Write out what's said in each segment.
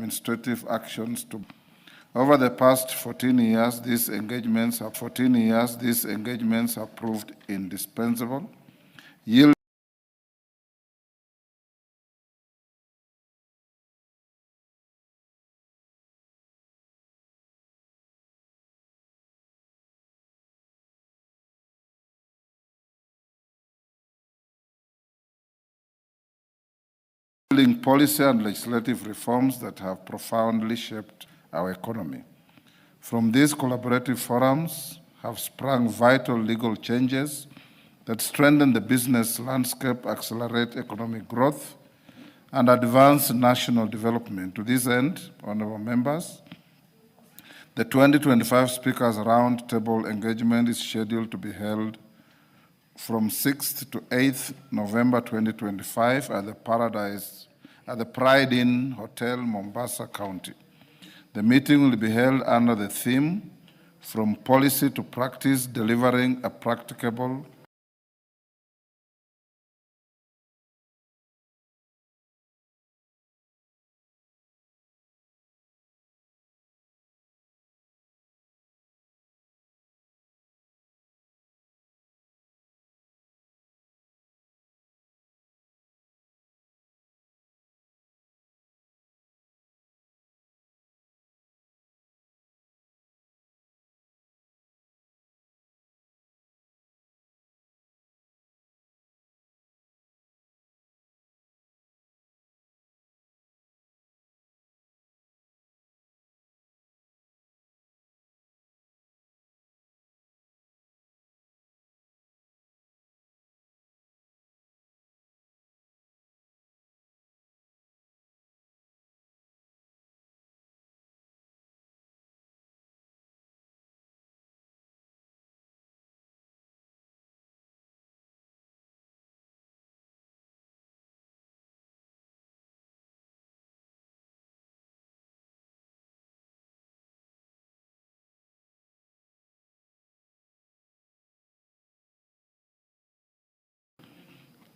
administrative actions to. Over the past 14 years, these engagements have proved indispensable, yielding policy and legislative reforms that have profoundly shaped our economy. From these collaborative forums have sprung vital legal changes that strengthen the business landscape, accelerate economic growth, and advance national development. To this end, honorable members, the 2025 Speakers Roundtable engagement is scheduled to be held from 6th to 8th November 2025 at the Pride Inn Hotel, Mombasa County. The meeting will be held under the theme, From Policy to Practice, Delivering a Practicable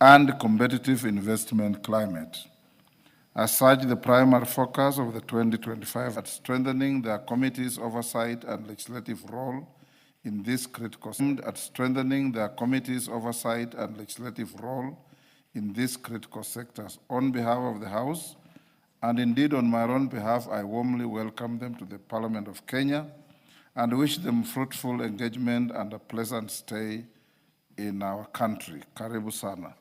and competitive investment climate. As such, the primary focus of the 2025 at strengthening the committee's oversight and legislative role in this critical sectors. On behalf of the House, and indeed on my own behalf, I warmly welcome them to the Parliament of Kenya and wish them fruitful engagement and a pleasant stay in our country. Karibu sana.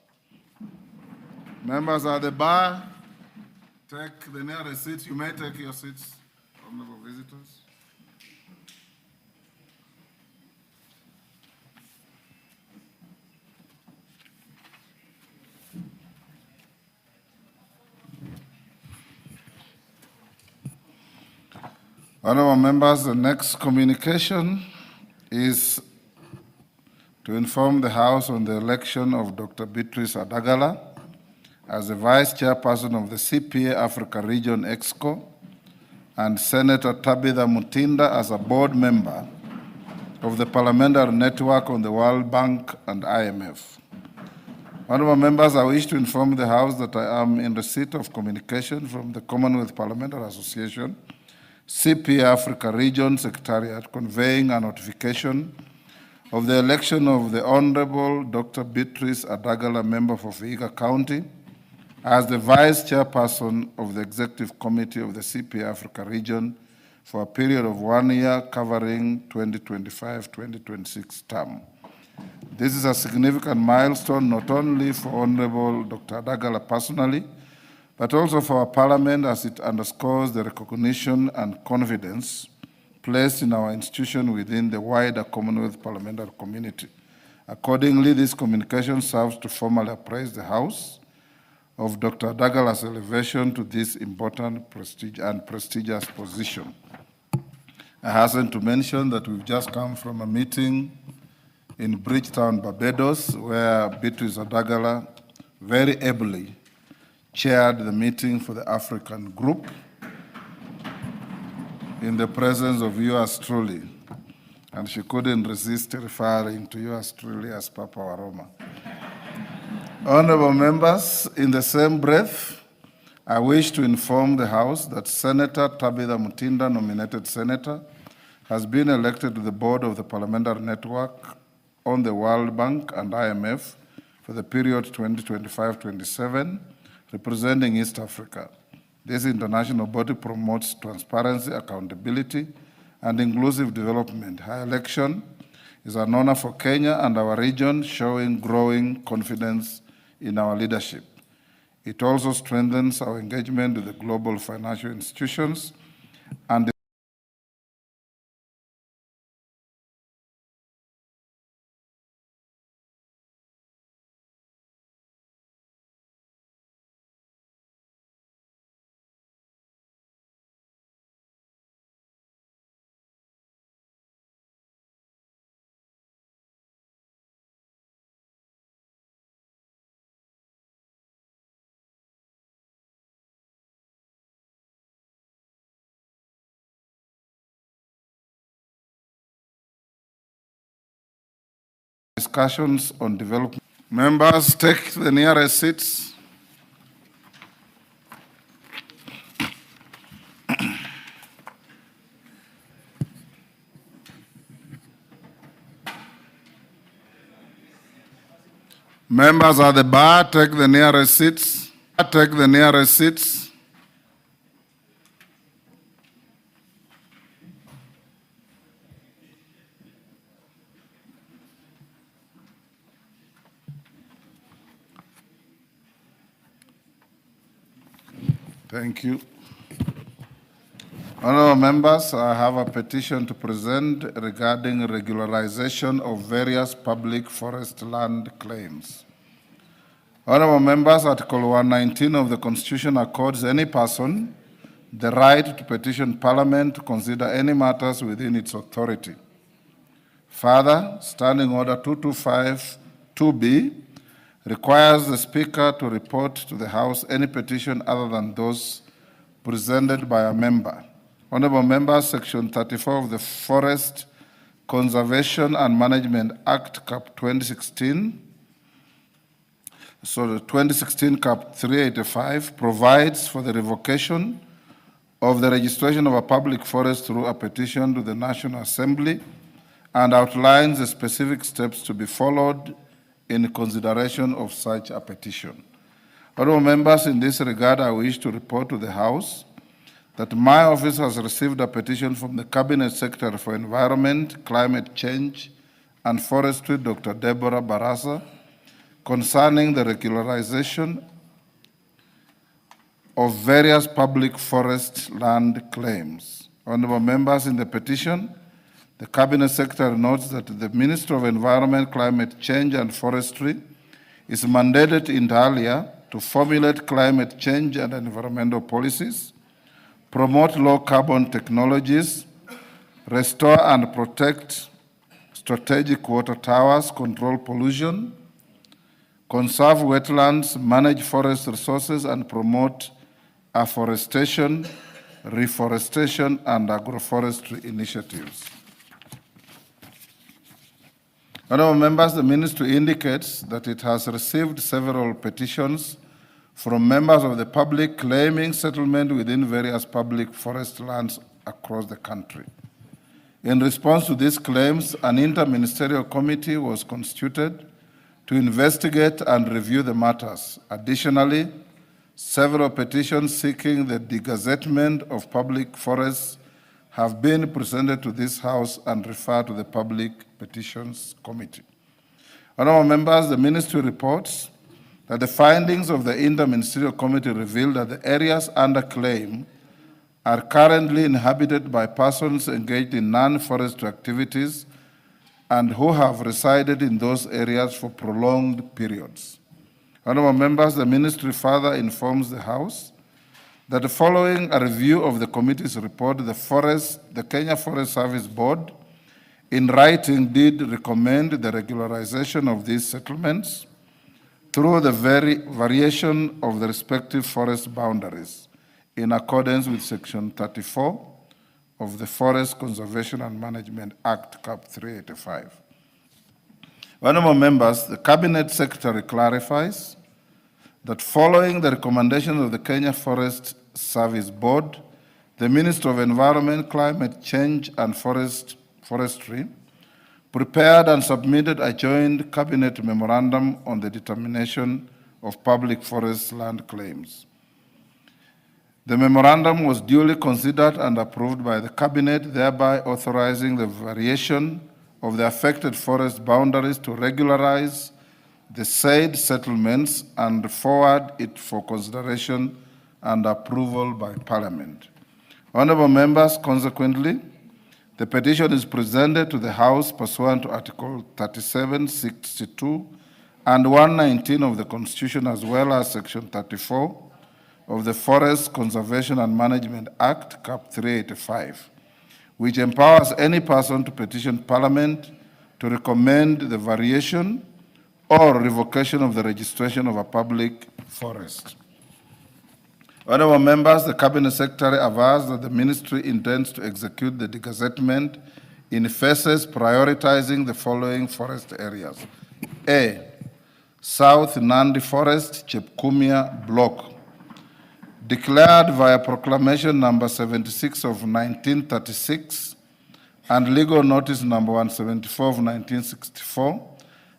Members at the bar, take the nearest seat. You may take your seats, honorable visitors. Honorable members, the next communication is to inform the House on the election of Dr. Beatrice Adagala as the Vice Chairperson of the CPA Africa Region Exco, and Senator Tabitha Mutinda as a board member of the Parliamentary Network on the World Bank and IMF. Honorable members, I wish to inform the House that I am in receipt of communication from the Commonwealth Parliamentary Association, CPA Africa Region Secretariat, conveying a notification of the election of the Honorable Dr. Beatrice Adagala, member for Vihiga County, as the Vice Chairperson of the Executive Committee of the CPA Africa Region for a period of 1 year covering 2025-2026 term. This is a significant milestone not only for Honorable Dr. Adagala personally, but also for our Parliament, as it underscores the recognition and confidence placed in our institution within the wider Commonwealth parliamentary community. Accordingly, this communication serves to formally appraise the House of Dr. Adagala's elevation to this important prestigious position. I hasten to mention that we've just come from a meeting in Bridgetown, Barbados, where Beatrice Adagala very ably chaired the meeting for the African group in the presence of yours truly. And she couldn't resist referring to yours truly as Papa Waroma. Honorable members, in the same breath, I wish to inform the House that Senator Tabitha Mutinda, nominated senator, has been elected to the board of the Parliamentary Network on the World Bank and IMF for the period 2025-27, representing East Africa. This international body promotes transparency, accountability, and inclusive development. Her election is an honor for Kenya and our region, showing growing confidence in our leadership. It also strengthens our engagement with the global financial institutions and discussions on development. Members, take the nearest seats. Members at the bar, take the nearest seats. Take the nearest seats. Thank you. Honorable members, I have a petition to present regarding regularization of various public forest land claims. Honorable members, Article 119 of the Constitution accords any person the right to petition Parliament to consider any matters within its authority. Further, Standing Order 225-2B requires the Speaker to report to the House any petition other than those presented by a member. Honorable members, Section 34 of the Forest Conservation and Management Act, Cap 2016, so the 2016 Cap 385 provides for the revocation of the registration of a public forest through a petition to the National Assembly and outlines the specific steps to be followed in consideration of such a petition. Honorable members, in this regard, I wish to report to the House that my office has received a petition from the Cabinet Secretary for Environment, Climate Change, and Forestry, Dr. Deborah Barasa, concerning the regularization of various public forest land claims. Honorable members, in the petition, the Cabinet Secretary notes that the Minister of Environment, Climate Change, and Forestry is mandated inter alia to formulate climate change and environmental policies, promote low-carbon technologies, restore and protect strategic water towers, control pollution, conserve wetlands, manage forest resources, and promote afforestation, reforestation, and agroforestry initiatives. Honorable members, the Ministry indicates that it has received several petitions from members of the public claiming settlement within various public forest lands across the country. In response to these claims, an interministerial committee was constituted to investigate and review the matters. Additionally, several petitions seeking the degazettement of public forests have been presented to this House and referred to the Public Petitions Committee. Honorable members, the Ministry reports that the findings of the Interministerial Committee reveal that the areas under claim are currently inhabited by persons engaged in non-forestry activities and who have resided in those areas for prolonged periods. Honorable members, the Ministry further informs the House that following a review of the committee's report, the Kenya Forest Service Board, in writing, did recommend the regularization of these settlements through the variation of the respective forest boundaries in accordance with Section 34 of the Forest Conservation and Management Act, Cap 385. Honorable members, the Cabinet Secretary clarifies that following the recommendations of the Kenya Forest Service Board, the Ministry of Environment, Climate Change and Forestry prepared and submitted a joint cabinet memorandum on the determination of public forest land claims. The memorandum was duly considered and approved by the cabinet, thereby authorizing the variation of the affected forest boundaries to regularize the said settlements and forward it for consideration and approval by Parliament. Honorable members, consequently, the petition is presented to the House pursuant to Article 37, 62, and 119 of the Constitution, as well as Section 34 of the Forest Conservation and Management Act, Cap 385, which empowers any person to petition Parliament to recommend the variation or revocation of the registration of a public forest. Honorable members, the Cabinet Secretary avers that the Ministry intends to execute the degazettement in phases prioritizing the following forest areas. A. South Nandi Forest, Chepkumia Block, declared via Proclamation number 76 of 1936 and Legal Notice number 174 of 1964,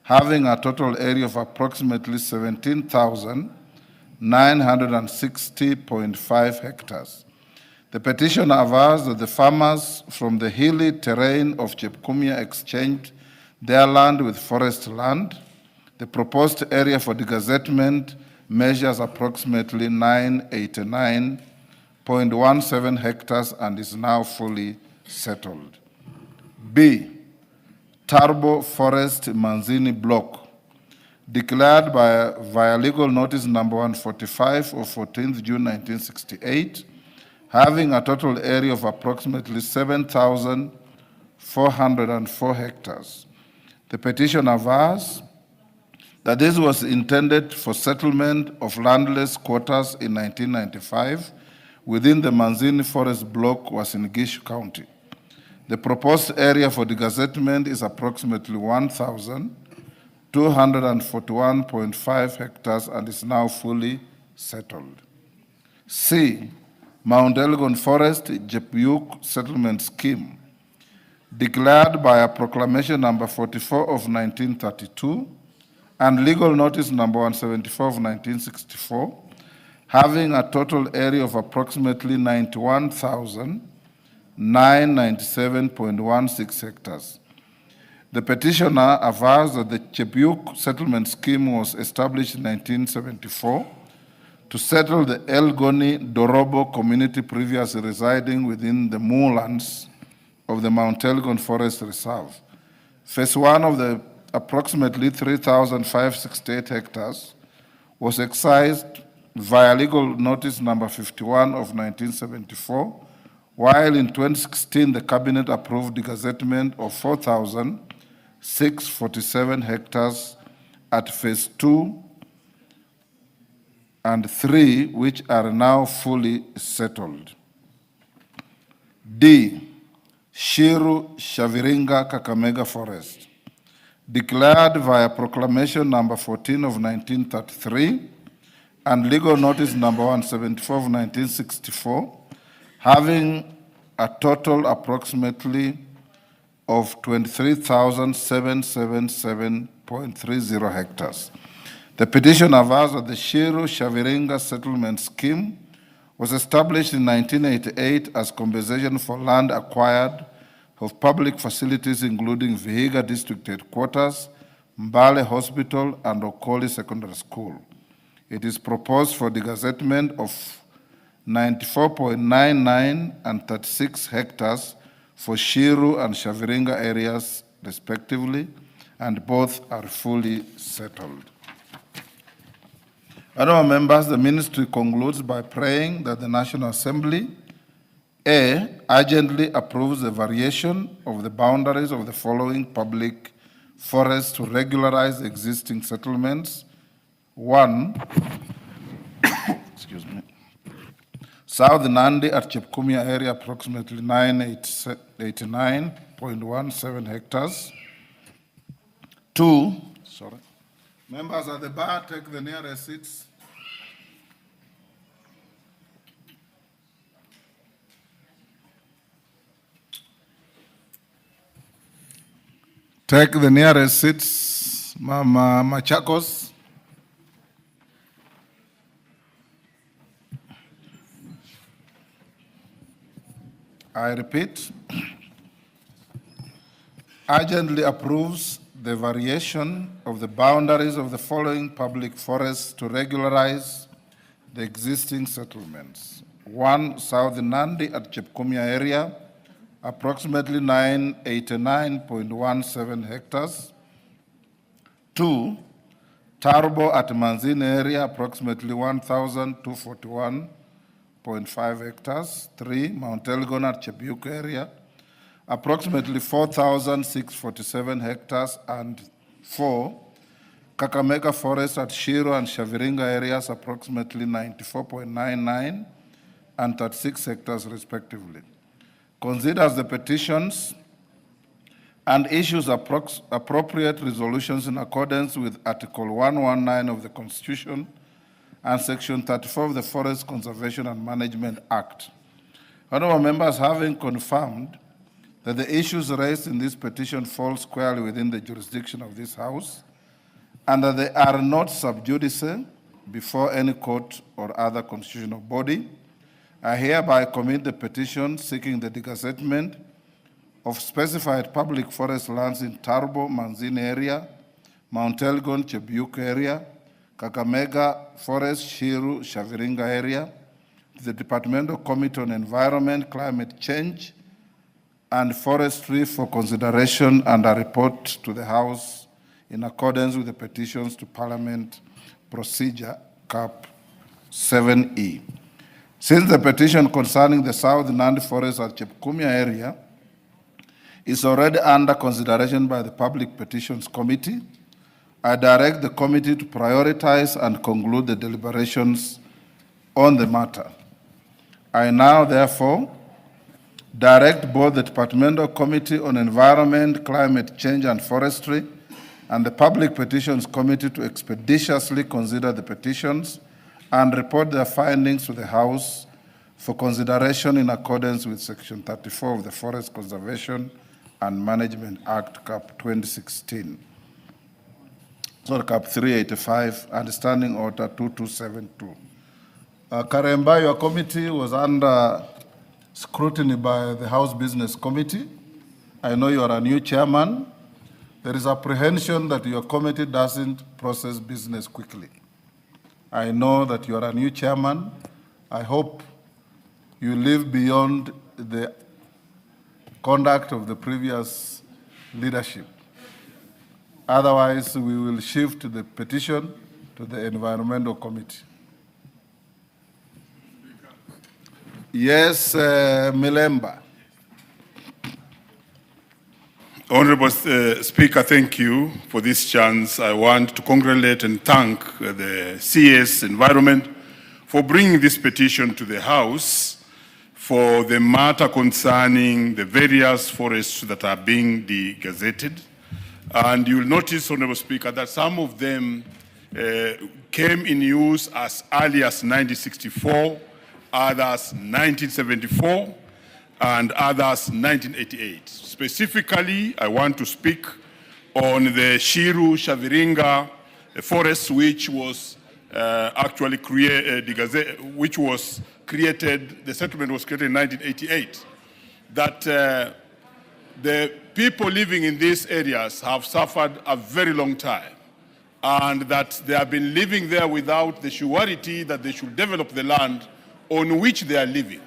having a total area of approximately 17,960.5 hectares. The petitioner avers that the farmers from the hilly terrain of Chepkumia exchanged their land with forest land. The proposed area for degazettement measures approximately 989.17 hectares and is now fully settled. B. Turbo Forest Manzini Block, declared via Legal Notice number 145 of 14th June 1968, having a total area of approximately 7,404 hectares. The petition avers that this was intended for settlement of landless quarters in 1995 within the Manzini Forest Block was in Gishu County. The proposed area for degazettement is approximately 1,241.5 hectares and is now fully settled. C. Mount Elgon Forest Jepyuk Settlement Scheme, declared by a Proclamation number 44 of 1932 and Legal Notice number 174 of 1964, having a total area of approximately 91,997.16 hectares. The petitioner avers that the Chepyuk Settlement Scheme was established in 1974 to settle the Elgoni Dorobo community previously residing within the moorlands of the Mount Elgon Forest Reserve. Phase 1 of the approximately 3,568 hectares was excised via Legal Notice number 51 of 1974, while in 2016 the Cabinet approved the gazettement of 4,647 hectares at Phase 2 and 3, which are now fully settled. D. Shiru Shaviringa Kakamega Forest, declared via Proclamation number 14 of 1933 and Legal Notice number 174 of 1964, having a total approximately of 23,777.30 hectares. The petition avers that the Shiru Shaviringa Settlement Scheme was established in 1988 as compensation for land acquired of public facilities including Vihiga District Headquarters, Mbale Hospital, and Okoli Secondary School. It is proposed for the gazettement of 94.99 and 36 hectares for Shiru and Shaviringa areas, respectively, and both are fully settled. Honorable members, the ministry concludes by praying that the National Assembly A. urgently approves the variation of the boundaries of the following public forests to regularize existing settlements. 1. Excuse me. South Nandi at Chepkumia area, approximately 989.17 hectares. 2. Members at the bar, take the nearest seats. Take the nearest seats, Mama Machakos. I repeat, urgently approves the variation of the boundaries of the following public forests to regularize the existing settlements. 1, South Nandi at Chepkumia area, approximately 989.17 hectares. 2, Tarbo at Manzini area, approximately 1,241.5 hectares. 3, Mount Elgon at Chebiuko area, approximately 4,647 hectares. And 4, Kakamega Forest at Shiro and Shaviringa areas, approximately 94.99 and 36 hectares respectively. Considers the petitions and issues appropriate resolutions in accordance with Article 119 of the Constitution and Section 34 of the Forest Conservation and Management Act. Honorable members, having confirmed that the issues raised in this petition fall squarely within the jurisdiction of this House and that they are not sub judice before any court or other constitutional body, I hereby commit the petition seeking the degazettement of specified public forest lands in Tarbo, Manzini area, Mount Elgon, Chebiuko area, Kakamega Forest, Shiru, Shaviringa area, to the Departmental Committee on Environment, Climate Change, and Forestry for consideration and a report to the House in accordance with the petitions to Parliament Procedure Cap 7E. Since the petition concerning the South Nandi Forest at Chepkumia area is already under consideration by the Public Petitions Committee, I direct the committee to prioritize and conclude the deliberations on the matter. I now, therefore, direct both the Departmental Committee on Environment, Climate Change and Forestry and the Public Petitions Committee to expeditiously consider the petitions and report their findings to the House for consideration in accordance with Section 34 of the Forest Conservation and Management Act, Cap 2016. So Cap 385 and Standing Order 2272. Karemba, your committee was under scrutiny by the House Business Committee. I know you are a new chairman. There is apprehension that your committee doesn't process business quickly. I know that you are a new chairman. I hope you live beyond the conduct of the previous leadership. Otherwise, we will shift the petition to the Environmental Committee. Yes, Milemba. Honorable Speaker, thank you for this chance. I want to congratulate and thank the CS Environment for bringing this petition to the House for the matter concerning the various forests that are being degazetted. And you'll notice, Honorable Speaker, that some of them came in use as early as 1964, others 1974, and others 1988. Specifically, I want to speak on the Shiru Shaviringa forest, which was actually created, the settlement was created in 1988. That the people living in these areas have suffered a very long time, and that they have been living there without the surety that they should develop the land on which they are living.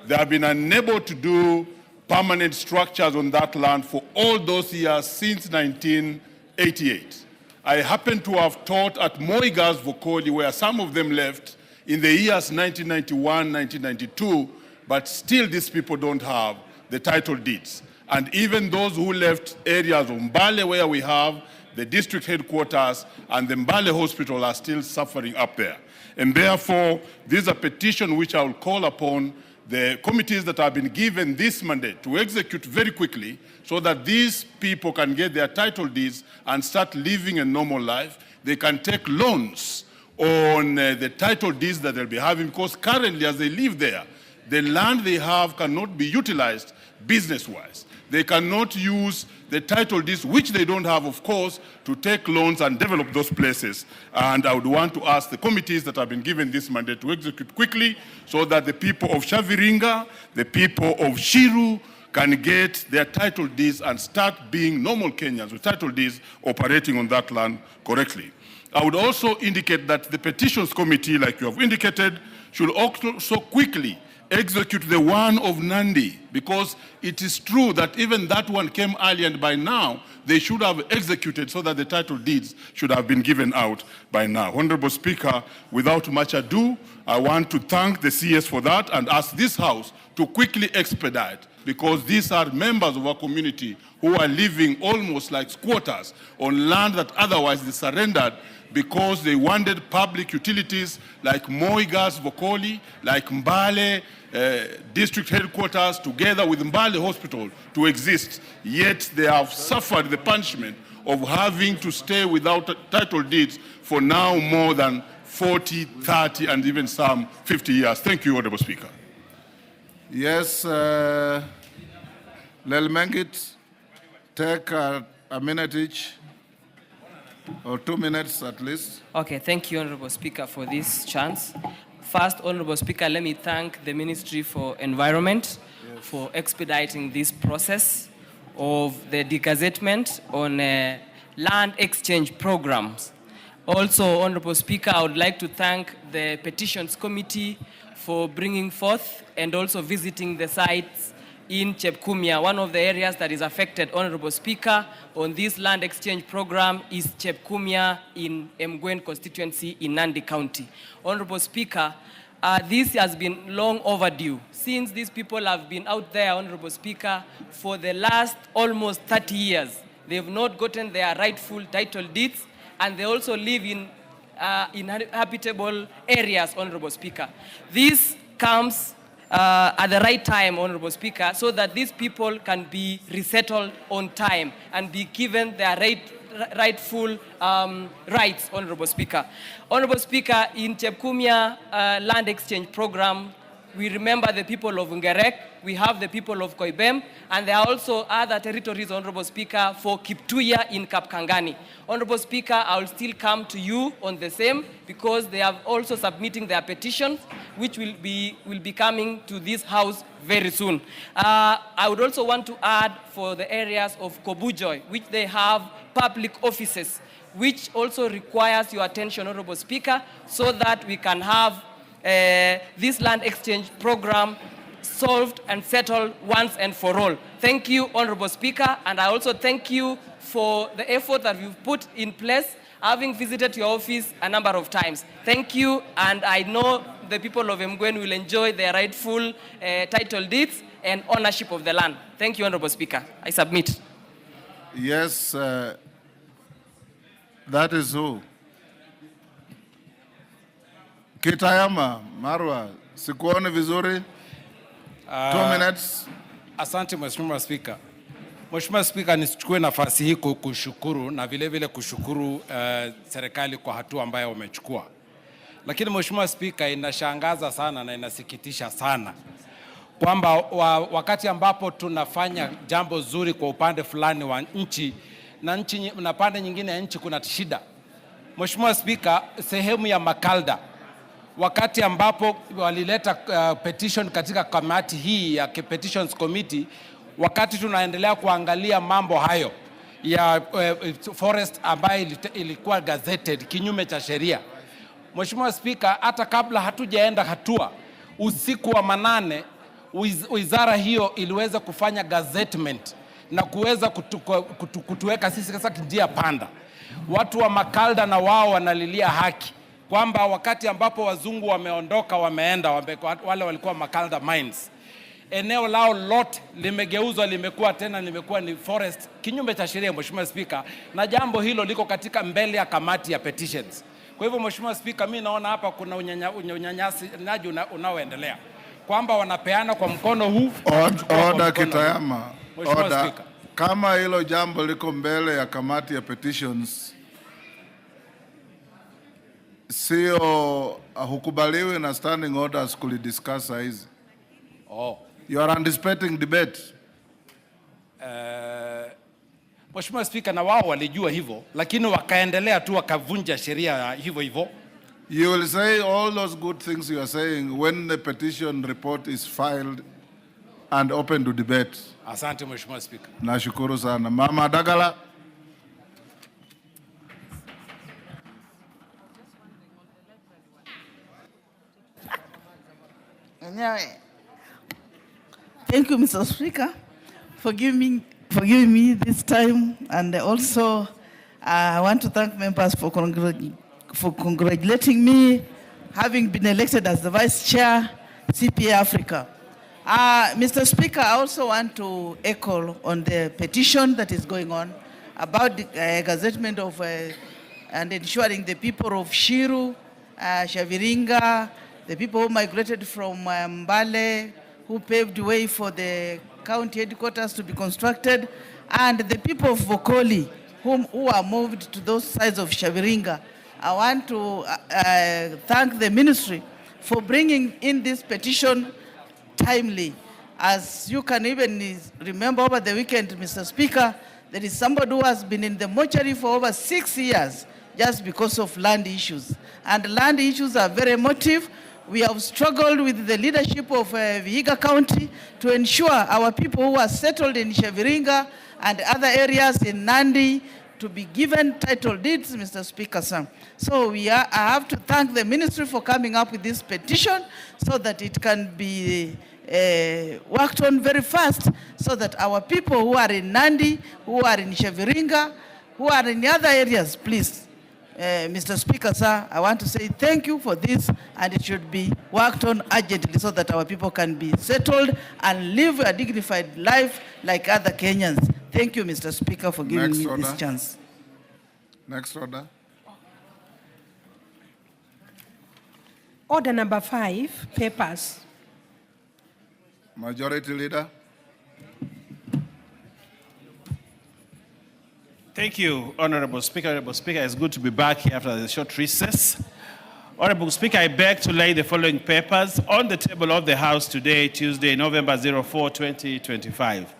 They have been unable to do permanent structures on that land for all those years since 1988. I happen to have taught at Moi Girls Vokoli, where some of them left in the years 1991, 1992, but still these people don't have the title deeds. And even those who left areas of Mbale, where we have the district headquarters, and the Mbale Hospital are still suffering up there. And therefore, this is a petition which I will call upon the committees that have been given this mandate to execute very quickly so that these people can get their title deeds and start living a normal life. They can take loans on the title deeds that they'll be having, because currently as they live there, the land they have cannot be utilized business-wise. They cannot use the title deeds, which they don't have, of course, to take loans and develop those places. And I would want to ask the committees that have been given this mandate to execute quickly so that the people of Shaviringa, the people of Shiru, can get their title deeds and start being normal Kenyans with title deeds operating on that land correctly. I would also indicate that the petitions committee, like you have indicated, should also quickly execute the one of Nandi, because it is true that even that one came early, and by now they should have executed so that the title deeds should have been given out by now. Honorable Speaker, without much ado, I want to thank the CS for that and ask this House to quickly expedite, because these are members of our community who are living almost like squatters on land that otherwise they surrendered because they wanted public utilities like Moigas Vokoli, like Mbale district headquarters, together with Mbale Hospital to exist. Yet they have suffered the punishment of having to stay without title deeds for now more than 40, 30, and even some 50 years. Thank you, Honorable Speaker. Yes, Lelmengit, take a minute each, or 2 minutes at least. Okay, thank you, Honorable Speaker, for this chance. First, Honorable Speaker, let me thank the Ministry for Environment for expediting this process of the degazettement on land exchange programs. Also, Honorable Speaker, I would like to thank the Petitions Committee for bringing forth and also visiting the sites in Chepkumia. One of the areas that is affected, Honorable Speaker, on this land exchange program is Chepkumia in Mgwen constituency in Nandi County. Honorable Speaker, this has been long overdue. Since these people have been out there, Honorable Speaker, for the last almost 30 years, they have not gotten their rightful title deeds, and they also live in inhabitable areas, Honorable Speaker. This comes at the right time, Honorable Speaker, so that these people can be resettled on time and be given their rightful rights, Honorable Speaker. Honorable Speaker, in Chepkumia land exchange program, we remember the people of Ngerek, we have the people of Koibem, and there are also other territories, Honorable Speaker, for Kiptuya in Kapkangani. Honorable Speaker, I will still come to you on the same, because they are also submitting their petitions, which will be coming to this House very soon. I would also want to add for the areas of Kobujoy, which they have public offices, which also requires your attention, Honorable Speaker, so that we can have this land exchange program solved and settled once and for all. Thank you, Honorable Speaker, and I also thank you for the effort that you've put in place, having visited your office a number of times. Thank you, and I know the people of Mgwen will enjoy their rightful title deeds and ownership of the land. Thank you, Honorable Speaker. I submit. Yes, that is who? Kitayama, Marwa, sikuone vizuri. 2 minutes. Asante Mheshimiwa Spika. Mheshimiwa Spika, nichukue nafasi hii kushukuru na vile vile kushukuru serikali kwa hatua ambayo wamechukua. Lakini Mheshimiwa Spika, inashangaza sana na inasikitisha sana kwamba wakati ambapo tunafanya jambo zuri kwa upande fulani wa nchi na pande nyingine ya nchi kuna shida. Mheshimiwa Spika, sehemu ya Makalda, wakati ambapo walileta petition katika kamati hii ya Petitions Committee, wakati tunaendelea kuangalia mambo hayo ya forest ambayo ilikuwa gazetted kinyume cha sheria. Mheshimiwa Spika, hata kabla hatujaenda hatua, usiku wa manane wizara hiyo iliweza kufanya gazettement na kuweza kutuweka sisi kasa njia panda. Watu wa Makalda na wao wanalilia haki kwamba wakati ambapo wazungu wameondoka wameenda wale walikuwa Makalda mines, eneo lao lot limegeuzwa limekuwa ni forest kinyume cha sheria, Mheshimiwa Speaker, na jambo hilo liko katika mbele ya kamati ya petitions. Kwa hivyo Mheshimiwa Speaker, mimi naona hapa kuna unyanyasaji unaoendelea kwamba wanapeana kwa mkono huu. Order Kitayama. Order. Kama hilo jambo liko mbele ya kamati ya petitions, sio hukubaliwi na standing orders kulidiscuss hizi. Oh. You are anticipating debate. Mheshimiwa Spika, na wao walijua hivyo, lakini wakaendelea tu wakavunja sheria hivyo hivyo. You will say all those good things you are saying when the petition report is filed and open to debate. Asante Mheshimiwa Spika. Nashukuru sana. Mama Dagala. Thank you, Mr. Speaker, for giving me this time, and also I want to thank members for congratulating me having been elected as the Vice Chair, CPA Africa. Mr. Speaker, I also want to echo on the petition that is going on about the gazettement of and ensuring the people of Shiru, Shaviringa, the people who migrated from Mbale, who paved the way for the county headquarters to be constructed, and the people of Vokoli, who are moved to those sides of Shaviringa. I want to thank the ministry for bringing in this petition timely. As you can even remember over the weekend, Mr. Speaker, there is somebody who has been in the mortuary for over 6 years just because of land issues. And land issues are very emotive. We have struggled with the leadership of Vihiga County to ensure our people who are settled in Shaviringa and other areas in Nandi to be given title deeds, Mr. Speaker, sir. So I have to thank the ministry for coming up with this petition so that it can be worked on very fast, so that our people who are in Nandi, who are in Shaviringa, who are in the other areas, please, Mr. Speaker, sir, I want to say thank you for this, and it should be worked on urgently so that our people can be settled and live a dignified life like other Kenyans. Thank you, Mr. Speaker, for giving me this chance. Next order. Order number 5, papers. Majority Leader. Thank you, Honorable Speaker. Honorable Speaker, it's good to be back here after the short recess. Honorable Speaker, I beg to lay the following papers on the table of the House today, Tuesday, November 04, 2025.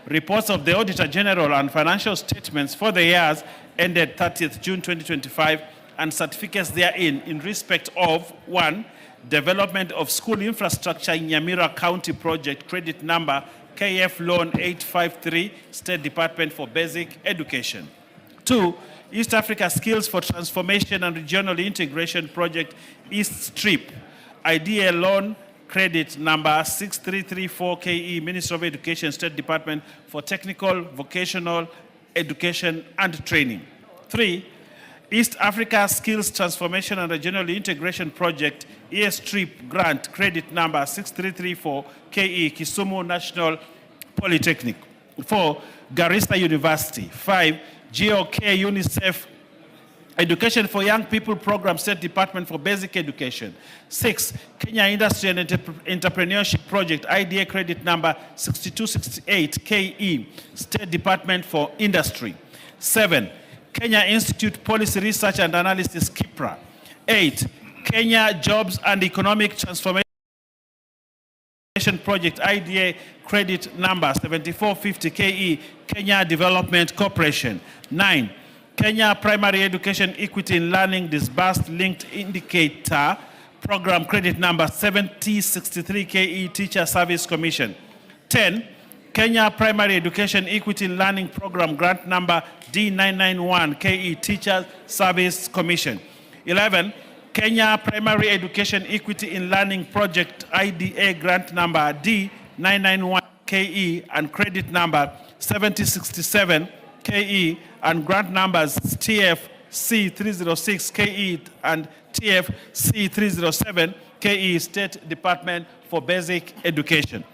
Reports of the Auditor General and financial statements for the years ended 30th June 2025 and certificates therein in respect of 1. Development of school infrastructure in Nyamira County project, credit number KF Loan 853, State Department for Basic Education. 2. East Africa Skills for Transformation and Regional Integration Project, East Strip, IDA Loan, credit number 6334 KE, Ministry of Education, State Department for Technical, Vocational Education and Training. 3. East Africa Skills Transformation and Regional Integration Project, ES Strip Grant, credit number 6334 KE, Kisumu National Polytechnic. 4. Garissa University. 5. GOK UNICEF Education for Young People Program, State Department for Basic Education. 6. Kenya Industry and Entrepreneurship Project, IDA credit number 6268 KE, State Department for Industry. 7. Kenya Institute Policy Research and Analysis, KIPRA. 8. Kenya Jobs and Economic Transformation Project, IDA credit number 7450 KE, Kenya Development Corporation. 9. Kenya Primary Education Equity in Learning Disbursed Linked Indicator Program, credit number 7063 KE, Teacher Service Commission. 10. Kenya Primary Education Equity in Learning Program, grant number D991 KE, Teacher Service Commission. 11. Kenya Primary Education Equity in Learning Project, IDA grant number D991 KE and credit number 7067 KE and grant numbers TF C306 KE and TF C307 KE, State Department for Basic Education.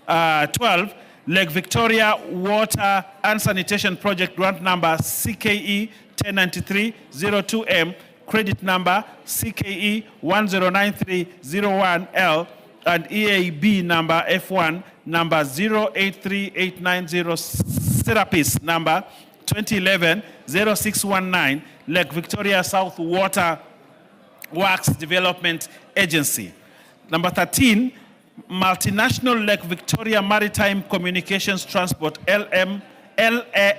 12. Lake Victoria Water and Sanitation Project, grant number CKE 1093-02M, credit number CKE 109301L, and EAB number F1 number 083890, Serapis number 2011-0619, Lake Victoria South Water Works Development Agency. Number 13, Multinational Lake Victoria Maritime Communications Transport,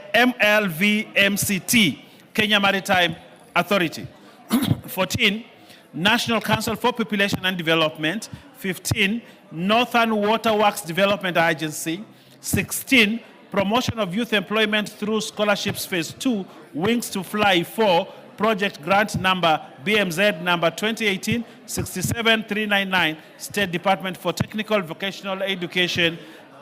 MLVMCT, Kenya Maritime Authority. 14, National Council for Population and Development. 15, Northern Waterworks Development Agency. 16, Promotion of Youth Employment through Scholarships Phase 2, Wings to Fly 4, Project Grant number BMZ number 2018-67399, State Department for Technical Vocational Education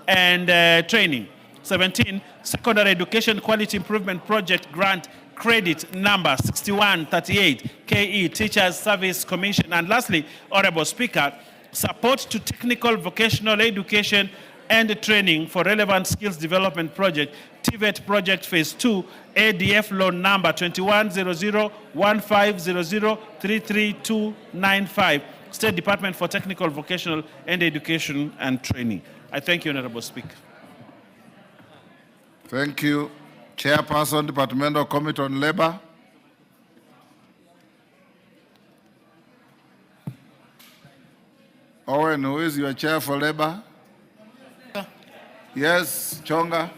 and Training. 17, Secondary Education Quality Improvement Project Grant Credit number 6138, KE Teachers Service Commission. And lastly, Honorable Speaker, support to technical vocational education and training for relevant skills development project, TVET project phase 2, ADF loan number 21001500339295, State Department for Technical Vocational and Education and Training. I thank you, Honorable Speaker. Thank you. Chairperson, Departmental Committee on Labor. Owen, who is your chair for labor? Yes, Chonga.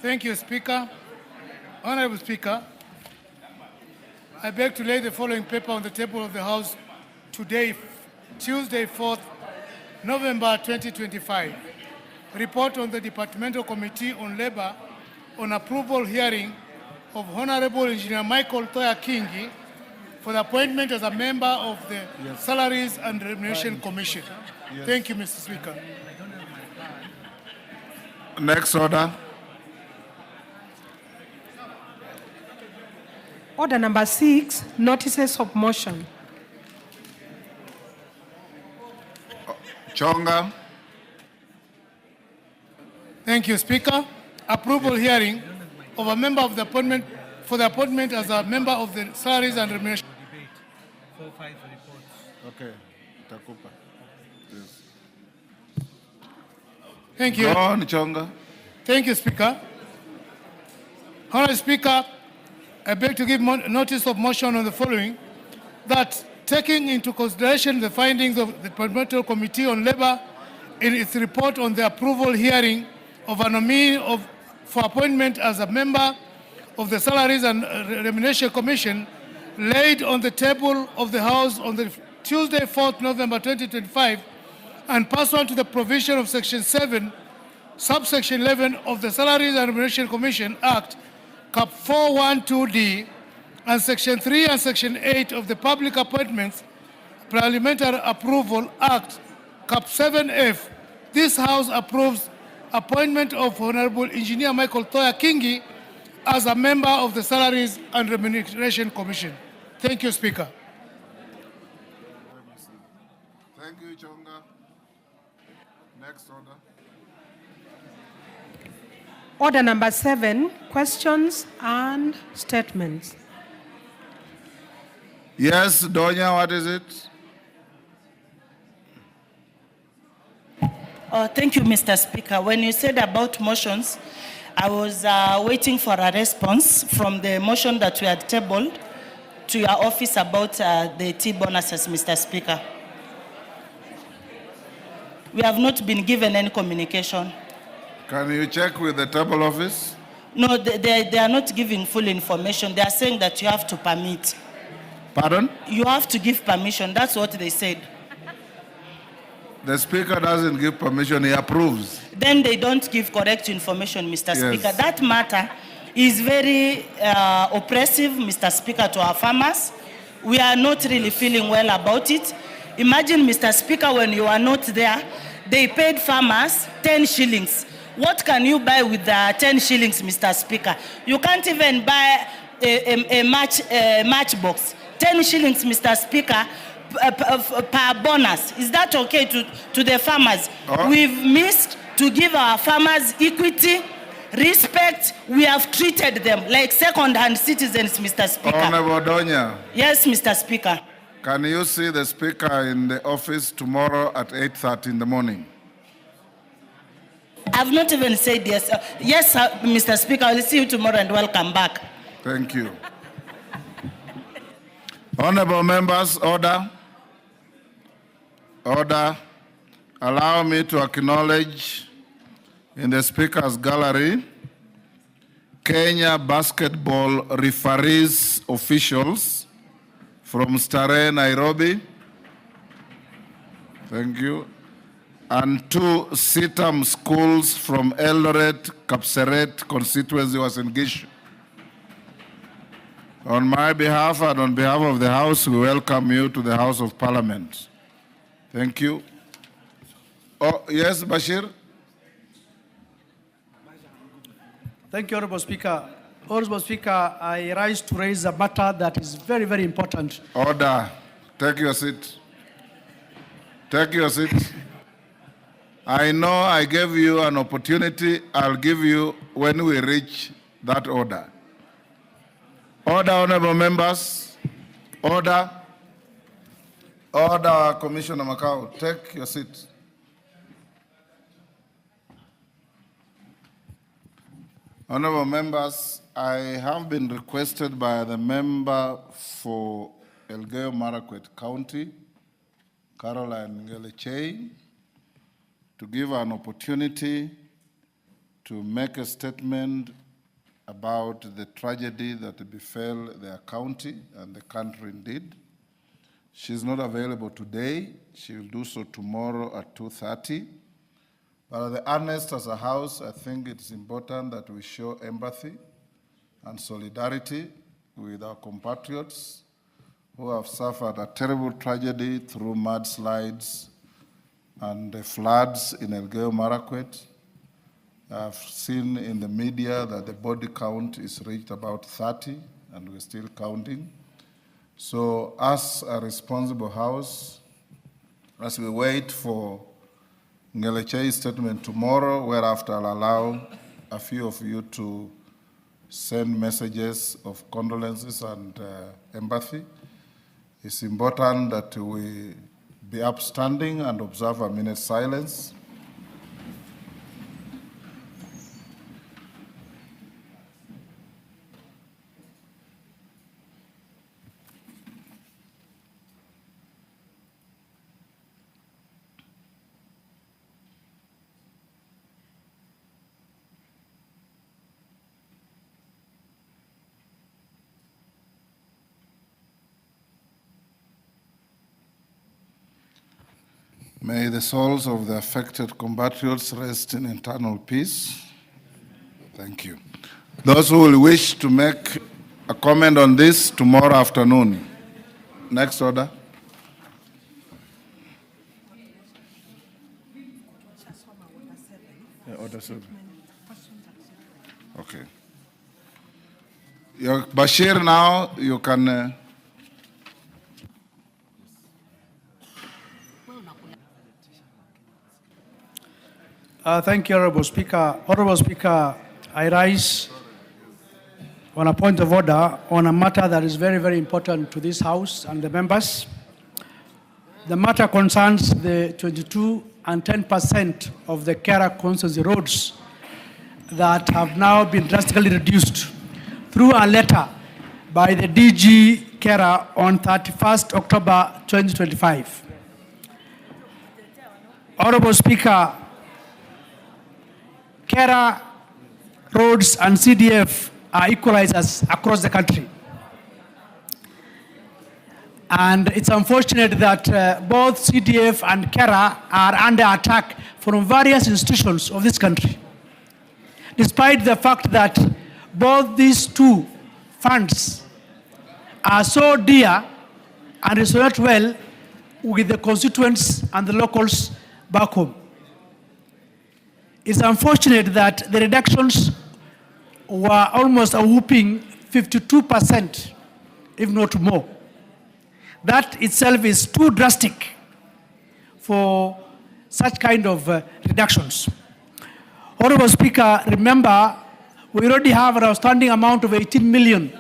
Thank you, Speaker. Honorable Speaker, I beg to lay the following paper on the table of the House today, Tuesday, 4th November 2025. Report on the Departmental Committee on Labor on approval hearing of Honorable Engineer Michael Toya Kingi for the appointment as a member of the Salaries and Remuneration Commission. Thank you, Mr. Speaker. Next order. Order number 6, notices of motion. Chonga. Thank you, Speaker. Approval hearing of a member of the appointment for the appointment as a member of the Salaries and Remuneration. Okay. Takupa. Yes. Thank you. Go on, Chonga. Thank you, Speaker. Honorable Speaker, I beg to give notice of motion on the following, that taking into consideration the findings of the Departmental Committee on Labor in its report on the approval hearing of a nominee for appointment as a member of the Salaries and Remuneration Commission laid on the table of the House on the Tuesday, 4th November 2025, and pursuant to the provision of Section 7, Subsection 11 of the Salaries and Remuneration Commission Act, Cap 412D, and Section 3 and Section 8 of the Public Appointments Parliamentary Approval Act, Cap 7F, this House approves appointment of Honorable Engineer Michael Toya Kingi as a member of the Salaries and Remuneration Commission. Thank you, Speaker. Thank you, Chonga. Next order. Order number 7, questions and statements. Yes, Donya, what is it? Thank you, Mr. Speaker. When you said about motions, I was waiting for a response from the motion that we had tabled to your office about the T bonuses, Mr. Speaker. We have not been given any communication. Can you check with the table office? No, they are not giving full information. They are saying that you have to permit. Pardon? You have to give permission. That's what they said. The Speaker doesn't give permission, he approves. Then they don't give correct information, Mr. Yes. Speaker. That matter is very oppressive, Mr. Speaker, to our farmers. We are not really feeling well about it. Imagine, Mr. Speaker, when you are not there, they paid farmers 10 shillings. What can you buy with the 10 shillings, Mr. Speaker? You can't even buy a matchbox. 10 shillings, Mr. Speaker, per bonus. Is that okay to the farmers? Oh. We've missed to give our farmers equity, respect. We have treated them like second-hand citizens, Mr. Speaker. Honorable Donya, Yes, Mr. Speaker. can you see the Speaker in the office tomorrow at 8:30 in the morning? I've not even said yes. Yes, Mr. Speaker, I'll see you tomorrow and welcome back. Thank you. Honorable members, order. Order. allow me to acknowledge in the Speaker's Gallery Kenya basketball referees officials from Starehe, Nairobi. Thank you. And 2 Sitam schools from Eldoret, Kapseret constituency was engaged. On my behalf and on behalf of the House, we welcome you to the House of Parliament. Thank you. Oh, yes, Bashir? Thank you, Honorable Speaker. Honorable Speaker, I rise to raise a matter that is very, very important. Order. Take your seat. Take your seat. I know I gave you an opportunity. I'll give you when we reach that order. Order, honorable members. Order. Order, Commissioner Makau. Take your seat. Honorable members, I have been requested by the member for Elgeyo-Marakwet County, Caroline Ngelechei, to give an opportunity to make a statement about the tragedy that befell their county and the country indeed. She's not available today. She will do so tomorrow at 2:30. But the honest as a house, I think it's important that we show empathy and solidarity with our compatriots who have suffered a terrible tragedy through mudslides and the floods in Elgeyo-Marakwet. I've seen in the media that the body count is reached about 30, and we're still counting. So as a responsible house, as we wait for Ngelechei's statement tomorrow, whereafter I'll allow a few of you to send messages of condolences and empathy, it's important that we be upstanding and observe a minute's silence. May the souls of the affected compatriots rest in eternal peace. Thank you. Those who will wish to make a comment on this tomorrow afternoon. Next order. Yeah, order 7. Okay. Bashir, now you can... Thank you, Honorable Speaker. Honorable Speaker, I rise on a point of order on a matter that is very, very important to this House and the members. The matter concerns the 22 and 10% of the Kera constituency roads that have now been drastically reduced through a letter by the DG Kera on 31st October 2025. Honorable Speaker, Kera roads and CDF are equalizers across the country. And it's unfortunate that both CDF and Kera are under attack from various institutions of this country. Despite the fact that both these two funds are so dear and resonate well with the constituents and the locals back home. It's unfortunate that the reductions were almost a whooping 52%, if not more. That itself is too drastic for such kind of reductions. Honorable Speaker, remember, we already have an outstanding amount of 18 million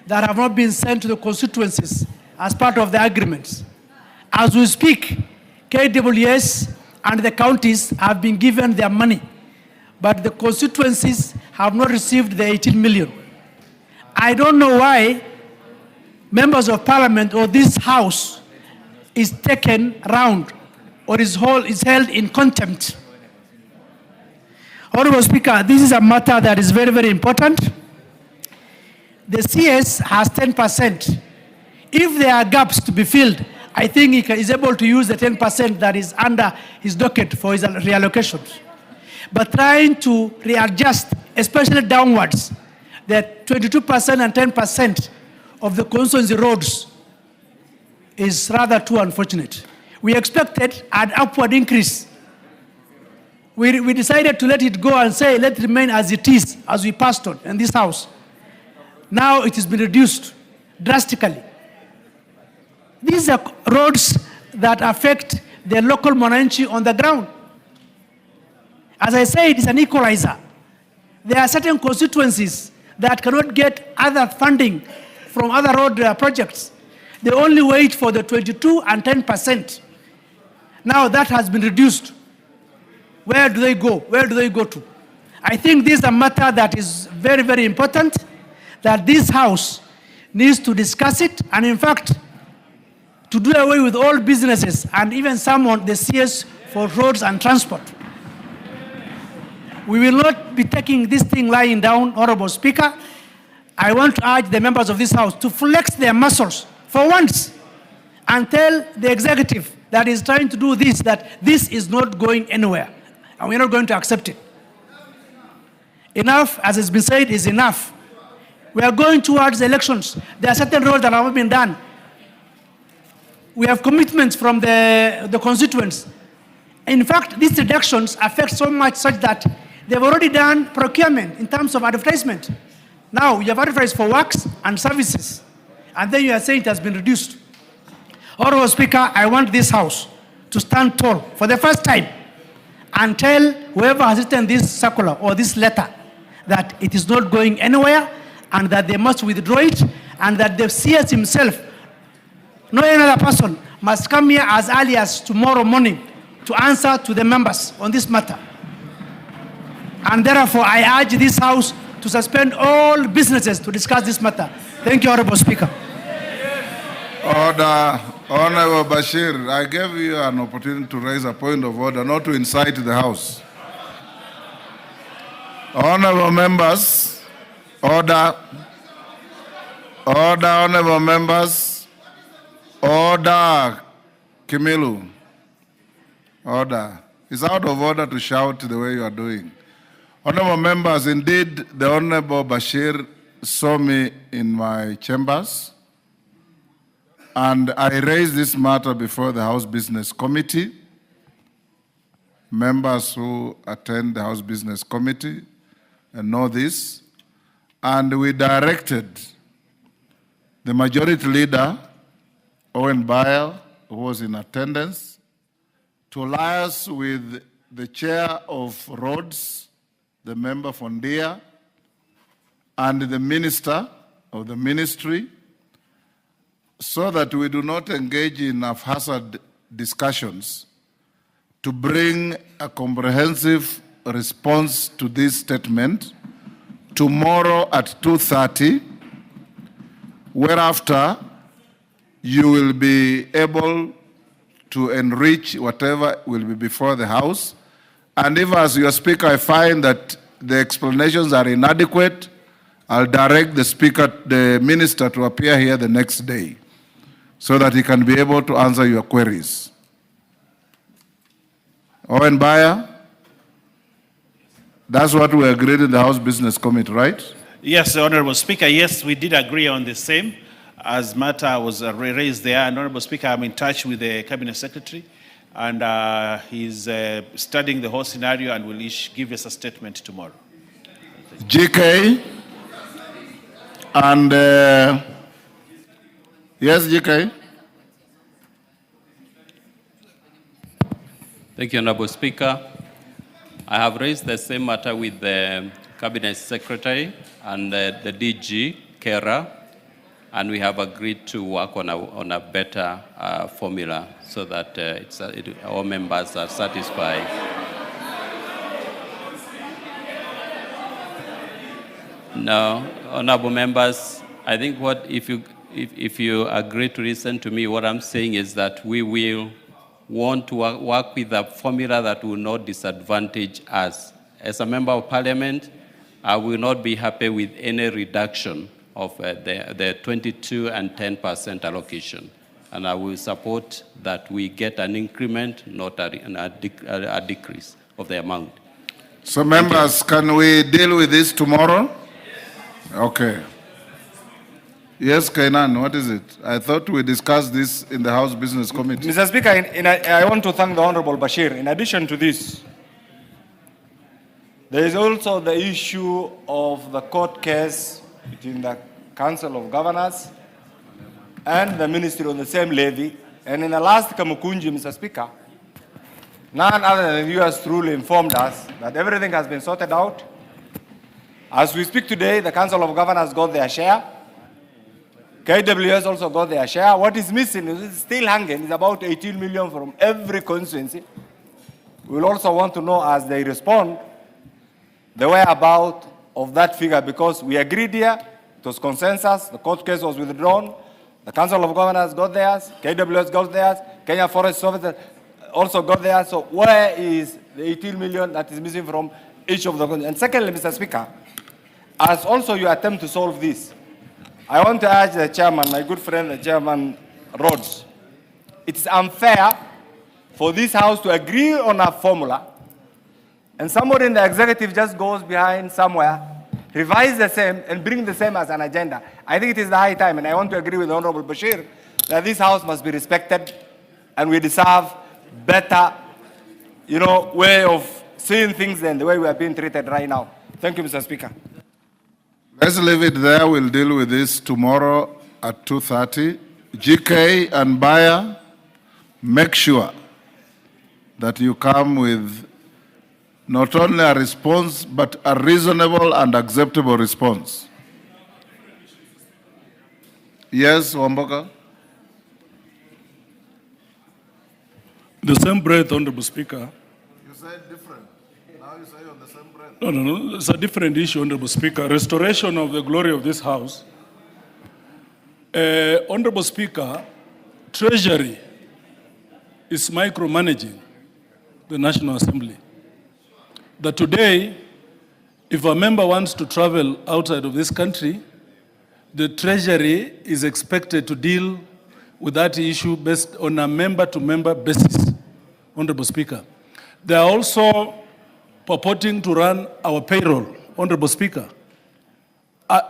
that have not been sent to the constituencies as part of the agreements. As we speak, KWS and the counties have been given their money, but the constituencies have not received the 18 million. I don't know why members of parliament or this house is taken around or is held in contempt. Honorable Speaker, this is a matter that is very, very important. The CS has 10%. If there are gaps to be filled, I think he is able to use the 10% that is under his docket for his reallocations. But trying to readjust, especially downwards, the 22% and 10% of the constituency roads is rather too unfortunate. We expected an upward increase. We decided to let it go and say, let it remain as it is, as we passed on in this house. Now it has been reduced drastically. These are roads that affect the local monarchy on the ground. As I said, it's an equalizer. There are certain constituencies that cannot get other funding from other road projects. They only wait for the 22 and 10%. Now that has been reduced. Where do they go? Where do they go to? I think this is a matter that is very, very important, that this House needs to discuss it, and in fact, to do away with all businesses and even some on the CS for roads and transport. We will not be taking this thing lying down, Honorable Speaker. I want to urge the members of this House to flex their muscles for once and tell the executive that is trying to do this that this is not going anywhere and we're not going to accept it. Enough, as has been said, is enough. We are going towards elections. There are certain roads that have not been done. We have commitments from the constituents. In fact, these reductions affect so much such that they've already done procurement in terms of advertisement. Now, you have advertised for works and services, and then you are saying it has been reduced. Honorable Speaker, I want this House to stand tall for the first time and tell whoever has written this circular or this letter that it is not going anywhere and that they must withdraw it, and that the CS himself, no another person, must come here as early as tomorrow morning to answer to the members on this matter. And therefore, I urge this House to suspend all businesses to discuss this matter. Thank you, Honorable Speaker. Order. Honorable Bashir, I gave you an opportunity to raise a point of order, not to incite the House. Honorable members, order. Order, honorable members. Order, Kimilu. Order. It's out of order to shout the way you are doing. Honorable members, indeed, the Honorable Bashir saw me in my chambers, and I raised this matter before the House Business Committee. Members who attend the House Business Committee know this, and we directed the Majority Leader, Owen Bayer, who was in attendance, to liaise with the Chair of Roads, the member from Dia, and the Minister of the Ministry, so that we do not engage in haphazard discussions, to bring a comprehensive response to this statement tomorrow at 2:30, whereafter you will be able to enrich whatever will be before the House. And if, as your Speaker, I find that the explanations are inadequate, I'll direct the Minister to appear here the next day so that he can be able to answer your queries. Owen Bayer, that's what we agreed in the House Business Committee, right? Yes, Honorable Speaker, yes, we did agree on the same. As matter was raised there, and Honorable Speaker, I'm in touch with the Cabinet Secretary, and he's studying the whole scenario and will give us a statement tomorrow. GK, and yes, GK. Thank you, Honorable Speaker. I have raised the same matter with the Cabinet Secretary and the DG, Kera, and we have agreed to work on a better formula so that our members are satisfied. Now, honorable members, I think if you agree to listen to me, what I'm saying is that we will want to work with a formula that will not disadvantage us. As a member of parliament, I will not be happy with any reduction of the 22 and 10% allocation. And I will support that we get an increment, not a decrease of the amount. So members, can we deal with this tomorrow? Okay. Yes, Kainan, what is it? I thought we discussed this in the House Business Committee. Mr. Speaker, I want to thank the Honorable Bashir. In addition to this, there is also the issue of the court case between the Council of Governors and the Ministry on the same levy. And in the last Kamukunji, Mr. Speaker, none other than you has truly informed us that everything has been sorted out. As we speak today, the Council of Governors got their share. KWS also got their share. What is missing is still hanging is about 18 million from every constituency. We will also want to know as they respond the whereabout of that figure, because we agreed here, it was consensus, the court case was withdrawn, the Council of Governors got theirs, KWS got theirs, Kenya Forest Service also got theirs. So where is the 18 million that is missing from each of the? And secondly, Mr. Speaker, as also you attempt to solve this, I want to urge the chairman, my good friend, the chairman Rhodes, it is unfair for this house to agree on a formula and somebody in the executive just goes behind somewhere, revise the same and bring the same as an agenda. I think it is the high time, and I want to agree with the Honorable Bashir, that this house must be respected and we deserve better, way of seeing things than the way we are being treated right now. Thank you, Mr. Speaker. Let's leave it there. We'll deal with this tomorrow at 2:30. GK and Bayer, make sure that you come with not only a response, but a reasonable and acceptable response. Yes, Wamboka? The same breath, Honorable Speaker. You said different. Now you say on the same breath. No. It's a different issue, Honorable Speaker. Restoration of the glory of this House. Honorable Speaker, Treasury is micromanaging the National Assembly. That today, if a member wants to travel outside of this country, the Treasury is expected to deal with that issue based on a member-to-member basis, Honorable Speaker. They are also purporting to run our payroll, Honorable Speaker.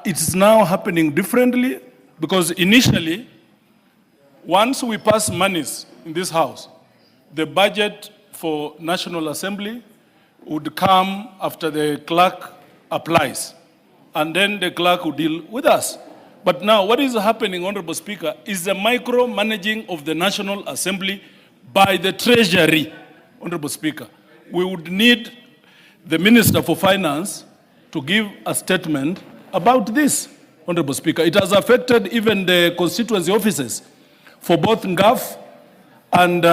It is now happening differently because initially, once we pass monies in this House, the budget for National Assembly would come after the clerk applies, and then the clerk would deal with us. But now what is happening, Honorable Speaker, is the micromanaging of the National Assembly by the Treasury, Honorable Speaker. We would need the Minister for Finance to give a statement about this, Honorable Speaker. It has affected even the constituency offices for both NGAF and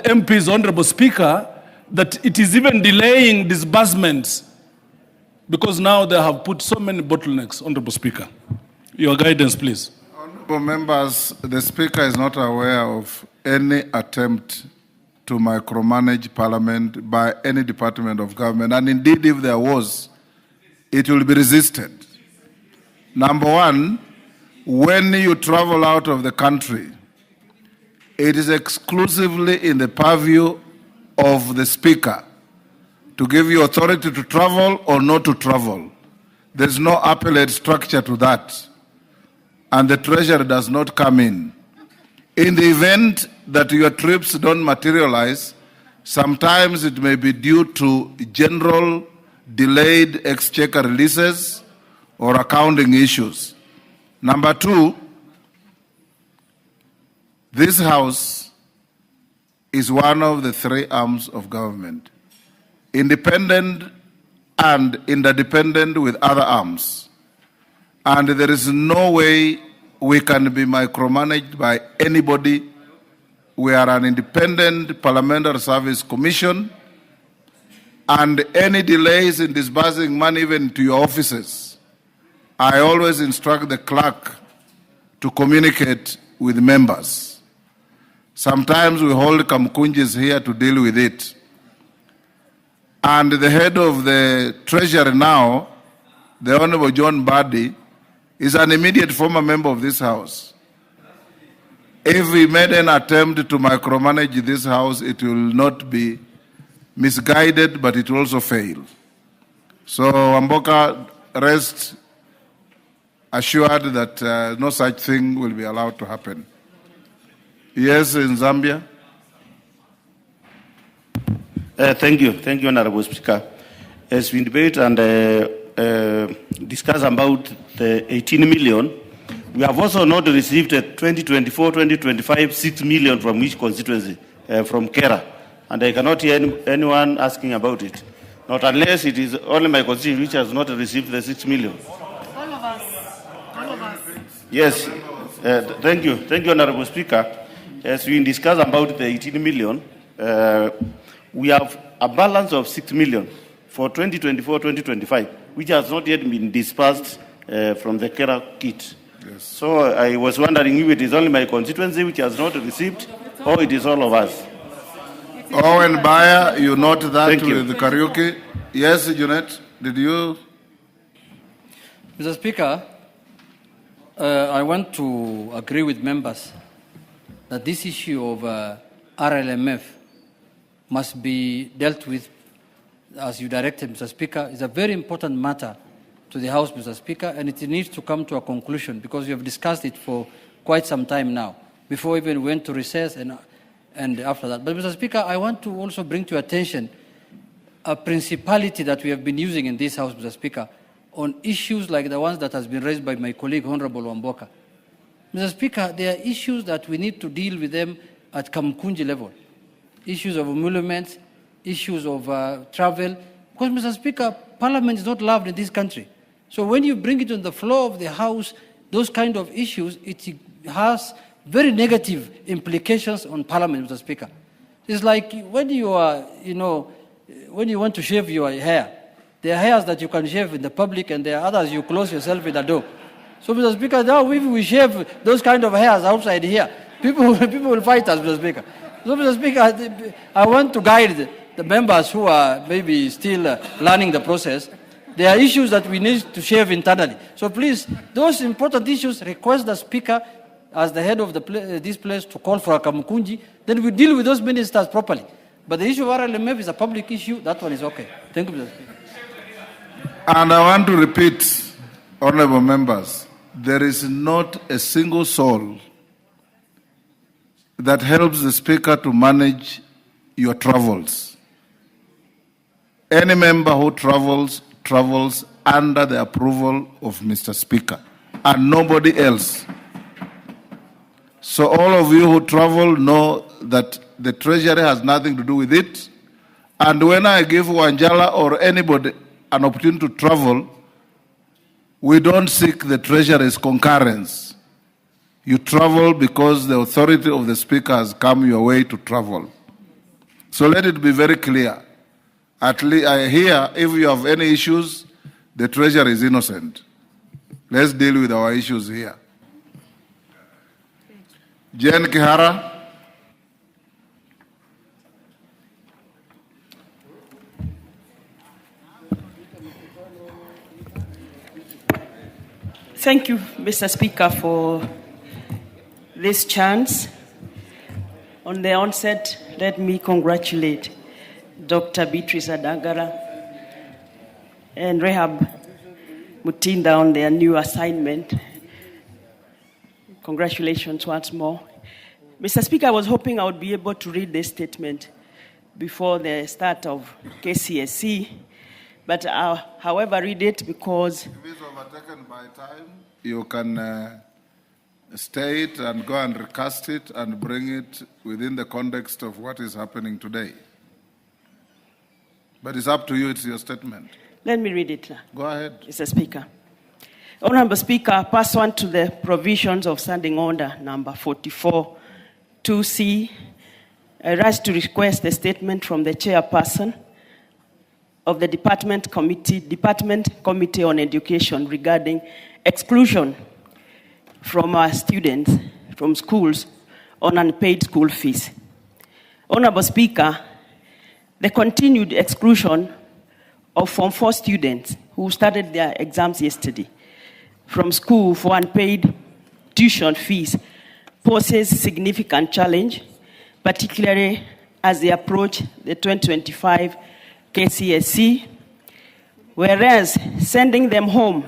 MPs, Honorable Speaker, that it is even delaying disbursements because now they have put so many bottlenecks, Honorable Speaker. Your guidance, please. Honorable members, the Speaker is not aware of any attempt to micromanage Parliament by any department of government. And indeed, if there was, it will be resisted. Number one, when you travel out of the country, it is exclusively in the purview of the Speaker to give you authority to travel or not to travel. There's no appellate structure to that. And the Treasury does not come in. In the event that your trips don't materialize, sometimes it may be due to general delayed exchequer releases or accounting issues. Number two, this House is one of the three arms of government, independent and interdependent with other arms. And there is no way we can be micromanaged by anybody. We are an independent parliamentary service commission, and any delays in disbursing money even to your offices, I always instruct the clerk to communicate with members. Sometimes we hold kamkunjis here to deal with it. And the head of the treasury now, the Honorable John Badi, is an immediate former member of this house. If we made an attempt to micromanage this house, it will not be misguided, but it will also fail. So Wamboka, rest assured that no such thing will be allowed to happen. Yes, in Zambia. Thank you, Honorable Speaker. As we debate and discuss about the 18 million, we have also not received a 2024-2025 6 million from each constituency, from Kera. And I cannot hear anyone asking about it. Not unless it is only my constituency which has not received the 6 million. All of us. Yes, thank you, Honorable Speaker. As we discuss about the 18 million, we have a balance of 6 million for 2024-2025, which has not yet been dispersed from the Kera kit. Yes. So I was wondering if it is only my constituency which has not received, or it is all of us. Owen Bayer, you note that Thank with you. the karaoke. Yes, Junet, did you? Mr. Speaker, I want to agree with members that this issue of RLMF must be dealt with, as you directed, Mr. Speaker. It's a very important matter to the House, Mr. Speaker, and it needs to come to a conclusion because we have discussed it for quite some time now, before we even went to recess and after that. But, Mr. Speaker, I want to also bring to your attention a principality that we have been using in this House, Mr. Speaker, on issues like the ones that has been raised by my colleague, Honorable Wamboka. Mr. Speaker, there are issues that we need to deal with them at Kamkunji level. Issues of emoluments, issues of travel. Because, Mr. Speaker, Parliament is not loved in this country. So when you bring it on the floor of the House, those kind of issues, it has very negative implications on Parliament, Mr. Speaker. It's like when you are, when you want to shave your hair, there are hairs that you can shave in the public and there are others you close yourself in the door. So, Mr. Speaker, now if we shave those kind of hairs outside here, people will fight us, Mr. Speaker. So, Mr. Speaker, I want to guide the members who are maybe still learning the process. There are issues that we need to shave internally. So please, those important issues, request the Speaker as the head of this place to call for a Kamukunji, then we deal with those ministers properly. But the issue of RLMF is a public issue, that one is okay. Thank you, Mr. Speaker. And I want to repeat, honorable members, there is not a single soul that helps the Speaker to manage your travels. Any member who travels under the approval of Mr. Speaker and nobody else. So all of you who travel know that the Treasury has nothing to do with it. And when I give Wanjala or anybody an opportunity to travel, we don't seek the Treasury's concurrence. You travel because the authority of the Speaker has come your way to travel. So let it be very clear. At least here, if you have any issues, the Treasury is innocent. Let's deal with our issues here. Jen Kihara. Thank you, Mr. Speaker, for this chance. On the onset, let me congratulate Dr. Beatrice Adagala and Rehab Mutinda on their new assignment. Congratulations once more. Mr. Speaker, I was hoping I would be able to read this statement before the start of KCSE, but I'll, however, read it because... If it's overtaken by time, you can state and go and recast it and bring it within the context of what is happening today. But it's up to you, it's your statement. Let me read it. Go ahead. Mr. Speaker. Honorable Speaker, pursuant to the provisions of Standing Order number 44, 2C, I rise to request a statement from the chairperson of the Department Committee on Education regarding exclusion from our students from schools on unpaid school fees. Honorable Speaker, the continued exclusion of Form 4 students who started their exams yesterday from school for unpaid tuition fees poses significant challenge, particularly as they approach the 2025 KCSE, whereas sending them home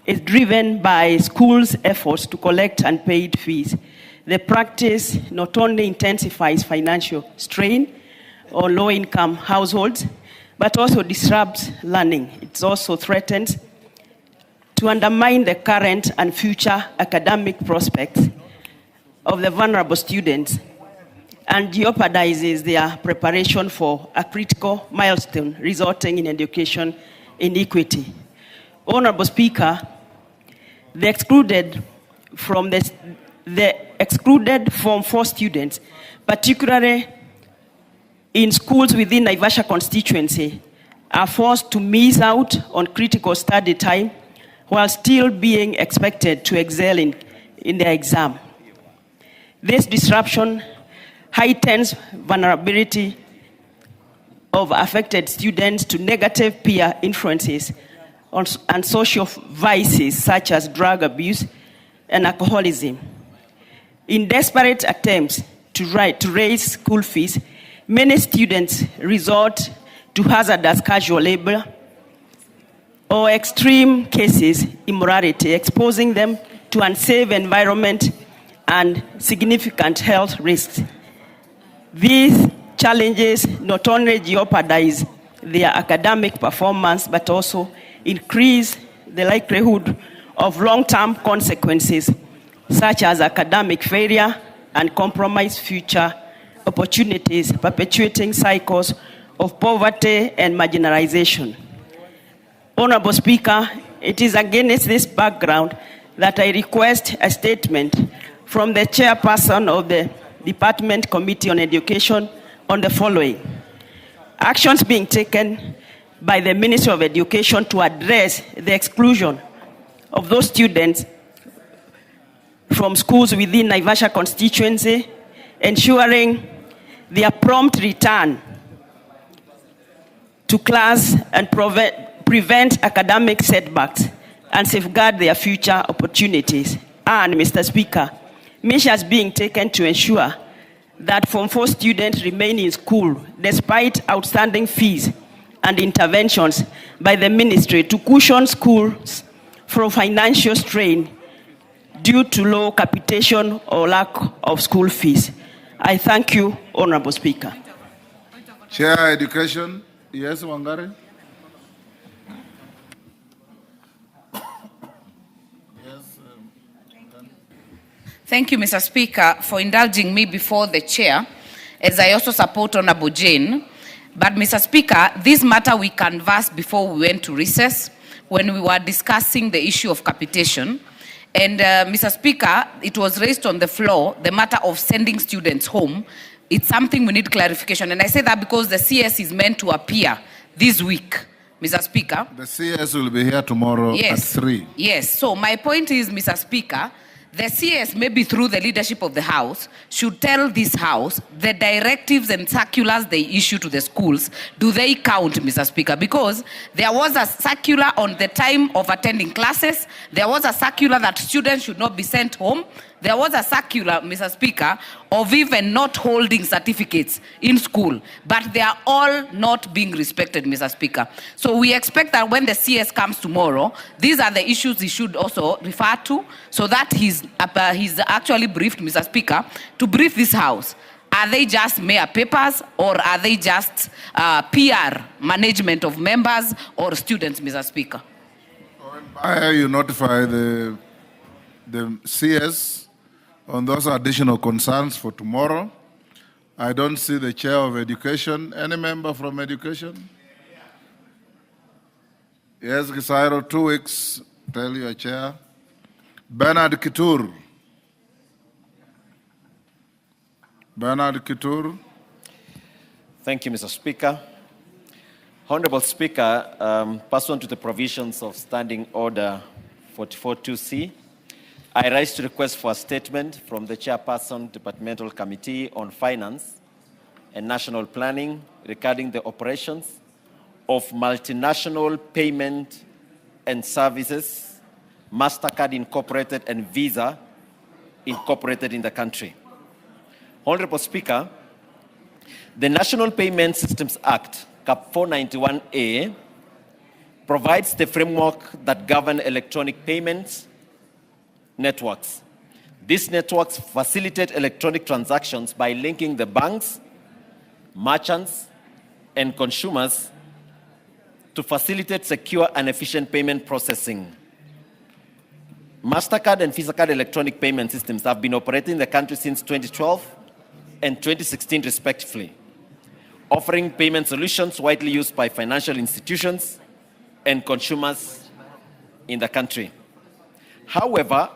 is driven by schools' efforts to collect unpaid fees. The practice not only intensifies financial strain on low-income households, but also disrupts learning. It also threatens to undermine the current and future academic prospects of the vulnerable students and jeopardizes their preparation for a critical milestone resulting in education inequity. Honorable Speaker, the excluded Form 4 students, particularly in schools within Naivasha constituency, are forced to miss out on critical study time while still being expected to excel in their exam. This disruption heightens vulnerability of affected students to negative peer influences and social vices such as drug abuse and alcoholism. In desperate attempts to raise school fees, many students resort to hazardous casual labor or extreme cases immorality, exposing them to unsafe environment and significant health risks. These challenges not only jeopardize their academic performance, but also increase the likelihood of long-term consequences, such as academic failure and compromise future opportunities, perpetuating cycles of poverty and marginalization. Honorable Speaker, it is against this background that I request a statement from the chairperson of the Department Committee on Education on the following. Actions being taken by the Ministry of Education to address the exclusion of those students from schools within Naivasha constituency, ensuring their prompt return to class and prevent academic setbacks and safeguard their future opportunities. And, Mr. Speaker, measures being taken to ensure that Form 4 students remain in school despite outstanding fees and interventions by the ministry to cushion schools from financial strain due to low capitation or lack of school fees. I thank you, Honorable Speaker. Chair Education, yes, Wangari. Thank you, Mr. Speaker, for indulging me before the chair, as I also support Honorable Jane. But, Mr. Speaker, this matter we canvassed before we went to recess when we were discussing the issue of capitation. And, Mr. Speaker, it was raised on the floor, the matter of sending students home. It's something we need clarification. And I say that because the CS is meant to appear this week, Mr. Speaker. The CS will be here tomorrow at 3. Yes. So my point is, Mr. Speaker, the CS, maybe through the leadership of the House, should tell this House the directives and circulars they issue to the schools. Do they count, Mr. Speaker? Because there was a circular on the time of attending classes. There was a circular that students should not be sent home. There was a circular, Mr. Speaker, of even not holding certificates in school. But they are all not being respected, Mr. Speaker. So we expect that when the CS comes tomorrow, these are the issues he should also refer to, so that he's actually briefed, Mr. Speaker, to brief this House. Are they just mere papers, or are they just PR management of members or students, Mr. Speaker? You notify the CS on those additional concerns for tomorrow. I don't see the chair of education. Any member from education? Yes, Gisairo, 2 weeks. Tell your chair. Bernard Kitur. Bernard Kitur. Thank you, Mr. Speaker. Honorable Speaker, pursuant to the provisions of Standing Order 44.2c, I rise to request for a statement from the Chairperson, Departmental Committee on Finance and National Planning regarding the operations of multinational payment and services, MasterCard Incorporated and Visa Incorporated in the country. Honorable Speaker, the National Payment Systems Act, Cap 491A, provides the framework that govern electronic payments networks. These networks facilitate electronic transactions by linking the banks, merchants, and consumers to facilitate secure and efficient payment processing. MasterCard and Visa card electronic payment systems have been operating in the country since 2012 and 2016 respectively, offering payment solutions widely used by financial institutions and consumers in the country. However,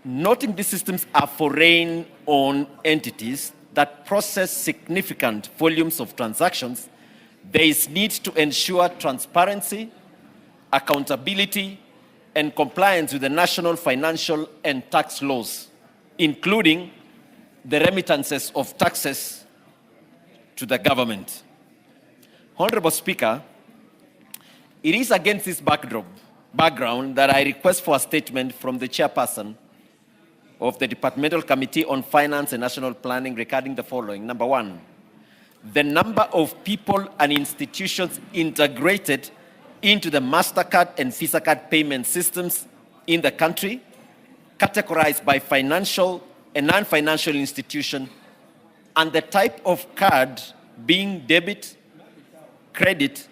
noting these systems are foreign-owned entities that process significant volumes of transactions, there is need to ensure transparency, accountability, and compliance with the national financial and tax laws, including the remittances of taxes to the government. Honorable Speaker, it is against this background that I request for a statement from the Chairperson of the Departmental Committee on Finance and National Planning regarding the following. Number one, the number of people and institutions integrated into the MasterCard and Visa card payment systems in the country, categorized by financial and non-financial institution, and the type of card being debit, credit,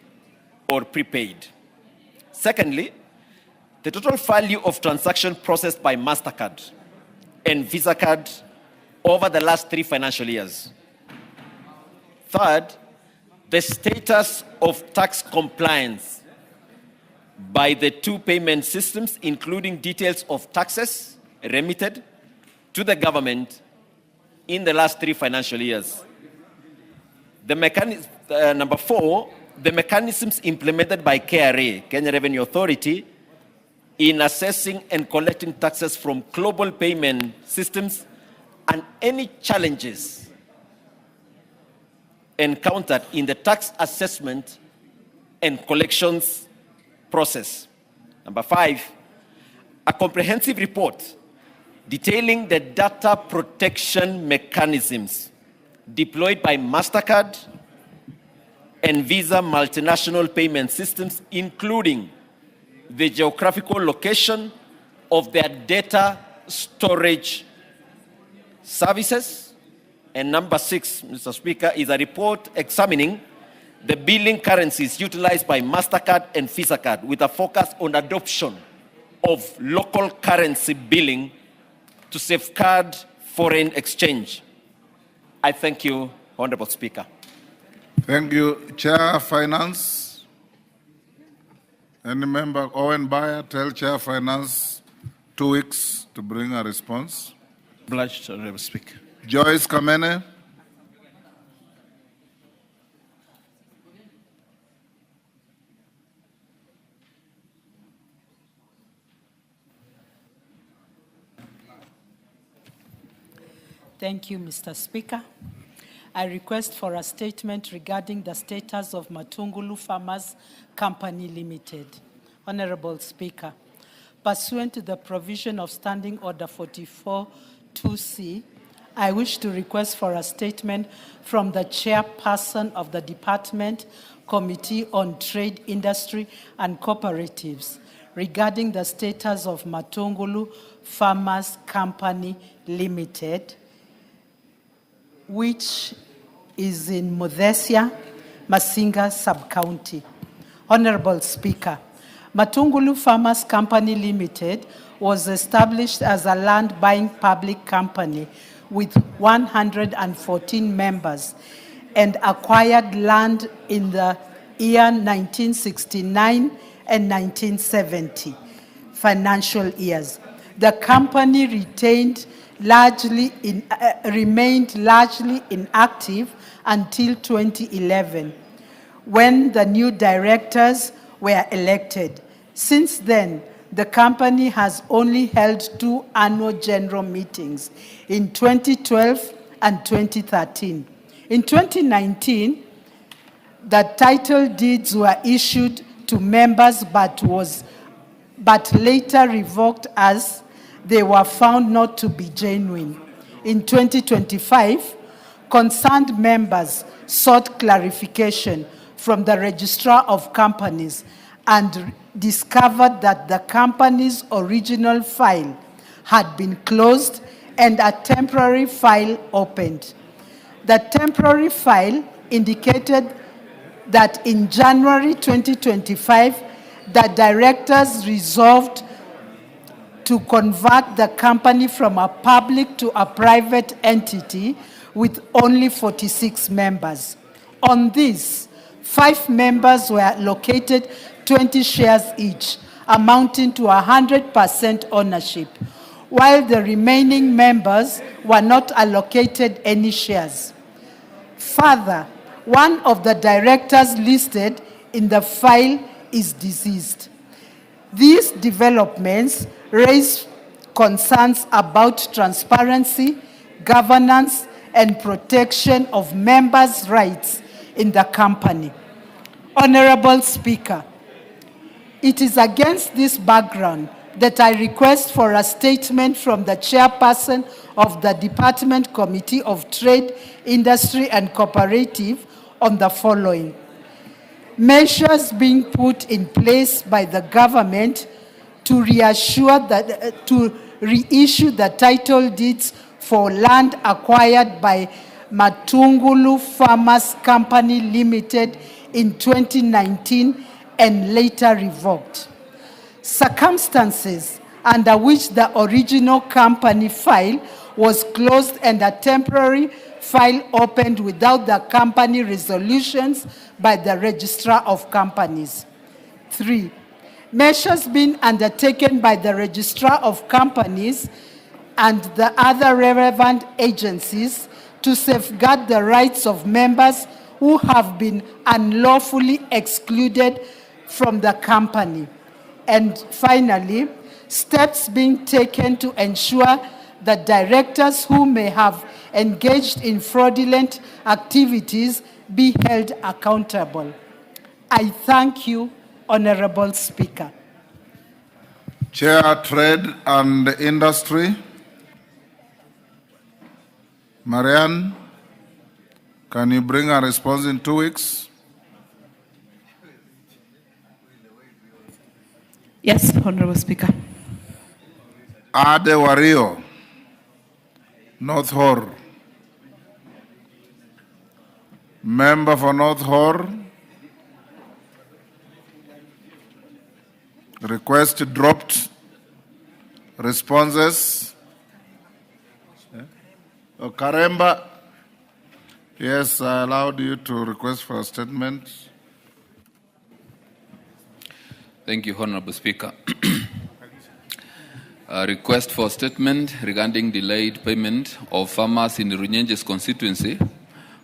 or prepaid. Secondly, the total value of transaction processed by MasterCard and Visa card over the last 3 financial years. Third, the status of tax compliance by the 2 payment systems, including details of taxes remitted to the government in the last 3 financial years. Number 4, the mechanisms implemented by KRA, Kenya Revenue Authority, in assessing and collecting taxes from global payment systems, and any challenges encountered in the tax assessment and collections process. Number 5, a comprehensive report detailing the data protection mechanisms deployed by MasterCard and Visa multinational payment systems, including the geographical location of their data storage services. And number 6, Mr. Speaker, is a report examining the billing currencies utilized by MasterCard and Visa card with a focus on adoption of local currency billing to safeguard foreign exchange. I thank you, Honorable Speaker. Thank you. Chair Finance. Any member, Owen Bayer, tell Chair Finance 2 weeks to bring a response. Obliged, Honorable Speaker. Joyce Kamene. Thank you, Mr. Speaker. I request for a statement regarding the status of Matungulu Farmers Company Limited. Honorable Speaker, pursuant to the provision of Standing Order 44-2C, I wish to request for a statement from the Chairperson of the Department Committee on Trade, Industry and Cooperatives regarding the status of Matungulu Farmers Company Limited, which is in Muthesia, Masinga Sub-County. Honorable Speaker, Matungulu Farmers Company Limited was established as a land-buying public company with 114 members and acquired land in the year 1969 and 1970 financial years. The company remained largely inactive until 2011, when the new directors were elected. Since then, the company has only held 2 annual general meetings in 2012 and 2013. In 2019, the title deeds were issued to members but later revoked as they were found not to be genuine. In 2025, concerned members sought clarification from the Registrar of Companies and discovered that the company's original file had been closed and a temporary file opened. The temporary file indicated that in January 2025, the directors resolved to convert the company from a public to a private entity with only 46 members. On this, 5 members were allocated 20 shares each, amounting to 100% ownership, while the remaining members were not allocated any shares. Further, one of the directors listed in the file is deceased. These developments raise concerns about transparency, governance, and protection of members' rights in the company. Honorable Speaker, it is against this background that I request for a statement from the chairperson of the Department Committee of Trade, Industry and Cooperative on the following. Measures being put in place by the government to reissue the title deeds for land acquired by Matungulu Farmers Company Limited in 2019 and later revoked. Circumstances under which the original company file was closed and a temporary file opened without the company resolutions by the Registrar of Companies. 3. Measures being undertaken by the Registrar of Companies and the other relevant agencies to safeguard the rights of members who have been unlawfully excluded from the company. And finally, steps being taken to ensure that directors who may have engaged in fraudulent activities be held accountable. I thank you, Honorable Speaker. Chair, Trade and Industry. Marianne, can you bring a response in 2 weeks? Yes, Honorable Speaker. Ade Wario, North Horr. Member for North Horr. Request dropped. Responses. Karemba. Yes, I allowed you to request for a statement. Thank you, Honorable Speaker. A request for statement regarding delayed payment of farmers in Runyenje's constituency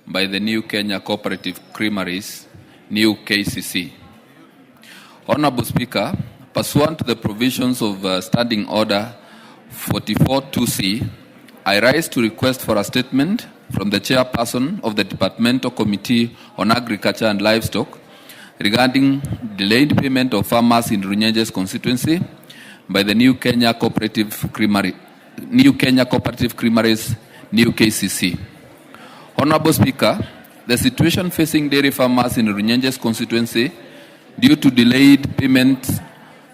by the New Kenya Cooperative Creameries, New KCC. Honorable Speaker, pursuant to the provisions of Standing Order 44-2C, I rise to request for a statement from the chairperson of the Departmental Committee on Agriculture and Livestock regarding delayed payment of farmers in Runyenje's constituency by the New Kenya Cooperative Creameries, New KCC. Honorable Speaker, the situation facing dairy farmers in Runyenje's constituency due to delayed payments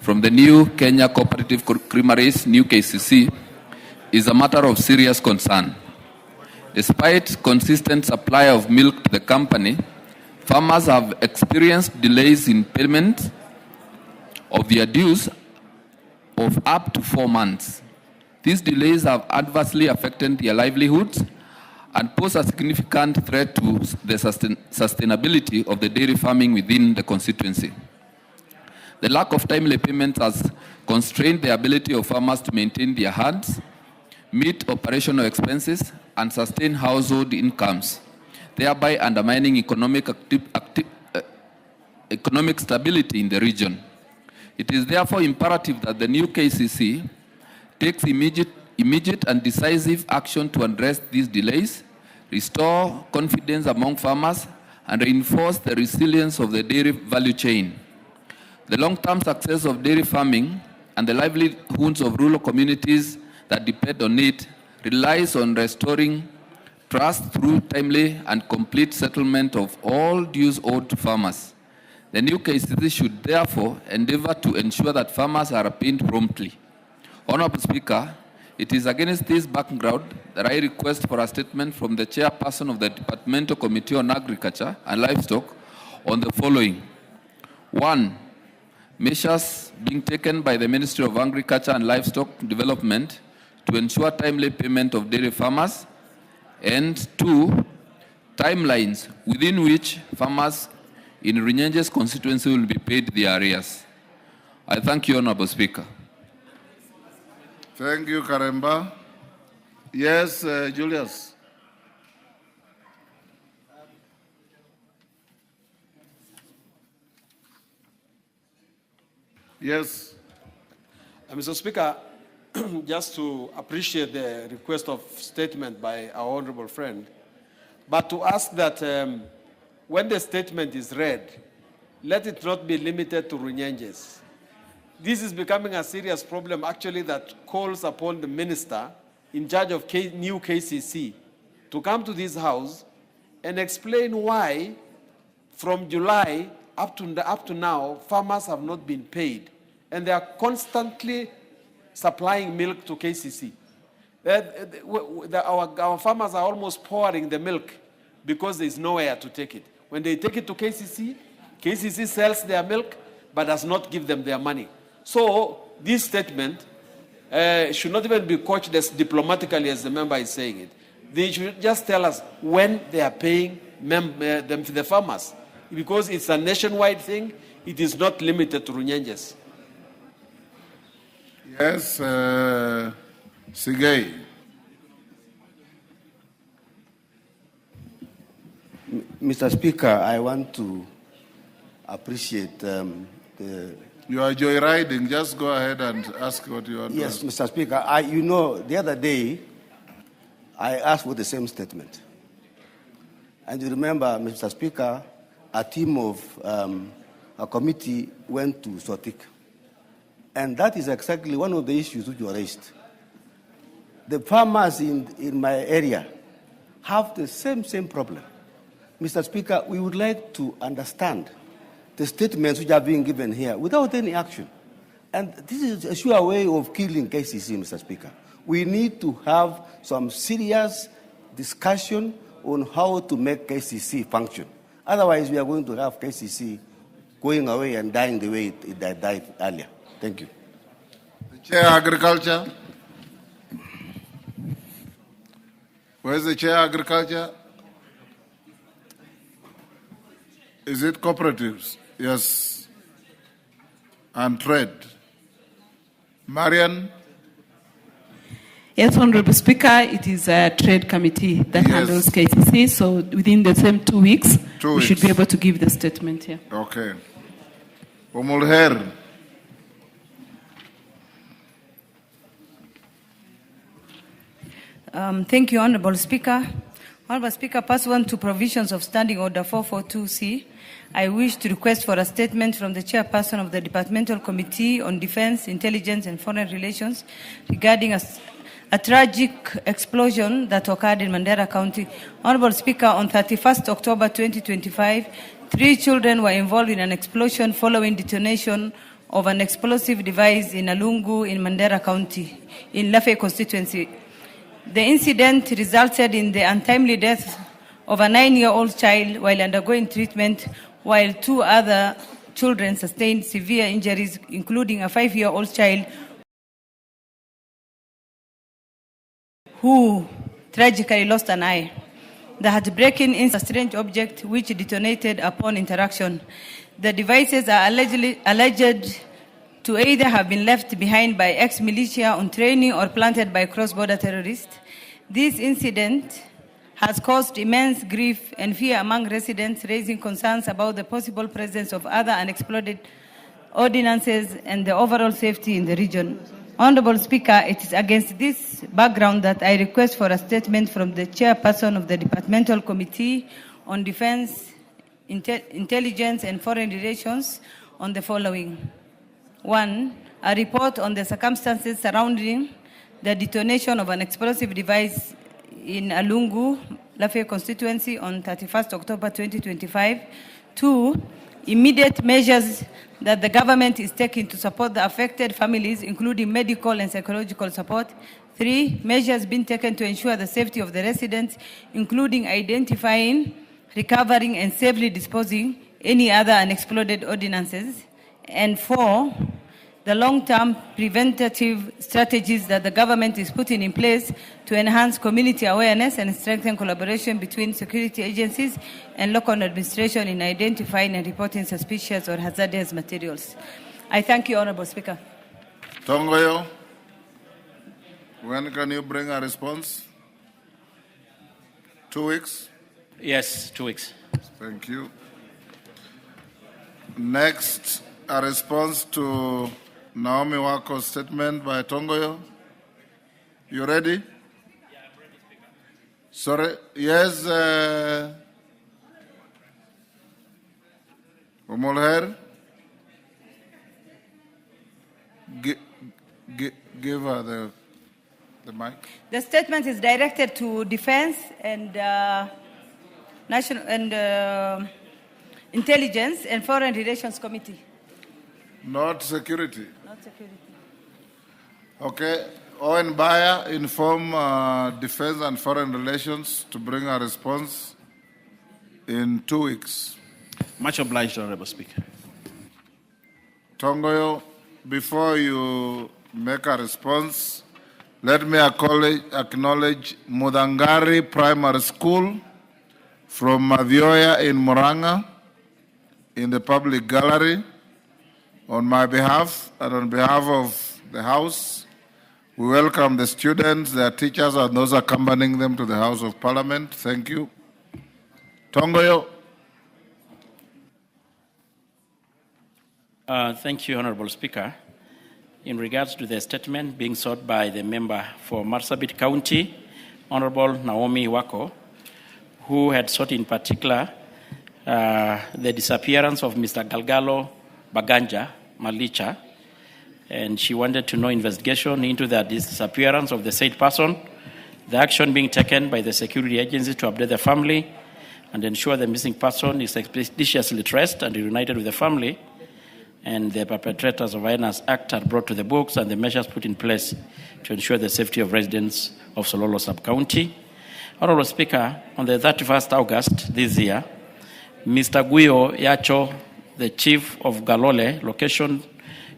from the New Kenya Cooperative Creameries, New KCC, is a matter of serious concern. Despite consistent supply of milk to the company, farmers have experienced delays in payment of their dues of up to 4 months. These delays have adversely affected their livelihoods and pose a significant threat to the sustainability of the dairy farming within the constituency. The lack of timely payments has constrained the ability of farmers to maintain their herds, meet operational expenses, and sustain household incomes, thereby undermining economic stability in the region. It is therefore imperative that the new KCC takes immediate and decisive action to address these delays, restore confidence among farmers, and reinforce the resilience of the dairy value chain. The long-term success of dairy farming and the livelihoods of rural communities that depend on it relies on restoring trust through timely and complete settlement of all dues owed to farmers. The new KCC should therefore endeavor to ensure that farmers are paid promptly. Honorable Speaker, it is against this background that I request for a statement from the chairperson of the Departmental Committee on Agriculture and Livestock on the following. 1. Measures being taken by the Ministry of Agriculture and Livestock Development to ensure timely payment of dairy farmers. And 2. Timelines within which farmers in Runyenjes constituency will be paid their arrears. I thank you, Honorable Speaker. Thank you, Karemba. Yes, Julius. Yes. Mr. Speaker, just to appreciate the request of statement by our honorable friend, but to ask that when the statement is read, let it not be limited to Runyenjes. This is becoming a serious problem, actually, that calls upon the minister in charge of new KCC to come to this house and explain why from July up to now, farmers have not been paid. And they are constantly supplying milk to KCC. Our farmers are almost pouring the milk because there's nowhere to take it. When they take it to KCC, KCC sells their milk but does not give them their money. So this statement should not even be couched as diplomatically as the member is saying it. They should just tell us when they are paying the farmers, because it's a nationwide thing. It is not limited to Runyenjes. Yes, Sigay. Mr. Speaker, I want to appreciate You are joyriding. Just go ahead and ask what you want to ask. Yes, Mr. Speaker. You know, the other day, I asked for the same statement. And you remember, Mr. Speaker, a team of a committee went to Sotik. And that is exactly one of the issues which you raised. The farmers in my area have the same problem. Mr. Speaker, we would like to understand the statements which are being given here without any action. And this is a sure way of killing KCC, Mr. Speaker. We need to have some serious discussion on how to make KCC function. Otherwise, we are going to have KCC going away and dying the way it died earlier. Thank you. The Chair Agriculture. Where's the Chair Agriculture? Is it cooperatives? Yes. And trade. Marian? Yes, Honorable Speaker, it is a trade committee that handles KCC, so within the same 2 weeks, we should be able to give the statement here. Okay. Omulher. Thank you, Honorable Speaker. Honorable Speaker, pursuant to provisions of Standing Order 442C, I wish to request for a statement from the chairperson of the Departmental Committee on Defense, Intelligence and Foreign Relations regarding a tragic explosion that occurred in Mandera County. Honorable Speaker, on 31st October 2025, 3 children were involved in an explosion following detonation of an explosive device in Alungu in Mandera County, in Lafe constituency. The incident resulted in the untimely death of a 9-year-old child while undergoing treatment, while 2 other children sustained severe injuries, including a 5-year-old child who tragically lost an eye. The heartbreaking incident, a strange object which detonated upon interaction. The devices are alleged to either have been left behind by ex-militia on training or planted by cross-border terrorists. This incident has caused immense grief and fear among residents, raising concerns about the possible presence of other unexploded ordinances, and the overall safety in the region. Honorable Speaker, it is against this background that I request for a statement from the chairperson of the Departmental Committee on Defense, Intelligence and Foreign Relations on the following. 1. A report on the circumstances surrounding the detonation of an explosive device in Alungu, Lafayette constituency on 31st October 2025. 2. Immediate measures that the government is taking to support the affected families, including medical and psychological support. 3. Measures being taken to ensure the safety of the residents, including identifying, recovering, and safely disposing any other unexploded ordinances. And 4. The long-term preventative strategies that the government is putting in place to enhance community awareness and strengthen collaboration between security agencies and local administration in identifying and reporting suspicious or hazardous materials. I thank you, Honorable Speaker. Tongoyo, when can you bring a response? 2 weeks? Yes, 2 weeks. Thank you. Next, a response to Naomi Wako's statement by Tongoyo. You ready? Yeah, I'm ready, Speaker. Sorry. Yes, Umolher. Give her the mic. The statement is directed to Defense and National and Intelligence and Foreign Relations Committee. Not security. Not security. Okay. Owen Bayer, inform Defense and Foreign Relations to bring a response in 2 weeks. Much obliged, Honorable Speaker. Tongoyo, before you make a response, let me acknowledge Mudangari Primary School from Mavioya in Muranga in the public gallery. On my behalf and on behalf of the House, we welcome the students, their teachers, and those accompanying them to the House of Parliament. Thank you. Tongoyo. Thank you, Honorable Speaker. In regards to the statement being sought by the member for Marsabit County, Honorable Naomi Wako, who had sought in particular the disappearance of Mr. Galgalo Baganja Malicha, and she wanted to know investigation into the disappearance of the said person, the action being taken by the security agencies to update the family and ensure the missing person is expeditiously traced and reunited with the family, and the perpetrators of violence act are brought to the books and the measures put in place to ensure the safety of residents of Sololo Sub-County. Honorable Speaker, on the 31st August this year, Mr. Guyo Yacho, the chief of Galole location,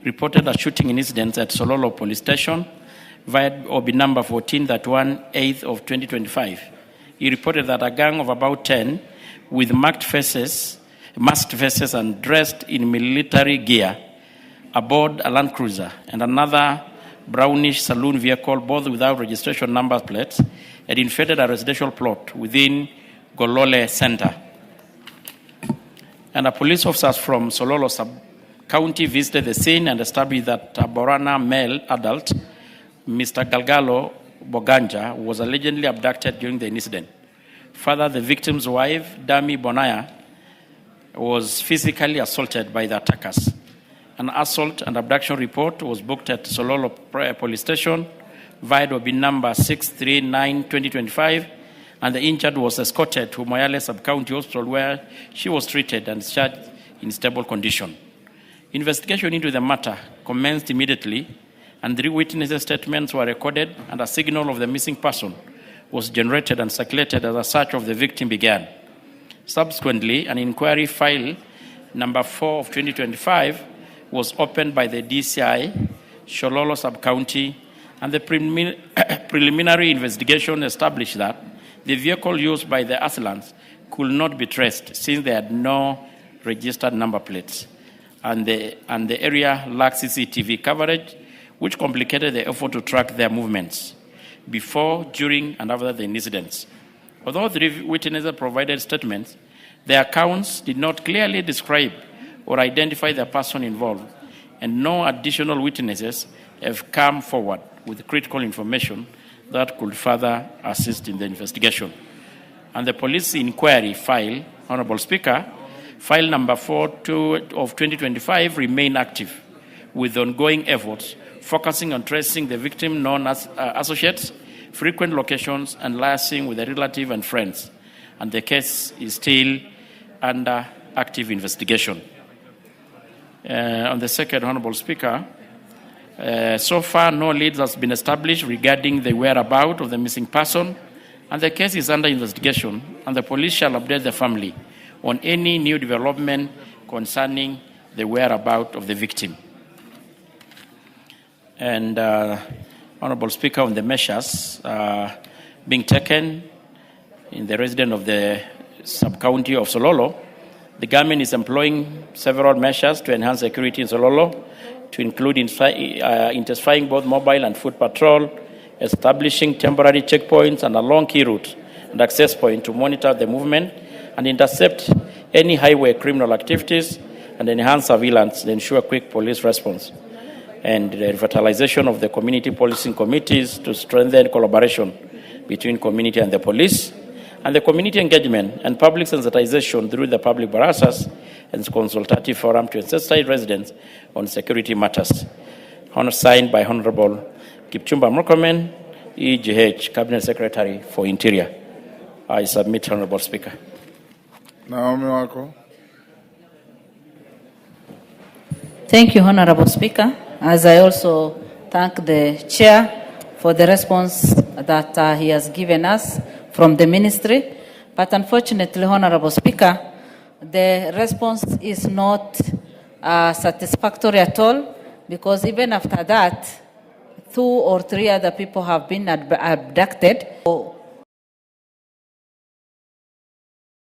reported a shooting incident at Sololo Police Station via OB number 1431, 8th of 2025. He reported that a gang of about 10 with masked faces and dressed in military gear aboard a Land Cruiser and another brownish saloon vehicle, both without registration number plates, had invaded a residential plot within Golole Center. And police officers from Sololo Sub-County visited the scene and established that a Borana male adult, Mr. Galgalo Boganja, was allegedly abducted during the incident. Further, the victim's wife, Dami Bonaya, was physically assaulted by the attackers. An assault and abduction report was booked at Sololo Police Station via OB number 639-2025, and the injured was escorted to Moyale Sub-County Hospital where she was treated and discharged in stable condition. Investigation into the matter commenced immediately, and 3 witnesses' statements were recorded, and a signal of the missing person was generated and circulated as a search of the victim began. Subsequently, an inquiry file number 4 of 2025 was opened by the DCI, Sololo Sub-County, and the preliminary investigation established that the vehicle used by the assailants could not be traced since they had no registered number plates, and the area lacked CCTV coverage, which complicated the effort to track their movements before, during, and after the incidents. Although 3 witnesses provided statements, their accounts did not clearly describe or identify the person involved, and no additional witnesses have come forward with critical information that could further assist in the investigation. And the police inquiry file, Honorable Speaker, file number 4 of 2025 remain active with ongoing efforts focusing on tracing the victim known as associates, frequent locations, and liaising with the relative and friends. And the case is still under active investigation. On the second, Honorable Speaker, so far no leads has been established regarding the whereabouts of the missing person, and the case is under investigation, and the police shall update the family on any new development concerning the whereabouts of the victim. And Honorable Speaker, on the measures being taken in the residence of the sub-county of Sololo, the government is employing several measures to enhance security in Sololo, to include intensifying both mobile and foot patrol, establishing temporary checkpoints and along key routes and access points to monitor the movement and intercept any highway criminal activities, and enhance surveillance to ensure quick police response, and the revitalization of the community policing committees to strengthen collaboration between community and the police, and the community engagement and public sensitization through the public barassas and consultative forum to sensitize residents on security matters. Signed by Honorable Kipchumba Murkomen, EGH, Cabinet Secretary for Interior. I submit, Honorable Speaker. Naomi Wako. Thank you, Honorable Speaker. As I also thank the Chair for the response that he has given us from the Ministry. But unfortunately, Honorable Speaker, the response is not satisfactory at all, because even after that, 2 or 3 other people have been abducted.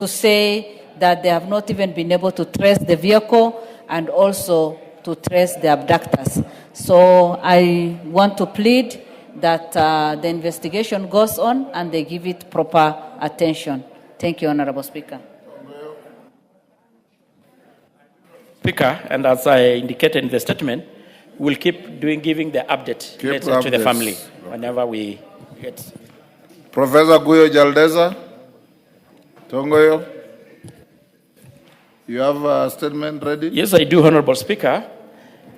To say that they have not even been able to trace the vehicle and also to trace the abductors. So I want to plead that the investigation goes on and they give it proper attention. Thank you, Honorable Speaker. Speaker, and as I indicated in the statement, we'll keep giving the update to the family whenever we get. Professor Guyo Jaldeza, Tongoyo, you have a statement ready? Yes, I do, Honorable Speaker.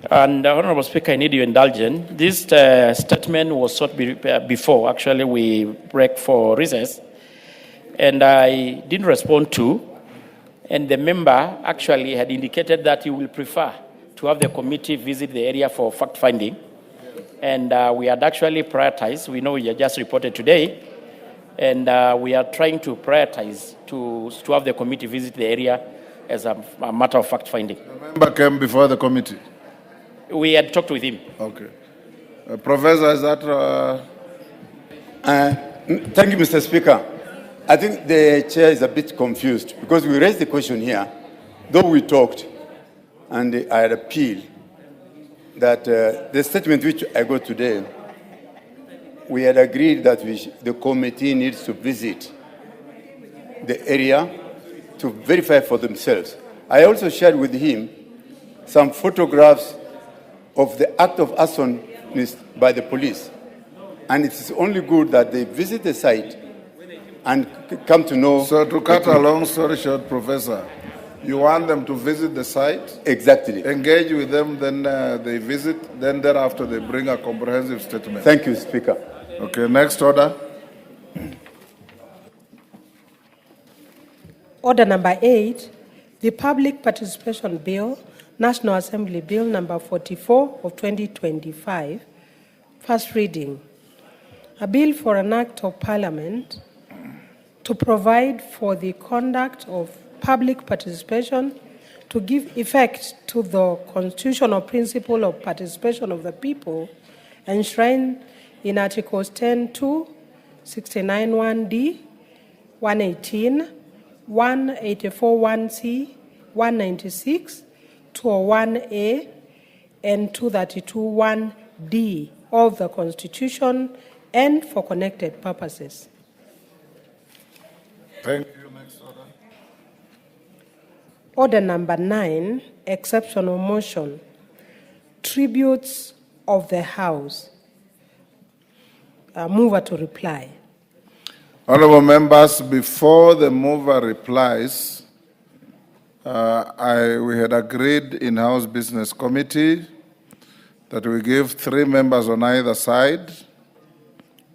And Honorable Speaker, I need your indulgence. This statement was sought before, actually, we break for recess. And I didn't respond to. And the member actually had indicated that he will prefer to have the committee visit the area for fact-finding. And we had actually prioritized. We know you just reported today. And we are trying to prioritize to have the committee visit the area as a matter of fact-finding. The member came before the committee? We had talked with him. Okay. Professor, is that... Thank you, Mr. Speaker. I think the chair is a bit confused because we raised the question here, though we talked, and I had appealed that the statement which I got today, we had agreed that the committee needs to visit the area to verify for themselves. I also shared with him some photographs of the act of arson by the police. And it is only good that they visit the site and come to know. So to cut a long story short, Professor, you want them to visit the site? Exactly. Engage with them, then they visit, then thereafter they bring a comprehensive statement. Thank you, Speaker. Okay, next order. Order number 8, the Public Participation Bill, National Assembly Bill number 44 of 2025, first reading. A bill for an act of Parliament to provide for the conduct of public participation to give effect to the constitutional principle of participation of the people enshrined in Articles 10.2, 69.1d, 118, 184.1c, 196, 201a, and 232.1d of the Constitution and for connected purposes. Thank you. Next order. Order number 9, exceptional motion. tributes of the House. Mover to reply. Honorable members, before the mover replies, we had agreed in House Business Committee that we give 3 members on either side,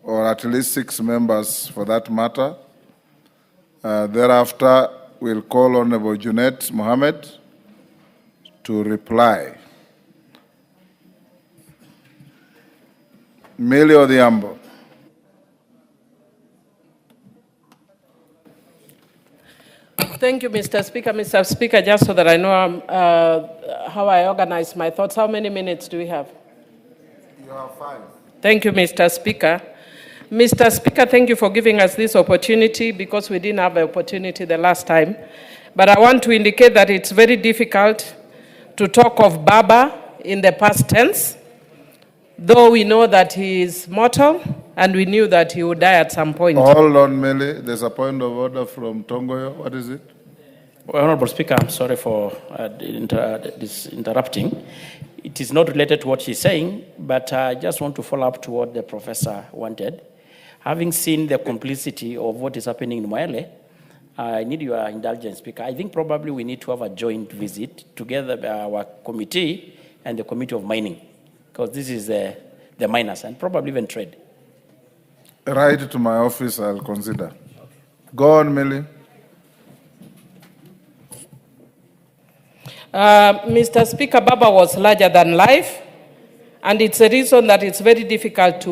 or at least 6 members for that matter. Thereafter, we'll call Honorable Junet Mohammed to reply. Millie Odhiambo. Thank you, Mr. Speaker. Mr. Speaker, just so that I know how I organize my thoughts, how many minutes do we have? You have 5. Thank you, Mr. Speaker. Mr. Speaker, thank you for giving us this opportunity because we didn't have the opportunity the last time. But I want to indicate that it's very difficult to talk of Baba in the past tense, though we know that he is mortal and we knew that he would die at some point. Hold on, Millie. There's a point of order from Tongoyo. What is it? Well, Honorable Speaker, I'm sorry for this interrupting. It is not related to what she's saying, but I just want to follow up to what the professor wanted. Having seen the complicity of what is happening in Moele, I need your indulgence, Speaker. I think probably we need to have a joint visit together, our committee and the Committee of Mining, because this is the miners and probably even trade. Write to my office, I'll consider. Go on, Millie. Mr. Speaker, Baba was larger than life, and it's a reason that it's very difficult to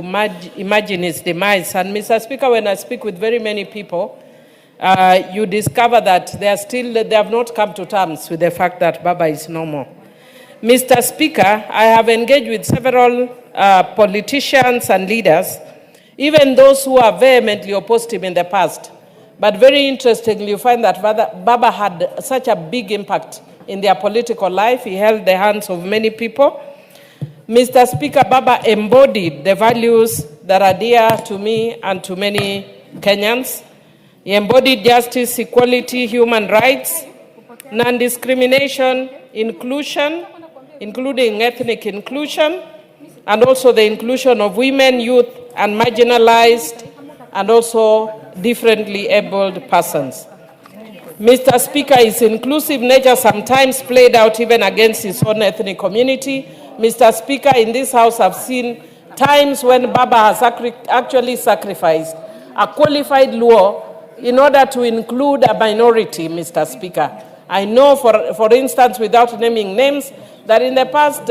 imagine his demise. And Mr. Speaker, when I speak with very many people, you discover that they have not come to terms with the fact that Baba is no more. Mr. Speaker, I have engaged with several politicians and leaders, even those who are vehemently opposed him in the past. But very interestingly, you find that Baba had such a big impact in their political life. He held the hands of many people. Mr. Speaker, Baba embodied the values that are dear to me and to many Kenyans. He embodied justice, equality, human rights, non-discrimination, inclusion, including ethnic inclusion, and also the inclusion of women, youth, and marginalized, and also differently abled persons. Mr. Speaker, his inclusive nature sometimes played out even against his own ethnic community. Mr. Speaker, in this House, I've seen times when Baba has actually sacrificed a qualified Luo in order to include a minority, Mr. Speaker. I know, for instance, without naming names, that in the past,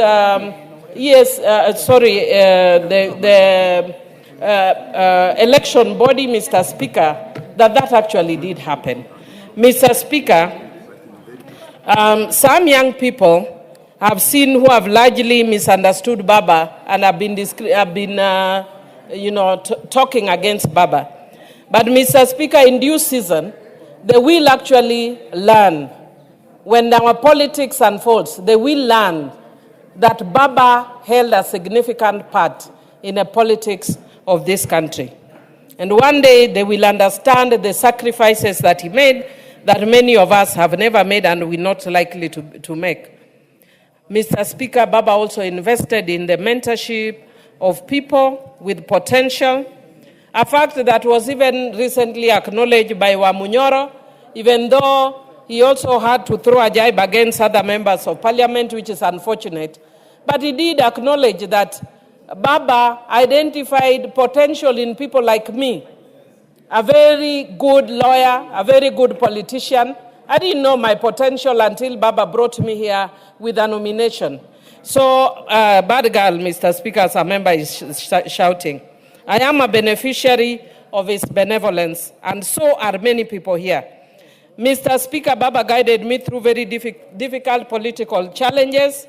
election body, Mr. Speaker, that actually did happen. Mr. Speaker, some young people have seen who have largely misunderstood Baba and have been talking against Baba. But Mr. Speaker, in due season, they will actually learn. When our politics unfolds, they will learn that Baba held a significant part in the politics of this country. And one day they will understand the sacrifices that he made that many of us have never made and we're not likely to make. Mr. Speaker, Baba also invested in the mentorship of people with potential, a fact that was even recently acknowledged by Manyora, even though he also had to throw a jibe against other members of parliament, which is unfortunate. But he did acknowledge that Baba identified potential in people like me, a very good lawyer, a very good politician. I didn't know my potential until Baba brought me here with a nomination. So, bad girl, Mr. Speaker, as a member is shouting. I am a beneficiary of his benevolence, and so are many people here. Mr. Speaker, Baba guided me through very difficult political challenges,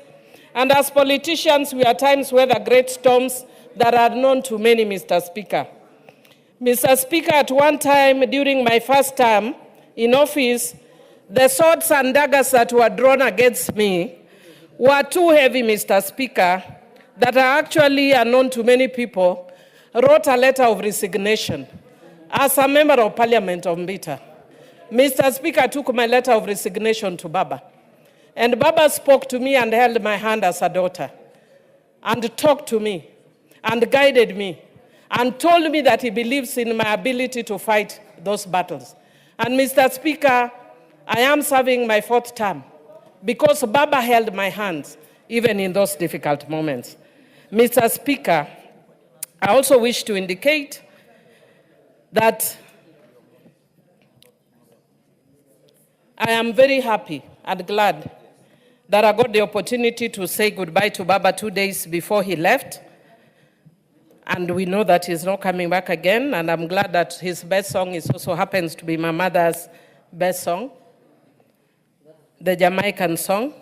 and as politicians, we at times weather great storms that are known to many, Mr. Speaker. Mr. Speaker, at one time during my first term in office, the swords and daggers that were drawn against me were too heavy, Mr. Speaker, that are actually unknown to many people, wrote a letter of resignation as a member of parliament of Mbita. Mr. Speaker, I took my letter of resignation to Baba. And Baba spoke to me and held my hand as a daughter. and talked to me and guided me and told me that he believes in my ability to fight those battles. And Mr. Speaker, I am serving my 4th term because Baba held my hands even in those difficult moments. Mr. Speaker, I also wish to indicate that I am very happy and glad that I got the opportunity to say goodbye to Baba 2 days before he left. And we know that he's not coming back again. And I'm glad that his best song also happens to be my mother's best song, the Jamaican song.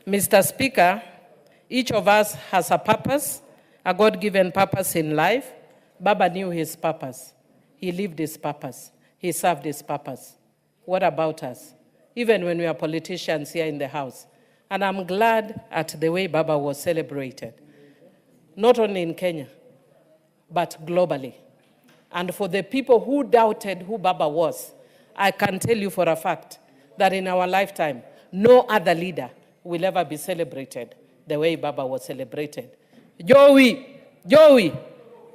Mr. Speaker, each of us has a purpose, a God-given purpose in life. Baba knew his purpose. He lived his purpose. He served his purpose. What about us? Even when we are politicians here in the House. And I'm glad at the way Baba was celebrated, not only in Kenya, but globally. And for the people who doubted who Baba was, I can tell you for a fact that in our lifetime, no other leader will ever be celebrated the way Baba was celebrated. Joey!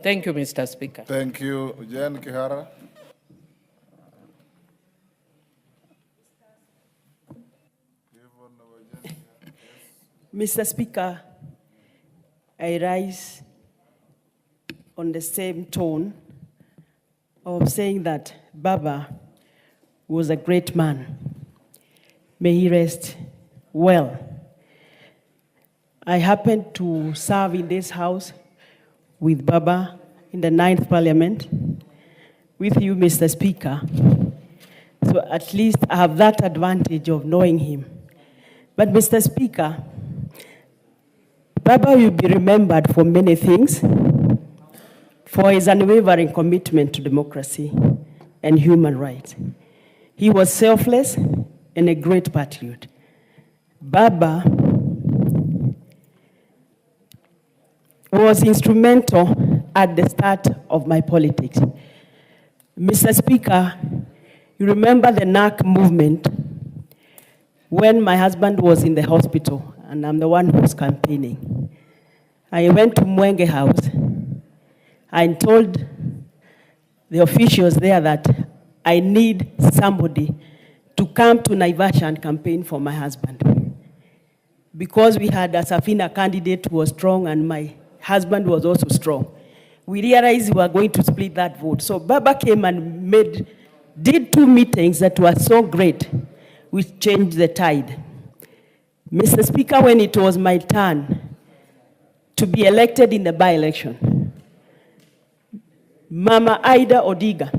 Thank you, Mr. Speaker. Thank you. Jen Kihara. Mr. Speaker, I rise on the same tone of saying that Baba was a great man. May he rest well. I happened to serve in this house with Baba in the 9th Parliament, with you, Mr. Speaker. So at least I have that advantage of knowing him. But Mr. Speaker, Baba will be remembered for many things, for his unwavering commitment to democracy and human rights. He was selfless and a great patriot. Baba was instrumental at the start of my politics. Mr. Speaker, you remember the NAC movement when my husband was in the hospital and I'm the one who was campaigning. I went to Mwenge House and told the officials there that I need somebody to come to Naivasha and campaign for my husband. Because we had a Safina candidate who was strong and my husband was also strong. We realized we were going to split that vote. So Baba came and did 2 meetings that were so great, which changed the tide. Mr. Speaker, when it was my turn to be elected in the by-election, Mama Ida Odinga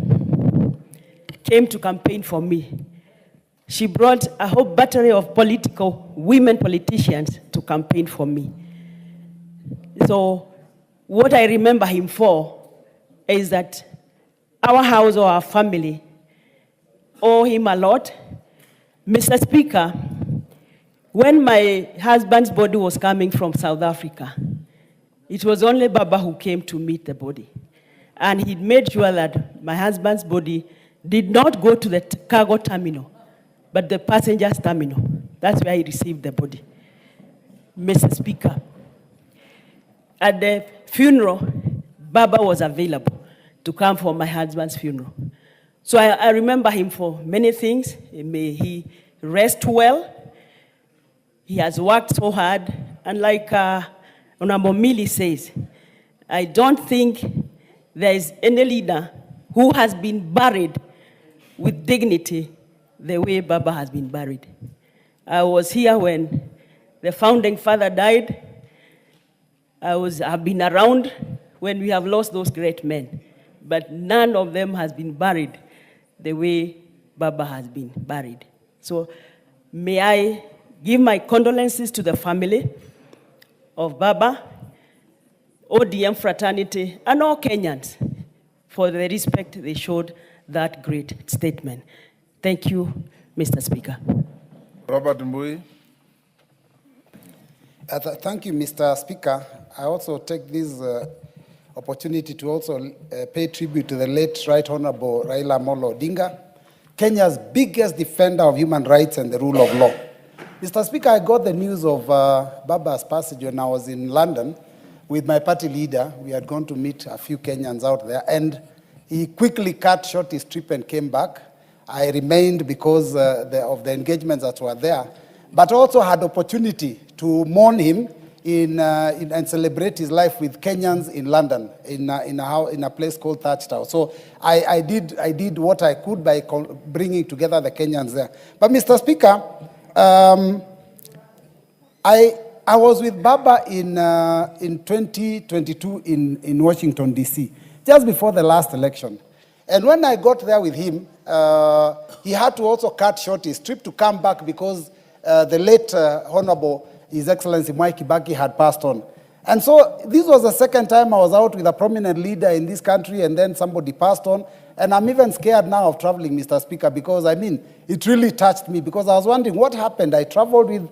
came to campaign for me. She brought a whole battery of women politicians to campaign for me. So what I remember him for is that our house or our family owe him a lot. Mr. Speaker, when my husband's body was coming from South Africa, it was only Baba who came to meet the body. And he made sure that my husband's body did not go to the cargo terminal, but the passenger's terminal. That's where he received the body. Mr. Speaker, at the funeral, Baba was available to come for my husband's funeral. So I remember him for many things. May he rest well. He has worked so hard. And like Honorable Millie says, I don't think there is any leader who has been buried with dignity the way Baba has been buried. I was here when the founding father died. I've been around when we have lost those great men, but none of them has been buried the way Baba has been buried. So may I give my condolences to the family of Baba, ODM fraternity, and all Kenyans for the respect they showed that great statement. Thank you, Mr. Speaker. Robert Mbui. Thank you, Mr. Speaker. I also take this opportunity to also pay tribute to the late Right Honorable Raila Odinga, Kenya's biggest defender of human rights and the rule of law. Mr. Speaker, I got the news of Baba's passage when I was in London, with my party leader. We had gone to meet a few Kenyans out there, and he quickly cut short his trip and came back. I remained because of the engagements that were there, but also had opportunity to mourn him and celebrate his life with Kenyans in London, in a place called Thatched House. So I did what I could by bringing together the Kenyans there. But Mr. Speaker, I was with Baba in 2022 in Washington, D.C., just before the last election. And when I got there with him, he had to also cut short his trip to come back because the late Honorable His Excellency Mwai Kibaki had passed on. And so this was the second time I was out with a prominent leader in this country, and then somebody passed on. And I'm even scared now of traveling, Mr. Speaker, because, I mean, it really touched me, because I was wondering what happened. I traveled with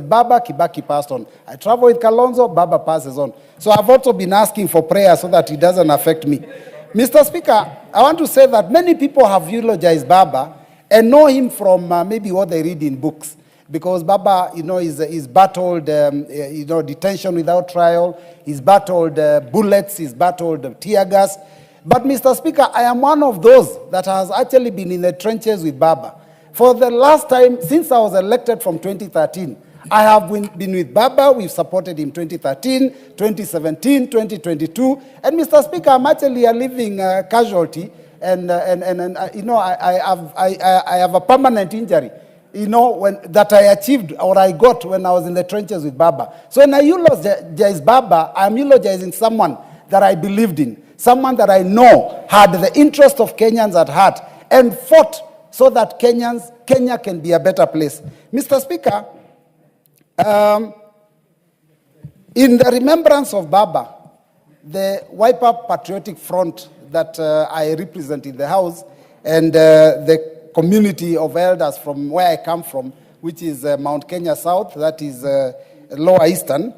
Baba, Kibaki passed on. I traveled with Kalonzo, Baba passes on. So I've also been asking for prayer so that it doesn't affect me. Mr. Speaker, I want to say that many people have eulogized Baba and know him from maybe what they read in books. Because Baba, is battled, detention without trial. He's battled bullets. He's battled tear gas. But, Mr. Speaker, I am one of those that has actually been in the trenches with Baba. For the last time, since I was elected from 2013, I have been with Baba. We've supported him 2013, 2017, 2022. And, Mr. Speaker, I'm actually a living casualty. And I have a permanent injury, that I achieved or I got when I was in the trenches with Baba. So when I eulogize Baba, I'm eulogizing someone that I believed in, someone that I know had the interest of Kenyans at heart and fought so that Kenya can be a better place. Mr. Speaker, in the remembrance of Baba, the Wipe Up Patriotic Front that I represent in the House, and the community of elders from where I come from, which is Mount Kenya South, that is Lower Eastern,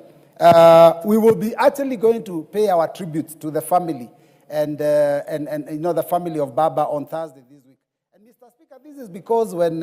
we will be actually going to pay our tributes to the family and the family of Baba on Thursday this week. And Mr. Speaker, this is because when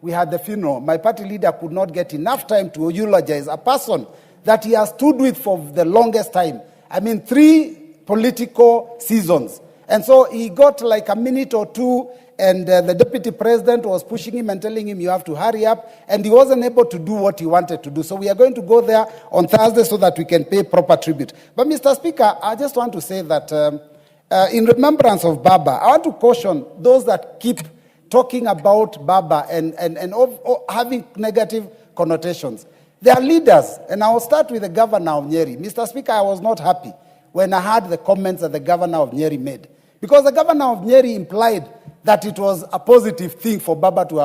we had the funeral, my party leader could not get enough time to eulogize a person that he has stood with for the longest time. I mean, 3 political seasons. And so he got like a minute or two, and the deputy president was pushing him and telling him, you have to hurry up, and he wasn't able to do what he wanted to do. So we are going to go there on Thursday so that we can pay proper tribute. But, Mr. Speaker, I just want to say that in remembrance of Baba, I want to caution those that keep talking about Baba and having negative connotations. They are leaders, and I will start with the governor of Nyeri. Mr. Speaker, I was not happy when I heard the comments that the governor of Nyeri made, because the governor of Nyeri implied that it was a positive thing for Baba to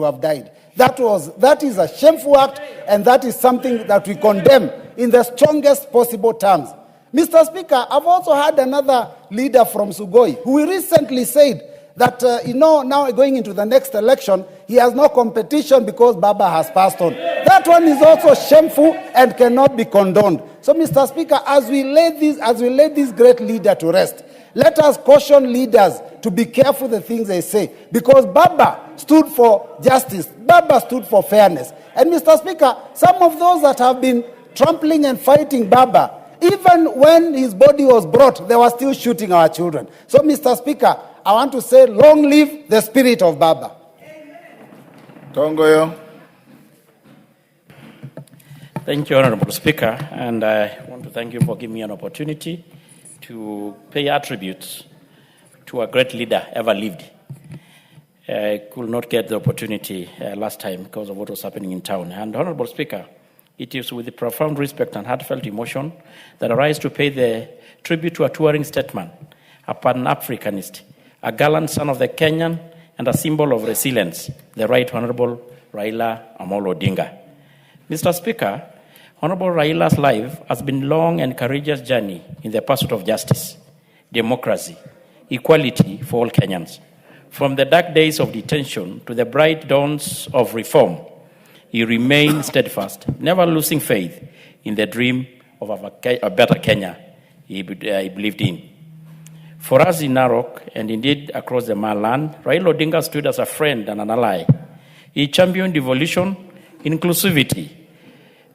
have died. That is a shameful act, and that is something that we condemn in the strongest possible terms. Mr. Speaker, I've also had another leader from Sugoi who recently said that, now going into the next election, he has no competition because Baba has passed on. That one is also shameful and cannot be condoned. So, Mr. Speaker, as we lay this great leader to rest, let us caution leaders to be careful the things they say, because Baba stood for justice. Baba stood for fairness. And, Mr. Speaker, some of those that have been trampling and fighting Baba, even when his body was brought, they were still shooting our children. So, Mr. Speaker, I want to say, long live the spirit of Baba. Tongoyo. Thank you, Honorable Speaker, and I want to thank you for giving me an opportunity to pay our tribute to a great leader ever lived. I could not get the opportunity last time because of what was happening in town. And Honorable Speaker, it is with profound respect and heartfelt emotion that I rise to pay the tribute to a touring statesman, a Pan-Africanist, a gallant son of the Kenyan, and a symbol of resilience, the Right Honorable Raila Amolo Odinga. Mr. Speaker, Honorable Raila's life has been a long and courageous journey in the pursuit of justice, democracy, equality for all Kenyans. From the dark days of detention to the bright dawns of reform, he remained steadfast, never losing faith in the dream of a better Kenya he believed in. For us in Narok, and indeed across the land, Raila Odinga stood as a friend and an ally. He championed devolution, inclusivity,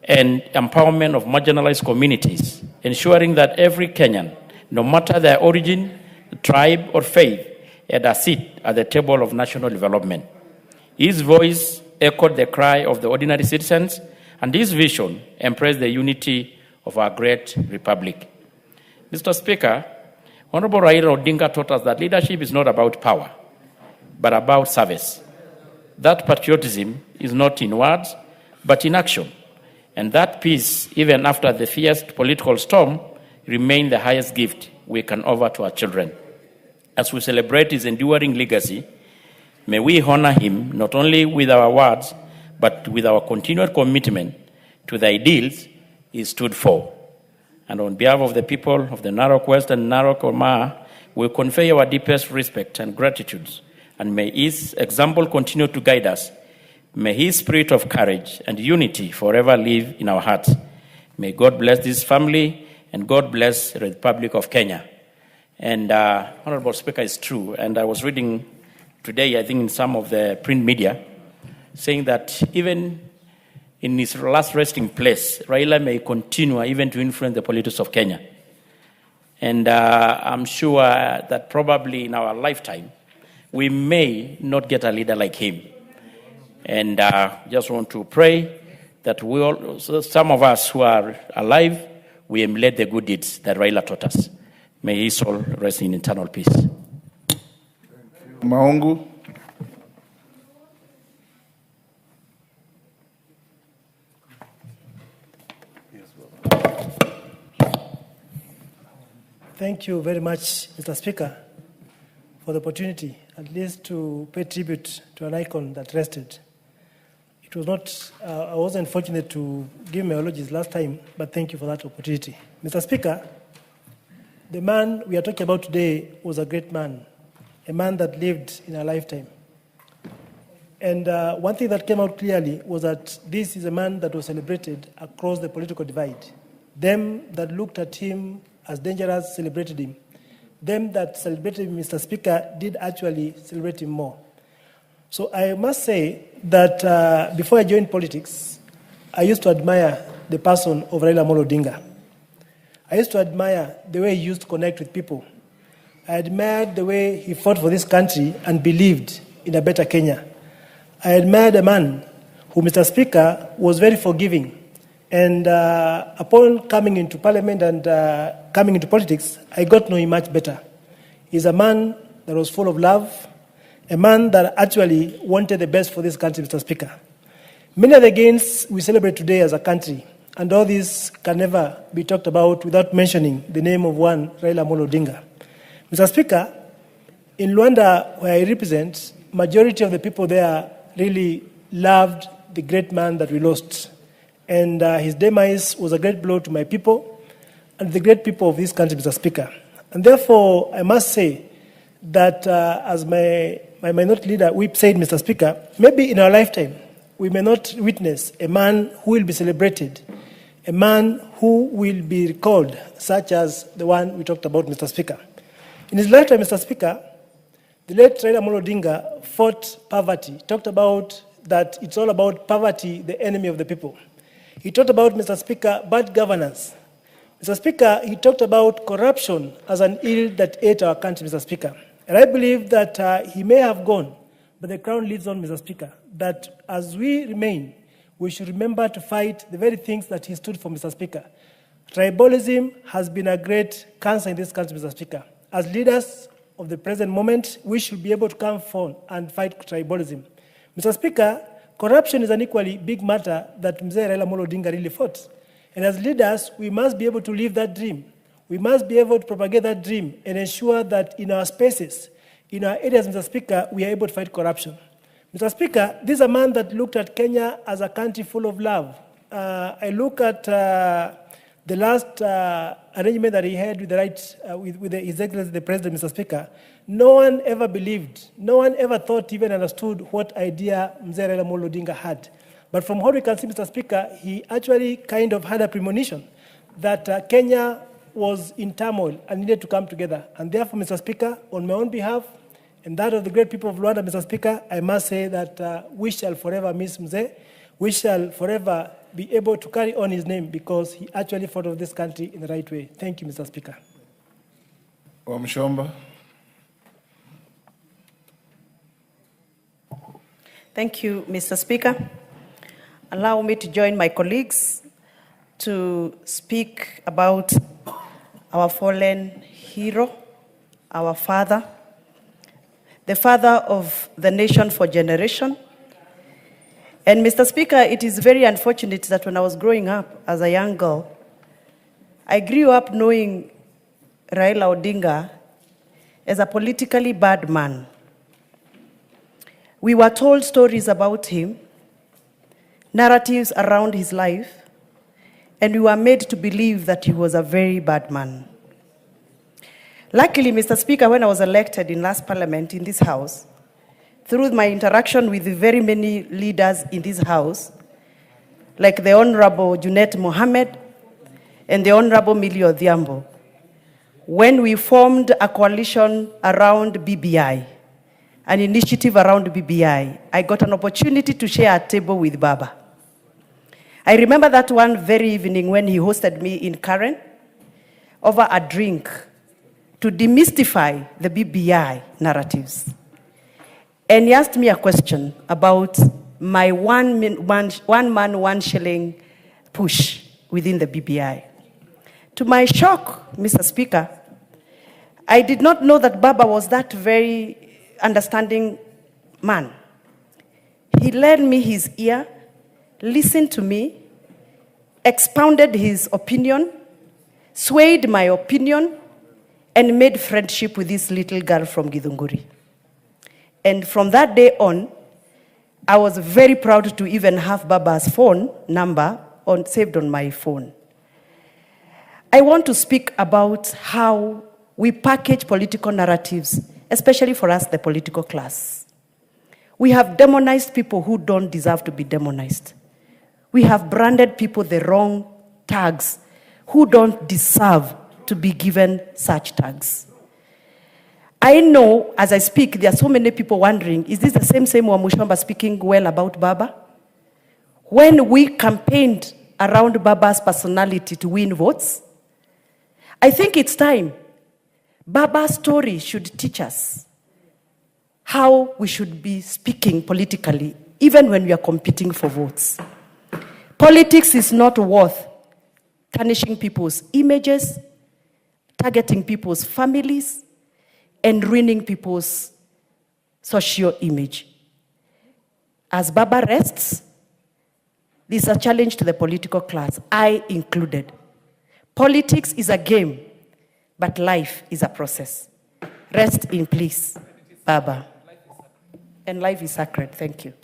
and empowerment of marginalized communities, ensuring that every Kenyan, no matter their origin, tribe, or faith, had a seat at the table of national development. His voice echoed the cry of the ordinary citizens, and his vision embraced the unity of our great republic. Mr. Speaker, Honorable Raila Odinga taught us that leadership is not about power, but about service. That patriotism is not in words, but in action. And that peace, even after the fierce political storm, remains the highest gift we can offer to our children. As we celebrate his enduring legacy, may we honor him not only with our words, but with our continued commitment to the ideals he stood for. And on behalf of the people of the Narok West and Narok Omagh, we convey our deepest respect and gratitude, and may his example continue to guide us. May his spirit of courage and unity forever live in our hearts. May God bless this family, and God bless the Republic of Kenya. And Honorable Speaker, it's true, and I was reading today, I think in some of the print media, saying that even in his last resting place, Raila may continue even to influence the politics of Kenya. And I'm sure that probably in our lifetime, we may not get a leader like him. And just want to pray that we all, some of us who are alive, we emulate the good deeds that Raila taught us. May his soul rest in eternal peace. Maungu. Thank you very much, Mr. Speaker, for the opportunity, at least to pay tribute to an icon that rested. It was not, I wasn't fortunate to give my eulogies last time, but thank you for that opportunity. Mr. Speaker, the man we are talking about today was a great man, a man that lived in a lifetime. And one thing that came out clearly was that this is a man that was celebrated across the political divide. Them that looked at him as dangerous celebrated him. Them that celebrated him, Mr. Speaker, did actually celebrate him more. So I must say that before I joined politics, I used to admire the person of Raila Odinga. I used to admire the way he used to connect with people. I admired the way he fought for this country and believed in a better Kenya. I admired a man who, Mr. Speaker, was very forgiving. And upon coming into parliament and coming into politics, I got to know him much better. He's a man that was full of love, a man that actually wanted the best for this country, Mr. Speaker. Many of the gains we celebrate today as a country, and all this can never be talked about without mentioning the name of one, Raila Odinga. Mr. Speaker, in Luanda, where I represent, majority of the people there really loved the great man that we lost. And his demise was a great blow to my people and the great people of this country, Mr. Speaker. And therefore, I must say that as my minority leader, we said, Mr. Speaker, maybe in our lifetime, we may not witness a man who will be celebrated, a man who will be recalled, such as the one we talked about, Mr. Speaker. In his lifetime, Mr. Speaker, the late Raila Odinga fought poverty, talked about that it's all about poverty, the enemy of the people. He talked about, Mr. Speaker, bad governance. Mr. Speaker, he talked about corruption as an ill that ate our country, Mr. Speaker. And I believe that he may have gone, but the crown lives on, Mr. Speaker, that as we remain, we should remember to fight the very things that he stood for, Mr. Speaker. Tribalism has been a great cancer in this country, Mr. Speaker. As leaders of the present moment, we should be able to come forward and fight tribalism. Mr. Speaker, corruption is an equally big matter that Mzee Raila Odinga really fought. And as leaders, we must be able to live that dream. We must be able to propagate that dream and ensure that in our spaces, in our areas, Mr. Speaker, we are able to fight corruption. Mr. Speaker, this is a man that looked at Kenya as a country full of love. I look at the last arrangement that he had with His Excellency the President, Mr. Speaker. No one ever believed, no one ever thought, even understood what idea Mzee Raila Odinga had. But from what we can see, Mr. Speaker, he actually kind of had a premonition that Kenya was in turmoil and needed to come together. And therefore, Mr. Speaker, on my own behalf and that of the great people of Rwanda, Mr. Speaker, I must say that we shall forever miss Mzee. we shall forever be able to carry on his name because he actually fought of this country in the right way. Thank you, Mr. Speaker. Omshomba. Thank you, Mr. Speaker. Allow me to join my colleagues to speak about our fallen hero, our father, the father of the nation for generation. And Mr. Speaker, it is very unfortunate that when I was growing up as a young girl, I grew up knowing Raila Odinga as a politically bad man. We were told stories about him, narratives around his life, and we were made to believe that he was a very bad man. Luckily, Mr. Speaker, when I was elected in last parliament in this house, through my interaction with very many leaders in this house, like the Honorable Junet Mohammed and the Honorable Millie Odhiambo, when we formed a coalition around BBI, an initiative around BBI, I got an opportunity to share a table with Baba. I remember that one very evening when he hosted me in Karen over a drink to demystify the BBI narratives. And he asked me a question about my one man, 1 shilling push within the BBI. To my shock, Mr. Speaker, I did not know that Baba was that very understanding man. He lent me his ear, listened to me, expounded his opinion, swayed my opinion, and made friendship with this little girl from Githunguri. And from that day on, I was very proud to even have Baba's phone number saved on my phone. I want to speak about how we package political narratives, especially for us, the political class. We have demonized people who don't deserve to be demonized. We have branded people the wrong tags who don't deserve to be given such tags. I know, as I speak, there are so many people wondering, is this the same Wamushamba speaking well about Baba? When we campaigned around Baba's personality to win votes, I think it's time. Baba's story should teach us how we should be speaking politically, even when we are competing for votes. Politics is not worth tarnishing people's images, targeting people's families, and ruining people's social image. As Baba rests, this is a challenge to the political class, I included. Politics is a game, but life is a process. Rest in peace, Baba. And life is sacred. Thank you.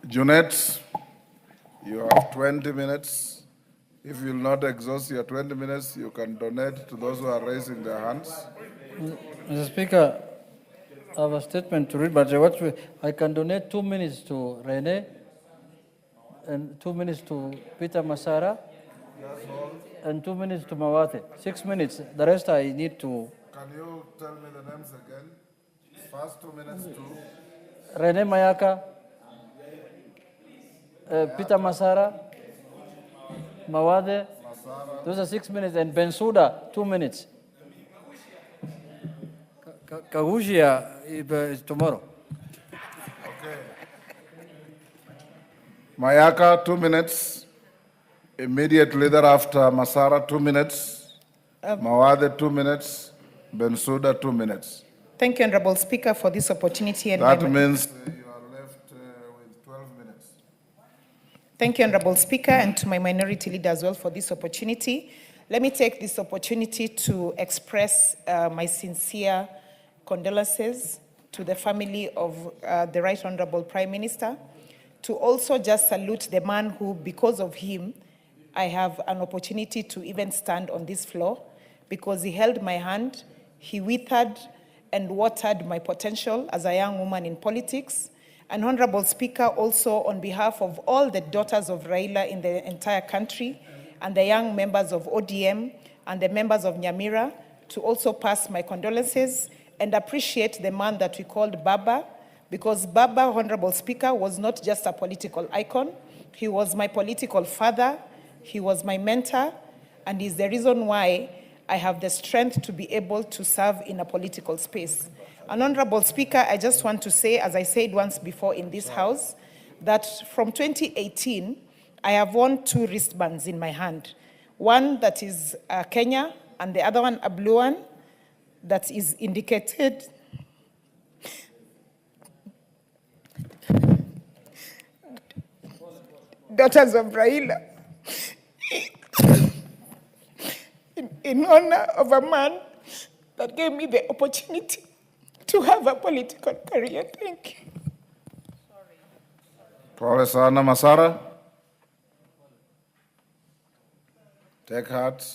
Junet, you have 20 minutes. If you will not exhaust your 20 minutes, you can donate to those who are raising their hands. Mr. Speaker, I have a statement to read, but I can donate 2 minutes to Rene and 2 minutes to Peter Masara and 2 minutes to Mawate. 6 minutes. The rest I need to... Can you tell me the names again? First 2 minutes to... Rene Mayaka, Peter Masara, Mawade. Those are 6 minutes. And Bensouda, 2 minutes. Kagushia is tomorrow. Okay. Mayaka, 2 minutes. Immediately thereafter, Masara, 2 minutes. Mawade, 2 minutes. Bensouda, 2 minutes. Thank you, Honorable Speaker, for this opportunity. And that means you are left with 12 minutes. Thank you, Honorable Speaker, and to my minority leader as well for this opportunity. Let me take this opportunity to express my sincere condolences to the family of the Right Honorable Prime Minister, to also just salute the man who, because of him, I have an opportunity to even stand on this floor, because he held my hand, he withered and watered my potential as a young woman in politics. And Honorable Speaker, also on behalf of all the daughters of Raila in the entire country, and the young members of ODM and the members of Nyamira, to also pass my condolences and appreciate the man that we called Baba, because Baba, Honorable Speaker, was not just a political icon, He was my political father, he was my mentor, and is the reason why I have the strength to be able to serve in a political space. And Honorable Speaker, I just want to say, as I said once before in this House, that from 2018, I have worn 2 wristbands in my hand. One that is Kenya, and the other one a blue one that is indicated Daughters of Raila, in honor of a man that gave me the opportunity to have a political career. Thank you. Pole sana Masara. Take heart.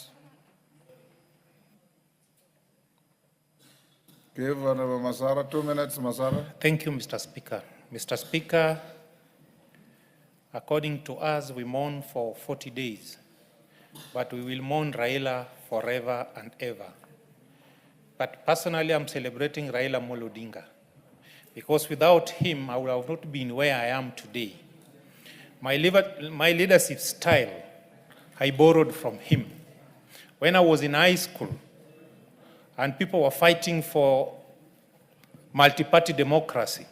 Give Honorable Masara 2 minutes, Masara. Thank you, Mr. Speaker. Mr. Speaker, according to us, we mourn for 40 days, but we will mourn Raila forever and ever. But personally, I'm celebrating Raila Odinga, because without him, I would have not been where I am today. My leadership style, I borrowed from him. When I was in high school, and people were fighting for multi-party democracy,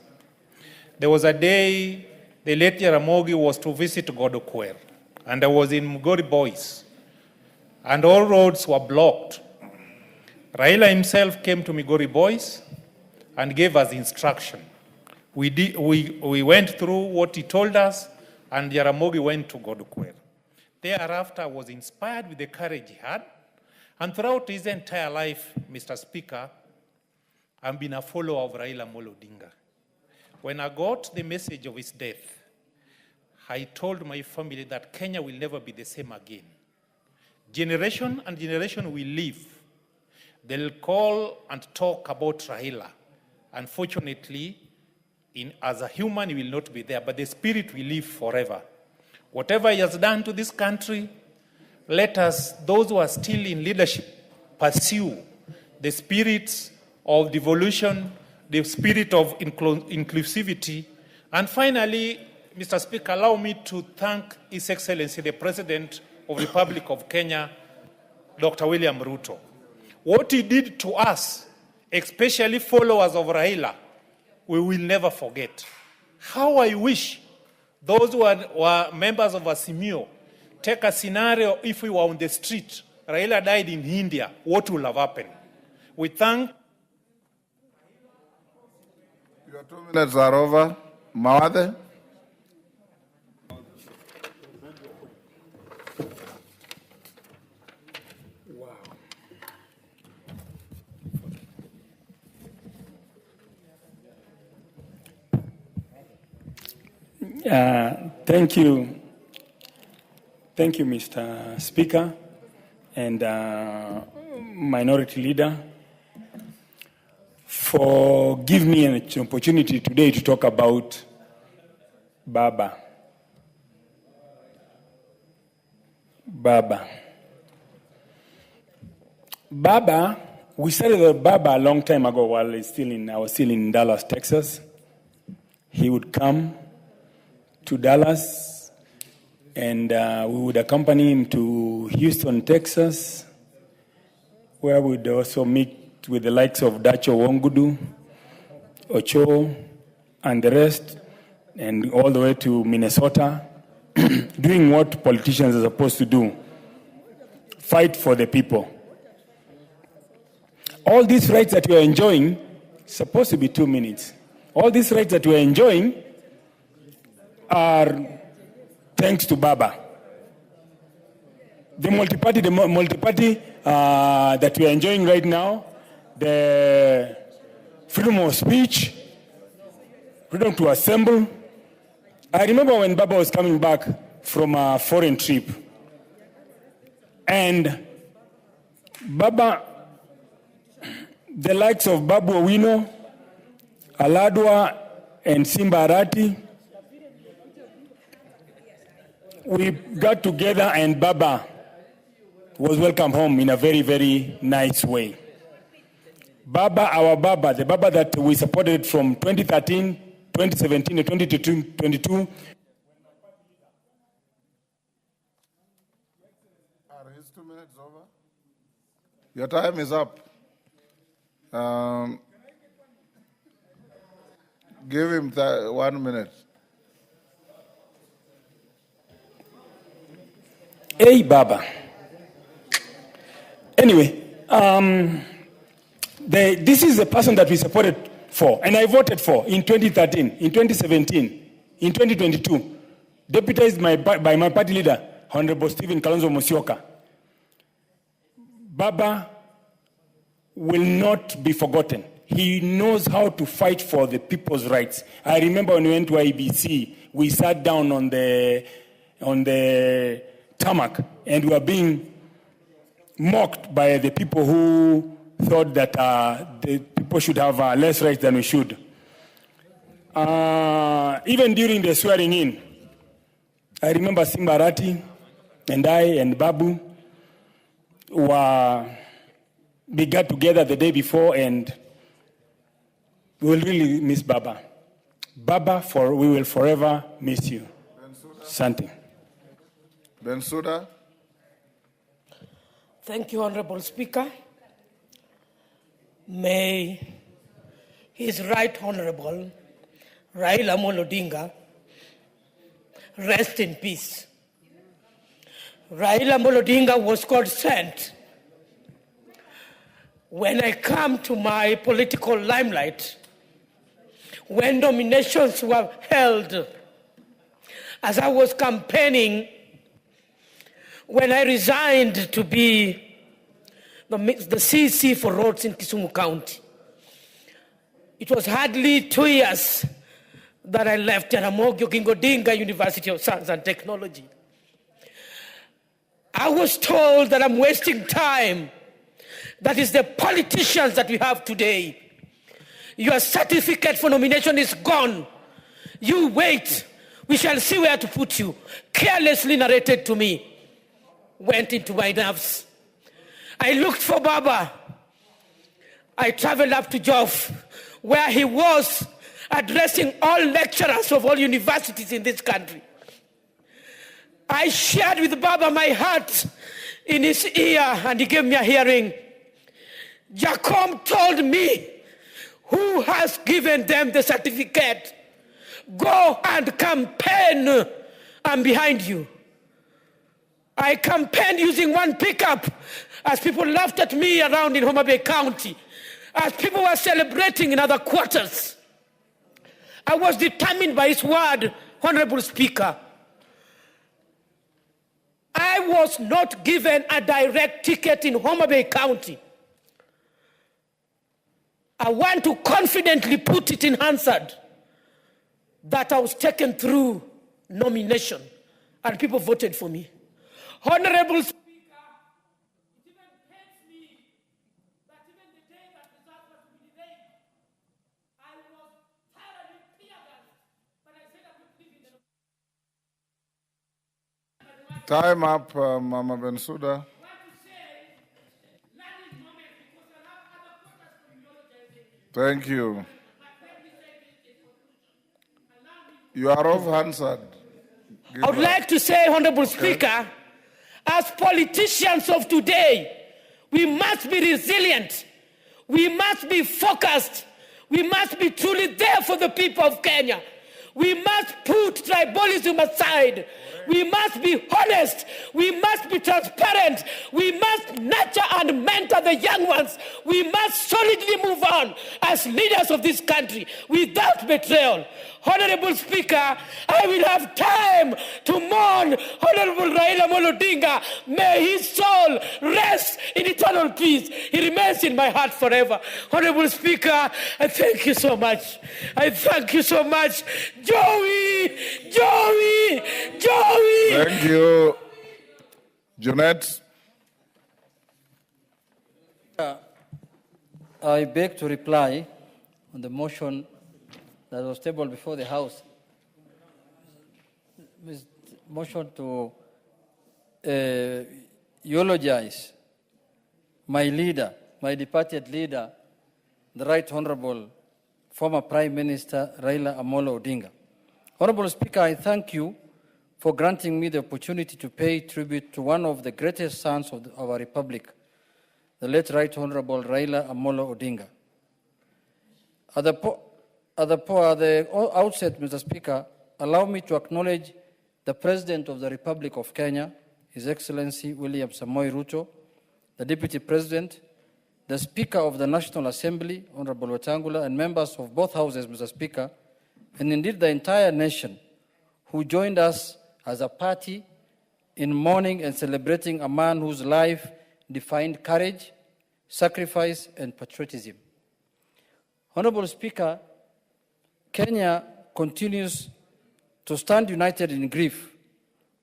there was a day the late Jaramogi was to visit Godokwer, and I was in Mugori Boys, and all roads were blocked. Raila himself came to Migori Boys and gave us instruction. We went through what he told us, and Jaramogi went to Godokwer. Thereafter, I was inspired with the courage he had, and throughout his entire life, Mr. Speaker, I've been a follower of Raila Odinga. When I got the message of his death, I told my family that Kenya will never be the same again. Generation and generation will live. They'll call and talk about Raila. Unfortunately, as a human, he will not be there, but the spirit will live forever. Whatever he has done to this country, let us, those who are still in leadership, pursue the spirit of devolution, the spirit of inclusivity. And finally, Mr. Speaker, allow me to thank His Excellency, the President of the Republic of Kenya, Dr. William Ruto. What he did to us, especially followers of Raila, we will never forget. How I wish those who were members of Asimio take a scenario if we were on the street, Raila died in India, what will have happened? We thank. Your 2 minutes are over. Mawade. Thank you. Thank you, Mr. Speaker and Minority Leader, for giving me an opportunity today to talk about Baba. Baba, we started with Baba a long time ago while I was still in Dallas, Texas. He would come to Dallas, and we would accompany him to Houston, Texas, where we would also meet with the likes of Dacho Wongudu, Ocho, and the rest, and all the way to Minnesota, doing what politicians are supposed to do, fight for the people. All these rights that we are enjoying, supposed to be 2 minutes. All these rights that we are enjoying are thanks to Baba. The multi-party that we are enjoying right now, the freedom of speech, freedom to assemble. I remember when Baba was coming back from a foreign trip, and Baba, the likes of Babu Owino, Aladwa, and Simba Arati, we got together, and Baba was welcomed home in a very, very nice way. Baba, our Baba, the Baba that we supported from 2013, 2017, and 2022, Your time is up. Give him 1 minute. Hey, Baba. Anyway, this is the person that we supported for, and I voted for in 2013, in 2017, in 2022, deputized by my party leader, Honorable Stephen Kalonzo Musyoka. Baba will not be forgotten. He knows how to fight for the people's rights. I remember when we went to IBC, we sat down on the tarmac, and we were being mocked by the people who thought that the people should have less rights than we should. Even during the swearing in, I remember Simbarati and I and Babu we got together the day before, and we will really miss Baba. Baba, we will forever miss you. Santi. Bensouda. Thank you, Honorable Speaker. May His Right Honorable Raila Odinga rest in peace. Raila Odinga was God sent. When I come to my political limelight, when nominations were held, as I was campaigning, when I resigned to be the CC for roads in Kisumu County, it was hardly 2 years that I left Jaramogi Oginga Odinga University of Science and Technology. I was told that I'm wasting time. That is the politicians that we have today. Your certificate for nomination is gone. You wait. We shall see where to put you. Carelessly narrated to me. Went into my nerves. I looked for Baba. I traveled up to Joff, where he was addressing all lecturers of all universities in this country. I shared with Baba my heart in his ear, and he gave me a hearing. Jacob told me, who has given them the certificate? Go and campaign. I'm behind you. I campaigned using one pickup as people laughed at me around in Homa Bay County, as people were celebrating in other quarters. I was determined by his word, Honorable Speaker. I was not given a direct ticket in Homa Bay County. I want to confidently put it in Hansard that I was taken through nomination and people voted for me. Honorable Speaker, it even pains me that even the day that result was to be delayed, I was thoroughly tear-gassed, but I said I would leave in the... Time up, Mama Bensouda. Thank you. You are off Hansard. I would like to say, Honorable Speaker, as politicians of today, we must be resilient. We must be focused. We must be truly there for the people of Kenya. We must put tribalism aside. We must be honest. We must be transparent. We must nurture and mentor the young ones. We must solidly move on as leaders of this country without betrayal. Honorable Speaker, I will have time to mourn Honorable Raila Odinga. May his soul rest in eternal peace. He remains in my heart forever. Honorable Speaker, I thank you so much. I thank you so much. Joey! Thank you. Jeanette. I beg to reply on the motion that was tabled before the House. Motion to eulogize my leader, my departed leader, the Right Honorable former Prime Minister Raila Amolo Odinga. Honorable Speaker, I thank you for granting me the opportunity to pay tribute to one of the greatest sons of our Republic, the late Right Honorable Raila Amolo Odinga. At the outset, Mr. Speaker, allow me to acknowledge the President of the Republic of Kenya, His Excellency William Samoei Ruto, the Deputy President, the Speaker of the National Assembly, Honorable Wetangula, and members of both houses, Mr. Speaker, and indeed the entire nation who joined us as a party in mourning and celebrating a man whose life defined courage, sacrifice, and patriotism. Honorable Speaker, Kenya continues to stand united in grief.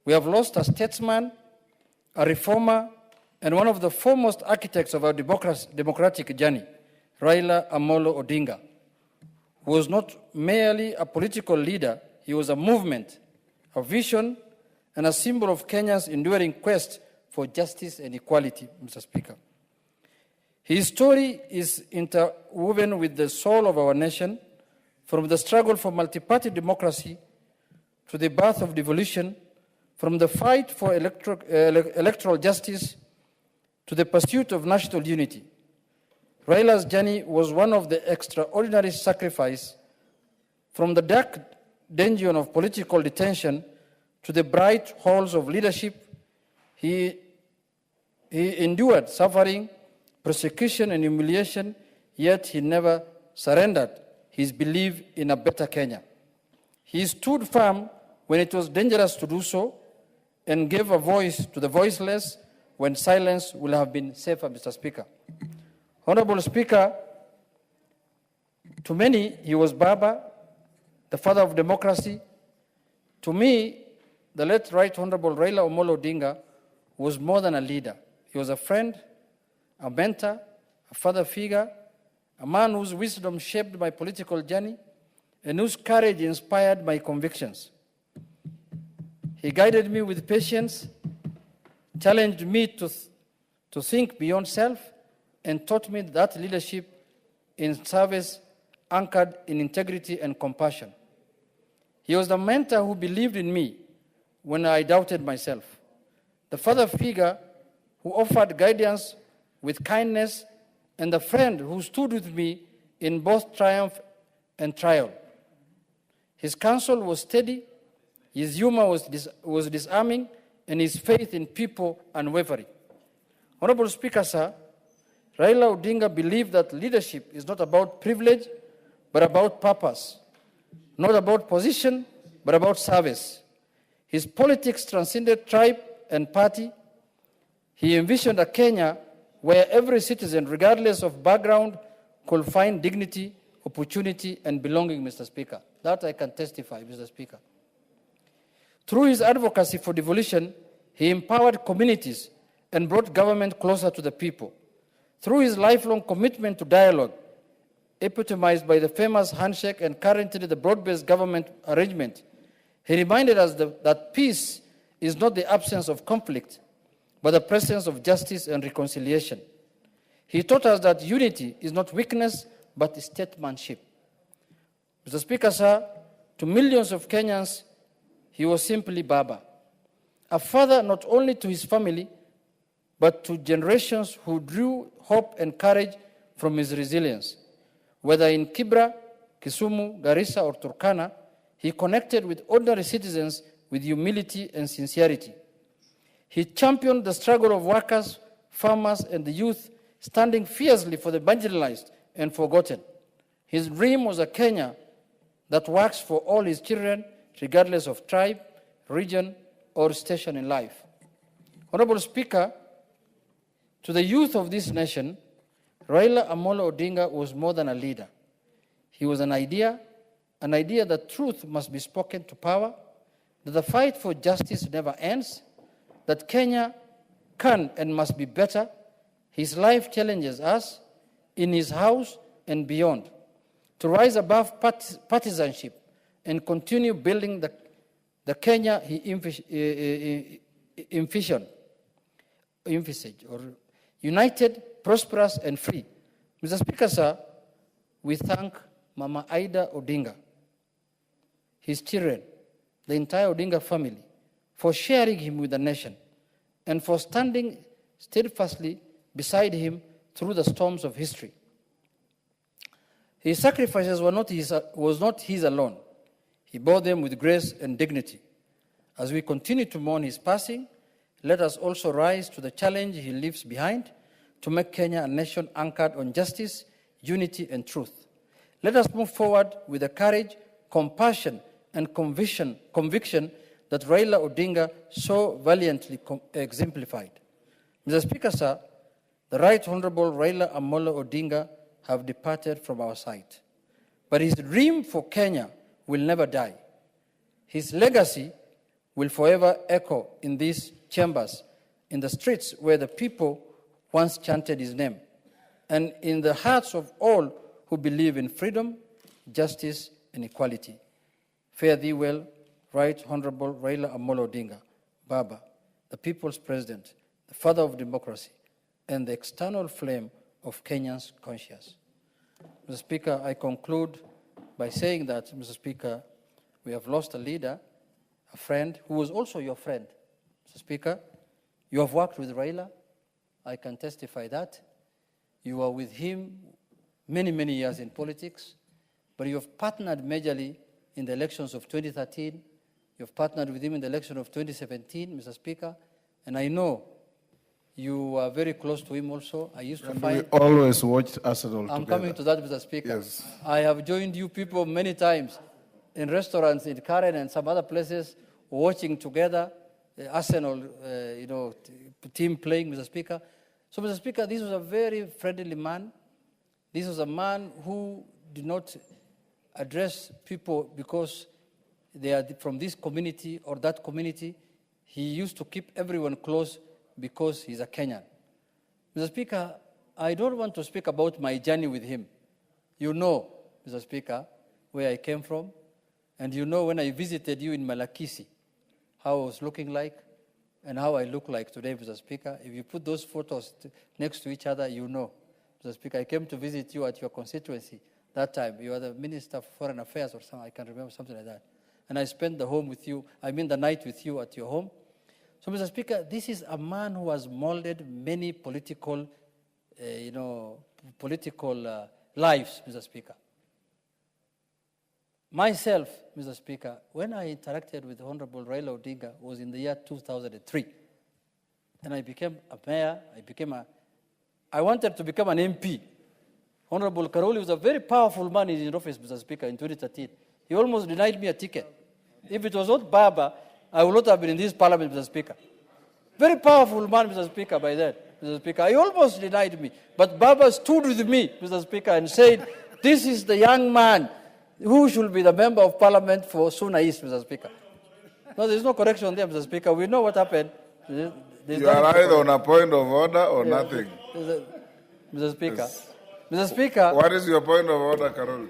We have lost a statesman, a reformer, and one of the foremost architects of our democratic journey, Raila Amolo Odinga, who was not merely a political leader, he was a movement, a vision, and a symbol of Kenya's enduring quest for justice and equality, Mr. Speaker. His story is interwoven with the soul of our nation, from the struggle for multi-party democracy to the birth of devolution, from the fight for electoral justice to the pursuit of national unity. Raila's journey was one of the extraordinary sacrifice, from the dark dungeon of political detention to the bright halls of leadership. He endured suffering, persecution, and humiliation, yet he never surrendered his belief in a better Kenya. He stood firm when it was dangerous to do so, and gave a voice to the voiceless when silence will have been safer, Mr. Speaker. Honorable Speaker, to many, he was Baba, the father of democracy. To me, the late Right Honorable Raila Amolo Odinga was more than a leader. He was a friend, a mentor, a father figure, a man whose wisdom shaped my political journey and whose courage inspired my convictions. He guided me with patience, challenged me to think beyond self, and taught me that leadership in service anchored in integrity and compassion. He was the mentor who believed in me when I doubted myself, the father figure who offered guidance with kindness, and the friend who stood with me in both triumph and trial. His counsel was steady, his humor was disarming, and his faith in people unwavering. Honorable Speaker, sir, Raila Odinga believed that leadership is not about privilege, but about purpose. Not about position, but about service. His politics transcended tribe and party. He envisioned a Kenya where every citizen, regardless of background, could find dignity, opportunity, and belonging, Mr. Speaker. That I can testify, Mr. Speaker. Through his advocacy for devolution, he empowered communities and brought government closer to the people. Through his lifelong commitment to dialogue, epitomized by the famous handshake and currently the broad-based government arrangement, he reminded us that peace is not the absence of conflict, but the presence of justice and reconciliation. He taught us that unity is not weakness, but statesmanship. Mr. Speaker, sir, to millions of Kenyans, he was simply Baba, a father not only to his family, but to generations who drew hope and courage from his resilience. Whether in Kibra, Kisumu, Garissa, or Turkana, he connected with ordinary citizens with humility and sincerity. He championed the struggle of workers, farmers, and the youth, standing fiercely for the marginalized and forgotten. His dream was a Kenya that works for all his children, regardless of tribe, region, or station in life. Honorable Speaker, to the youth of this nation, Raila Amolo Odinga was more than a leader. He was an idea that truth must be spoken to power, that the fight for justice never ends, that Kenya can and must be better. His life challenges us in his house and beyond to rise above partisanship and continue building the Kenya he envisioned, or united, prosperous, and free. Mr. Speaker, sir, we thank Mama Ida Odinga, his children, the entire Odinga family, for sharing him with the nation and for standing steadfastly beside him through the storms of history. His sacrifices was not his alone. He bore them with grace and dignity. As we continue to mourn his passing, let us also rise to the challenge he leaves behind to make Kenya a nation anchored on justice, unity, and truth. Let us move forward with the courage, compassion, and conviction that Raila Odinga so valiantly exemplified. Mr. Speaker, sir, the Right Honorable Raila Amolo Odinga have departed from our sight. But his dream for Kenya will never die. His legacy will forever echo in these chambers, in the streets where the people once chanted his name, and in the hearts of all who believe in freedom, justice, and equality. Fare thee well, Right Honorable Raila Amolo Odinga, Baba, the people's president, the father of democracy, and the external flame of Kenyans' conscience. Mr. Speaker, I conclude by saying that, Mr. Speaker, we have lost a leader, a friend, who was also your friend. Mr. Speaker, you have worked with Raila. I can testify that. You were with him many, many years in politics, but you have partnered majorly in the elections of 2013. You have partnered with him in the election of 2017, Mr. Speaker, and I know you are very close to him also. I used to find... We always watched Arsenal together. I'm coming to that, Mr. Speaker. Yes. I have joined you people many times in restaurants in Karen and some other places, watching together the Arsenal, team playing, Mr. Speaker. So, Mr. Speaker, this was a very friendly man. This was a man who did not address people because they are from this community or that community. He used to keep everyone close because he's a Kenyan. Mr. Speaker, I don't want to speak about my journey with him. You know, Mr. Speaker, where I came from, and you know when I visited you in Malakisi, how I was looking like and how I look like today, Mr. Speaker. If you put those photos next to each other, you know. Mr. Speaker, I came to visit you at your constituency that time. You were the Minister of Foreign Affairs or something, I can remember something like that. And I spent the night with you at your home. So, Mr. Speaker, this is a man who has molded many political, lives, Mr. Speaker. Myself, Mr. Speaker, when I interacted with Honorable Raila Odinga was in the year 2003. And I became a mayor, I wanted to become an MP. Honorable Karoli was a very powerful man in his office, Mr. Speaker, in 2013. He almost denied me a ticket. If it was not Baba, I would not have been in this parliament, Mr. Speaker. Very powerful man, Mr. Speaker, by then, Mr. Speaker. He almost denied me. But Baba stood with me, Mr. Speaker, and said, this is the young man who should be the member of parliament for Suna East, Mr. Speaker. No, there's no correction there, Mr. Speaker. We know what happened. You are either on a point of order or nothing. Mr. Speaker. Yes. Mr. Speaker. What is your point of order, Carol?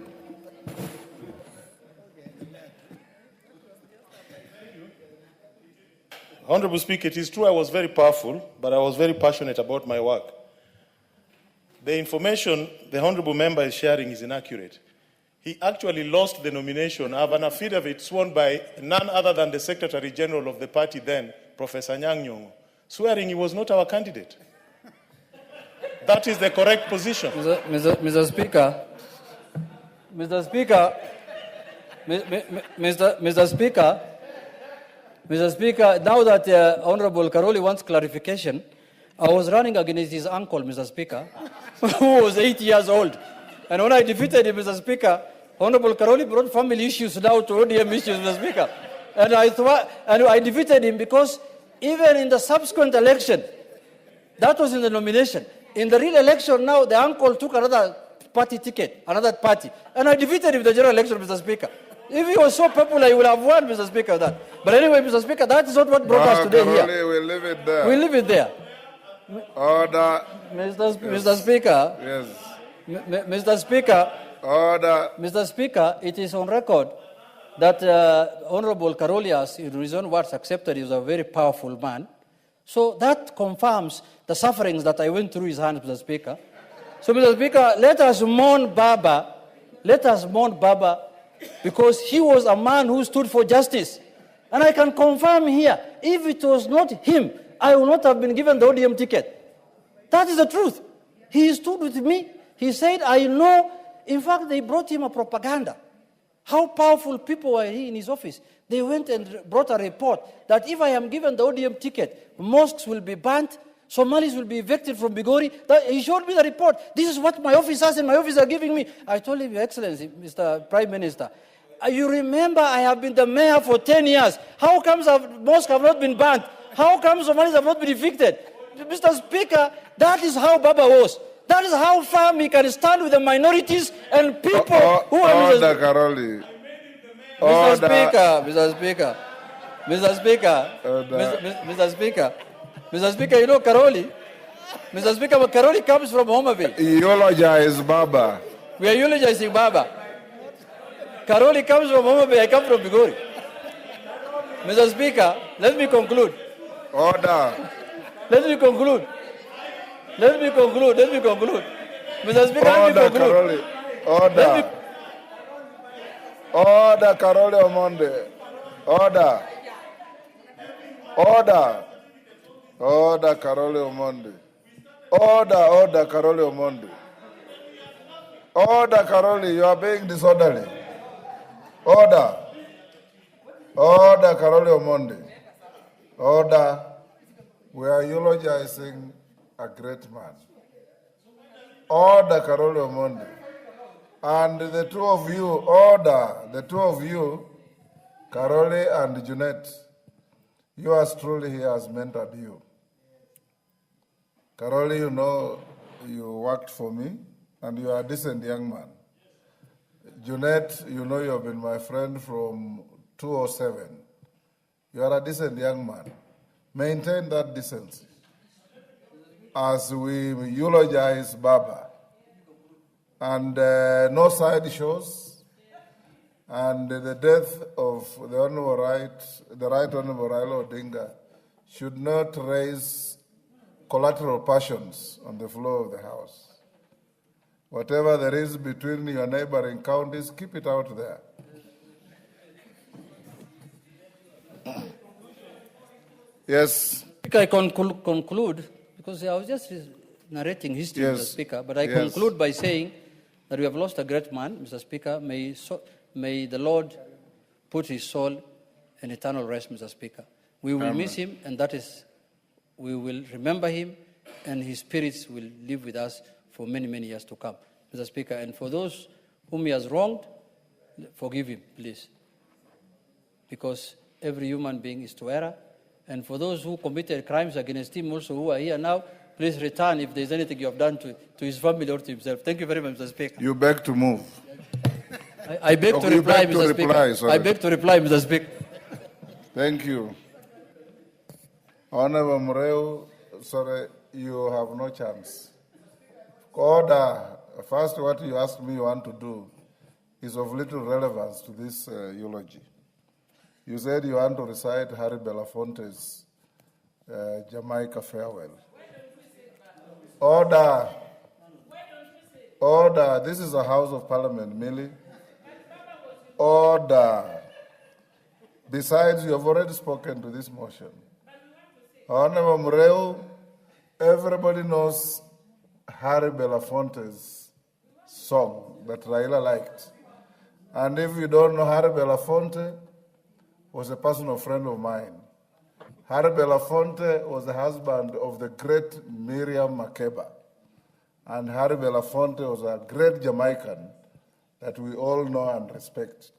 Honorable Speaker, it is true I was very powerful, but I was very passionate about my work. The information the Honorable Member is sharing is inaccurate. He actually lost the nomination. I have an affidavit sworn by none other than the Secretary General of the party then, Professor Nyang, swearing he was not our candidate. That is the correct position. Mr. Speaker, Mr. Speaker, Mr. Speaker, now that Honorable Karoli wants clarification, I was running against his uncle, Mr. Speaker, who was 8 years old. And when I defeated him, Mr. Speaker, Honorable Karoli brought family issues now to ODM issues, Mr. Speaker. And I defeated him because even in the subsequent election, that was in the nomination. In the real election now, the uncle took another party ticket, another party. And I defeated him in the general election, Mr. Speaker. If he was so popular, he would have won, Mr. Speaker, that. But anyway, Mr. Speaker, that is not what brought us today here. We'll leave it there. We'll leave it there. Order. Mr. Speaker. Yes. Mr. Speaker. Order. Mr. Speaker, it is on record that Honorable Karolias, in his own words, accepted he was a very powerful man. So that confirms the sufferings that I went through his hands, Mr. Speaker. So, Mr. Speaker, let us mourn Baba. Let us mourn Baba because he was a man who stood for justice. And I can confirm here, if it was not him, I would not have been given the ODM ticket. That is the truth. He stood with me. He said, I know. In fact, they brought him a propaganda. How powerful people were he in his office. They went and brought a report that if I am given the ODM ticket, mosques will be burnt, Somalis will be evicted from Bigori. He showed me the report. This is what my officers and my office are giving me. I told him, Your Excellency, Mr. Prime Minister, you remember I have been the mayor for 10 years. How comes mosques have not been burnt? How comes Somalis have not been evicted? Mr. Speaker, that is how Baba was. That is how firm he can stand with the minorities and people who are... Order, Karoli. Mr. Speaker, Mr. Speaker, you know Karoli? Mr. Speaker, Karoli comes from Homa Bay. Eulogize Baba. We are eulogizing Baba. Karoli comes from Homa Bay, I come from Bigori. Mr. Speaker, let me conclude. Order. Let me conclude. Mr. Speaker, let me conclude. Karoli. Order. Order, Karoli Omonde. Order. Order, Karoli Omonde. Order, Karoli Omonde. Order, Karoli, you are being disorderly. Order, Karoli Omonde. Order. We are eulogizing a great man. Order, Karoli Omonde. And the two of you, Karoli and Junet, yours truly he has mentored you. Karoli, you know, you worked for me, and you are a decent young man. Junet, you know you have been my friend from 2007. You are a decent young man. Maintain that decency as we eulogize Baba. And no side shows. And the death of the Right Honorable Raila Odinga should not raise collateral passions on the floor of the House. Whatever there is between your neighboring counties, keep it out there. Yes. I can conclude, because I was just narrating history, Yes. Mr. Speaker, but I conclude by saying that we have lost a great man, Mr. Speaker. May the Lord put his soul in eternal rest, Mr. Speaker. We will miss him, and that is, we will remember him, and his spirits will live with us for many, many years to come, Mr. Speaker. And for those whom he has wronged, forgive him, please. Because every human being is to err. And for those who committed crimes against him also who are here now, please return if there's anything you have done to his family or to himself. Thank you very much, Mr. Speaker. You beg to move. I beg to reply, Mr. Speaker. I beg to reply, Mr. Speaker. Thank you. Honorable Mureu, sorry, you have no chance. Order. First, what you asked me you want to do is of little relevance to this eulogy. You said you want to recite Harry Belafonte's Jamaica farewell. Order. Order. This is a House of Parliament, Millie. Order. Besides, you have already spoken to this motion. Honorable Mureu, everybody knows Harry Belafonte's song that Raila liked. And if you don't know, Harry Belafonte was a personal friend of mine. Harry Belafonte was the husband of the great Miriam Makeba. And Harry Belafonte was a great Jamaican that we all know and respect.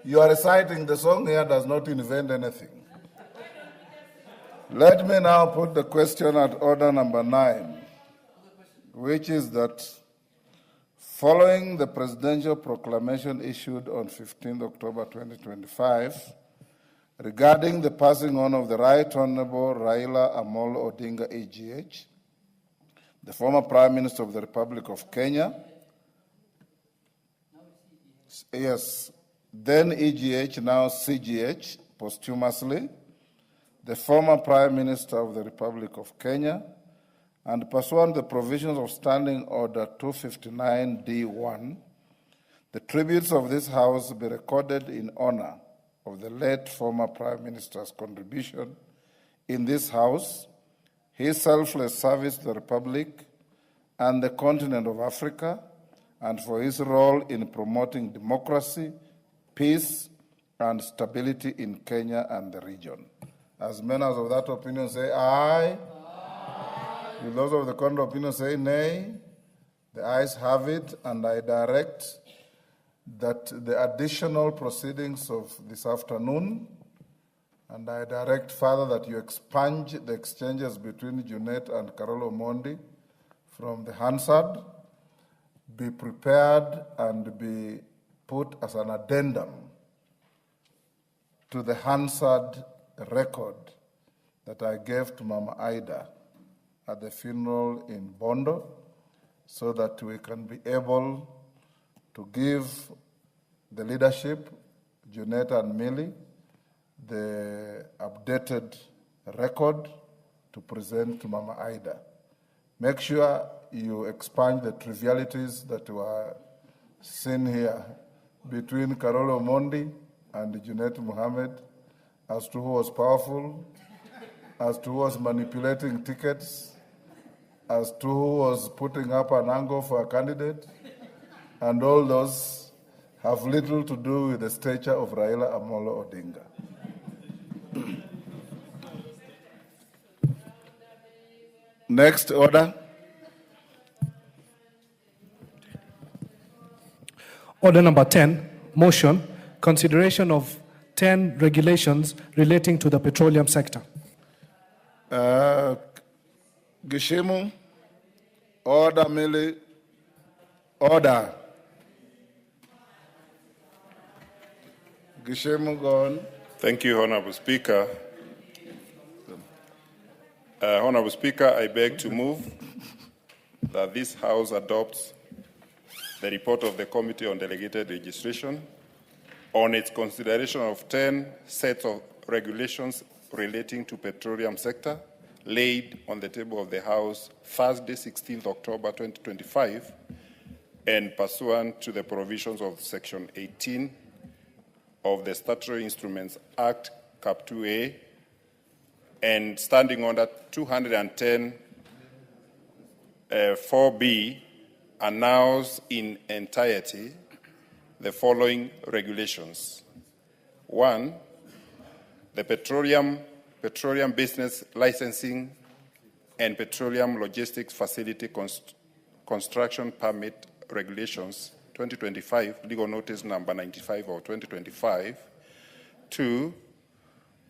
You are reciting the song here does not invent anything. Let me now put the question at order number 9, which is that following the presidential proclamation issued on 15 October 2025 regarding the passing on of the Right Honorable Raila Amolo Odinga AGH, the former Prime Minister of the Republic of Kenya, yes, then EGH, now CGH, posthumously, the former Prime Minister of the Republic of Kenya, and pursuant to the provisions of Standing Order 259D1, the tributes of this House be recorded in honor of the late former Prime Minister's contribution in this House his selfless service to the Republic and the continent of Africa, and for his role in promoting democracy, peace, and stability in Kenya and the region. As members of that opinion say aye. Will those of the contrary opinion say nay? The ayes have it, and I direct that the additional proceedings of this afternoon, and I direct further that you expunge the exchanges between Junet and Carol Omondi from the Hansard, be prepared and be put as an addendum to the Hansard record that I gave to Mama Ida at the funeral in Bondo, so that we can be able to give the leadership, Junet and Millie, the updated record to present to Mama Ida. Make sure you expunge the trivialities that were seen here between Carol Omondi and Junet Mohammed as to who was powerful, as to who was manipulating tickets, as to who was putting up an angle for a candidate, and all those have little to do with the stature of Raila Amolo Odinga. Next order. Order number 10, motion, consideration of 10 regulations relating to the petroleum sector. Gishimu, order, Millie, order. Gishimu, go on. Thank you, Honorable Speaker. Honorable Speaker, I beg to move that this House adopts the report of the Committee on Delegated Registration on its consideration of 10 sets of regulations relating to petroleum sector laid on the table of the House Thursday, 16th October 2025, and pursuant to the provisions of Section 18 of the Statutory Instruments Act, Cap 2A, and standing under 210 4B, announced in entirety the following regulations. 1, the petroleum business licensing and petroleum logistics facility construction permit regulations 2025, legal notice number 95 of 2025. 2,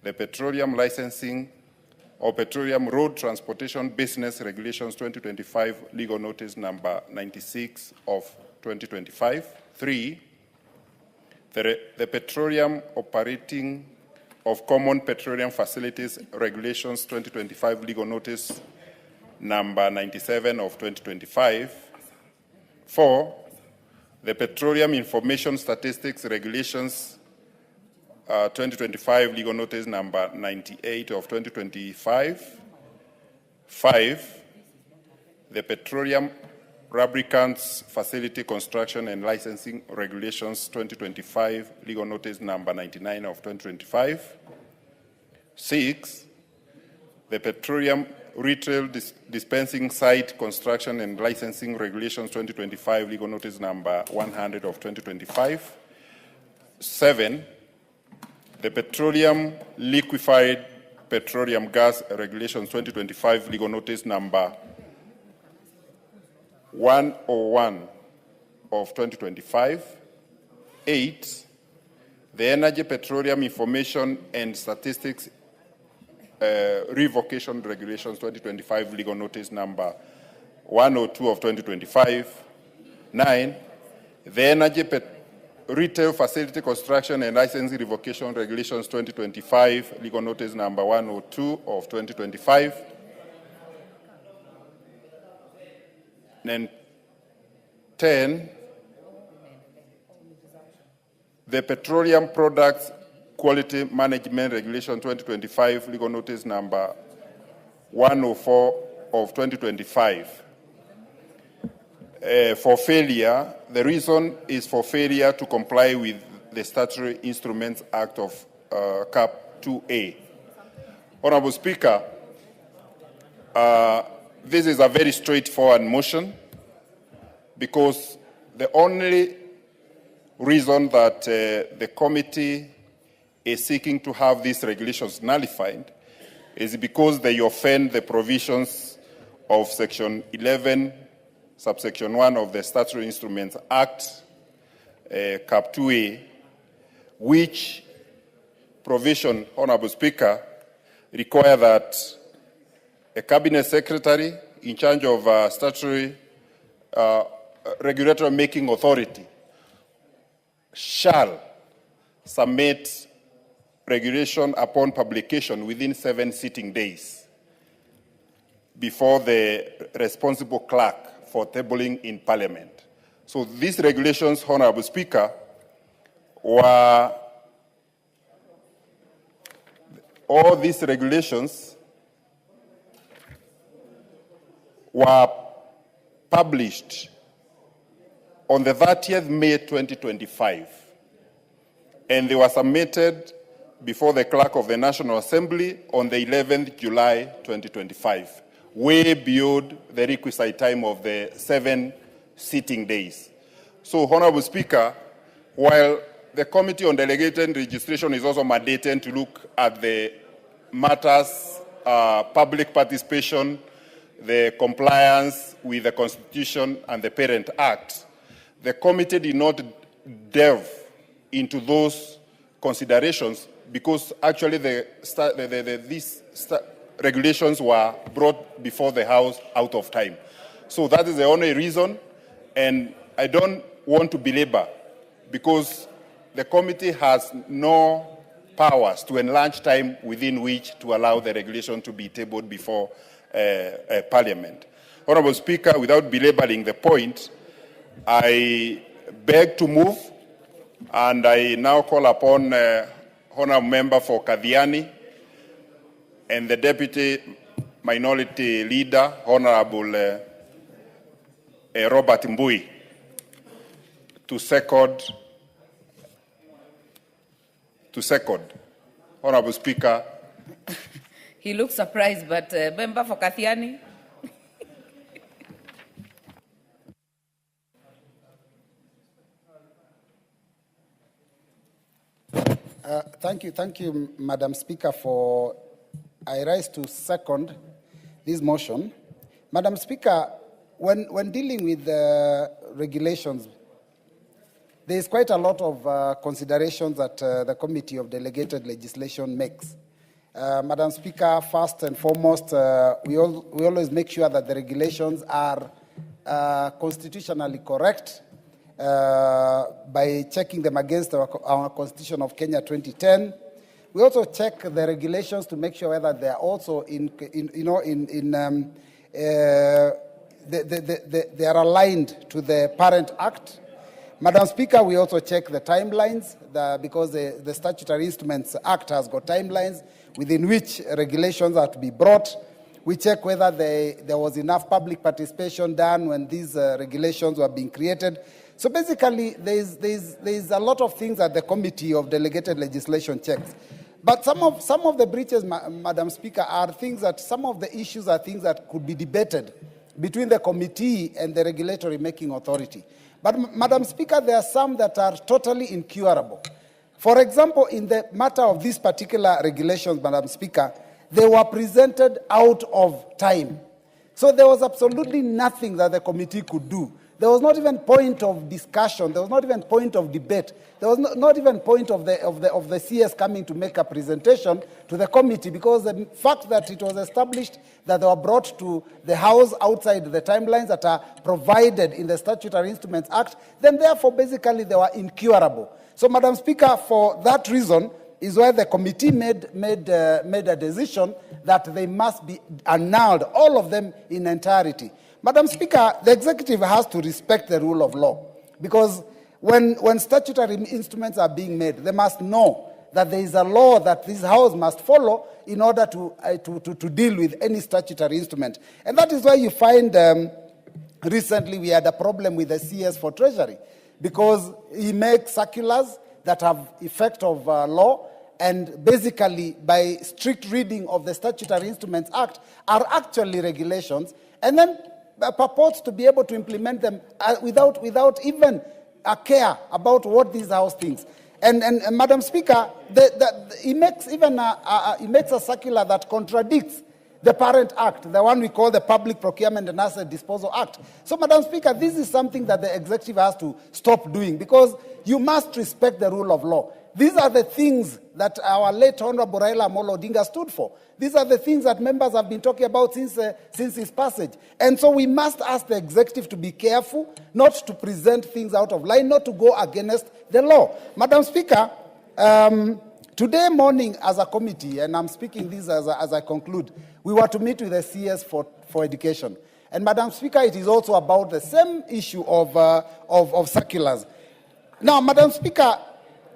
the petroleum licensing or petroleum road transportation business regulations 2025, legal notice number 96 of 2025. 3, the petroleum operating of common petroleum facilities regulations 2025, legal notice number 97 of 2025. 4, the petroleum information statistics regulations 2025, legal notice number 98 of 2025. 5, the petroleum lubricants facility construction and licensing regulations 2025, legal notice number 99 of 2025. 6, the petroleum retail dispensing site construction and licensing regulations 2025, legal notice number 100 of 2025. 7, the petroleum liquefied petroleum gas regulations 2025, legal notice number 101 of 2025. 8, the energy petroleum information and statistics revocation regulations 2025, legal notice number 102 of 2025. 9, the energy retail facility construction and licensing revocation regulations 2025, legal notice number 102 of 2025. And 10, the petroleum products quality management regulation 2025, legal notice number 104 of 2025. For failure, the reason is for failure to comply with the Statutory Instruments Act of Cap 2A. Honorable Speaker, this is a very straightforward motion because the only reason that the committee is seeking to have these regulations nullified is because they offend the provisions of Section 11, subsection 1 of the Statutory Instruments Act, Cap 2A, which provision, Honorable Speaker, require that a cabinet secretary in charge of statutory regulatory making authority shall submit regulation upon publication within 7 sitting days before the responsible clerk for tabling in Parliament. So these regulations, Honorable Speaker, all these regulations were published on the 30th May 2025, and they were submitted before the clerk of the National Assembly on the 11th July 2025, way beyond the requisite time of the 7 sitting days. So, Honorable Speaker, while the Committee on Delegated Registration is also mandated to look at the matters, public participation, the compliance with the Constitution and the Parent Act, the committee did not delve into those considerations because actually these regulations were brought before the House out of time. So that is the only reason, and I don't want to belabor because the committee has no powers to enlarge time within which to allow the regulation to be tabled before Parliament. Honorable Speaker, without belaboring the point, I beg to move, and I now call upon Honorable Member for Kadhiani and the Deputy Minority Leader, Honorable Robert Mbui, to second. Honorable Speaker. He looks surprised, but member for Kadhiani. Thank you, Madam Speaker, for I rise to second this motion. Madam Speaker, when dealing with the regulations, there is quite a lot of considerations that the Committee of Delegated Legislation makes. Madam Speaker, first and foremost, we always make sure that the regulations are constitutionally correct by checking them against our Constitution of Kenya 2010. We also check the regulations to make sure whether they are also they are aligned to the Parent Act. Madam Speaker, we also check the timelines because the Statutory Instruments Act has got timelines within which regulations are to be brought. We check whether there was enough public participation done when these regulations were being created. So basically, there's a lot of things that the Committee of Delegated Legislation checks. But some of the breaches, Madam Speaker, are things that some of the issues are things that could be debated between the committee and the regulatory making authority. But, Madam Speaker, there are some that are totally incurable. For example, in the matter of these particular regulations, Madam Speaker, they were presented out of time. So there was absolutely nothing that the committee could do. There was not even point of discussion. There was not even point of debate. There was not even point of the CS coming to make a presentation to the committee, because the fact that it was established that they were brought to the House outside the timelines that are provided in the Statutory Instruments Act, then therefore basically they were incurable. So, Madam Speaker, for that reason is why the committee made a decision that they must be annulled, all of them in entirety. Madam Speaker, the executive has to respect the rule of law, because when statutory instruments are being made, they must know that there is a law that this House must follow in order to deal with any statutory instrument. And that is why you find recently we had a problem with the CS for Treasury, because he makes circulars that have effect of law, and basically by strict reading of the Statutory Instruments Act are actually regulations, and then purports to be able to implement them without even a care about what this House thinks. And Madam Speaker, he makes a circular that contradicts the parent act, the one we call the Public Procurement and Asset Disposal Act. So, Madam Speaker, this is something that the executive has to stop doing, because you must respect the rule of law. These are the things that our late Honorable Raila Odinga stood for. These are the things that members have been talking about since his passage. And so we must ask the executive to be careful, not to present things out of line, not to go against the law. Madam Speaker, today morning as a committee, and I'm speaking this as I conclude, we were to meet with the CS for education. And Madam Speaker, it is also about the same issue of circulars. Now, Madam Speaker,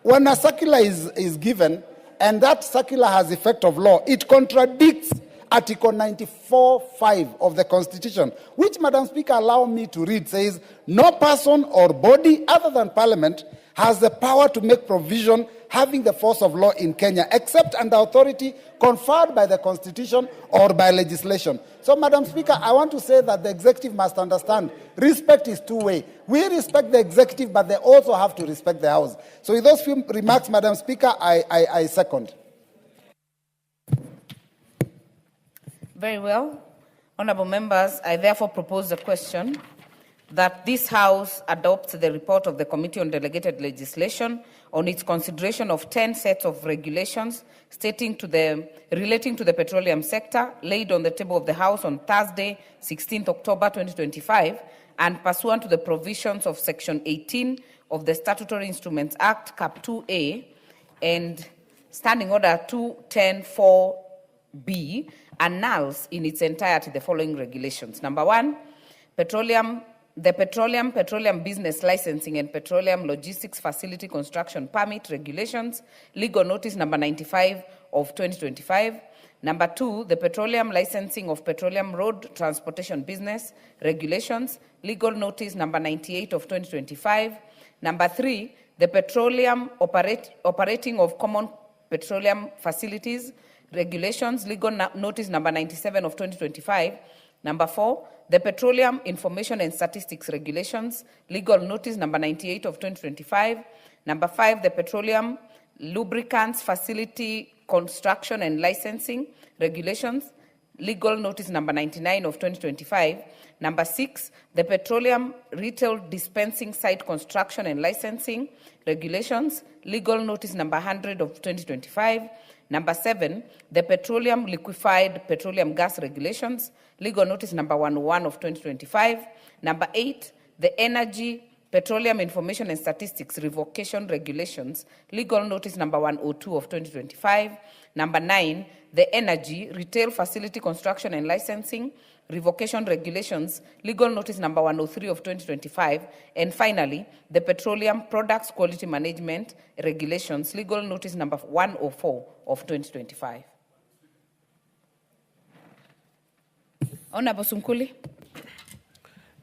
when a circular is given, and that circular has effect of law, it contradicts Article 94(5) of the Constitution, which, Madam Speaker, allow me to read, says, no person or body other than Parliament has the power to make provision having the force of law in Kenya, except under authority conferred by the Constitution or by legislation. So, Madam Speaker, I want to say that the executive must understand respect is two-way. We respect the executive, but they also have to respect the House. So with those few remarks, Madam Speaker, I second. Very well. Honourable members, I therefore propose the question that this House adopts the report of the Committee on Delegated Legislation on its consideration of 10 sets of regulations relating to the petroleum sector, laid on the table of the House on Thursday, 16th October 2025, and pursuant to the provisions of Section 18 of the Statutory Instruments Act, Cap 2A, and Standing Order 2104B, annuls in its entirety the following regulations. Number one, the petroleum business licensing and petroleum logistics facility construction permit regulations, legal notice number 95 of 2025. Number two, the petroleum licensing of petroleum road transportation business regulations, legal notice number 98 of 2025. Number three, the petroleum operating of common petroleum facilities regulations, legal notice number 97 of 2025. Number four, the Petroleum Information and Statistics Regulations, legal notice number 98 of 2025. Number five, the Petroleum Lubricants Facility Construction and Licensing Regulations, legal notice number 99 of 2025. Number six, the Petroleum Retail Dispensing Site Construction and Licensing Regulations, legal notice number 100 of 2025. Number seven, the Petroleum Liquefied Petroleum Gas Regulations, legal notice number 101 of 2025. Number eight, the Energy, Petroleum Information and Statistics Revocation Regulations, legal notice number 102 of 2025. Number nine, the Energy, Retail Facility Construction and Licensing Revocation Regulations, legal notice number 103 of 2025. And finally, the Petroleum Products Quality Management Regulations, legal notice number 104 of 2025. Honorable Sunkuli.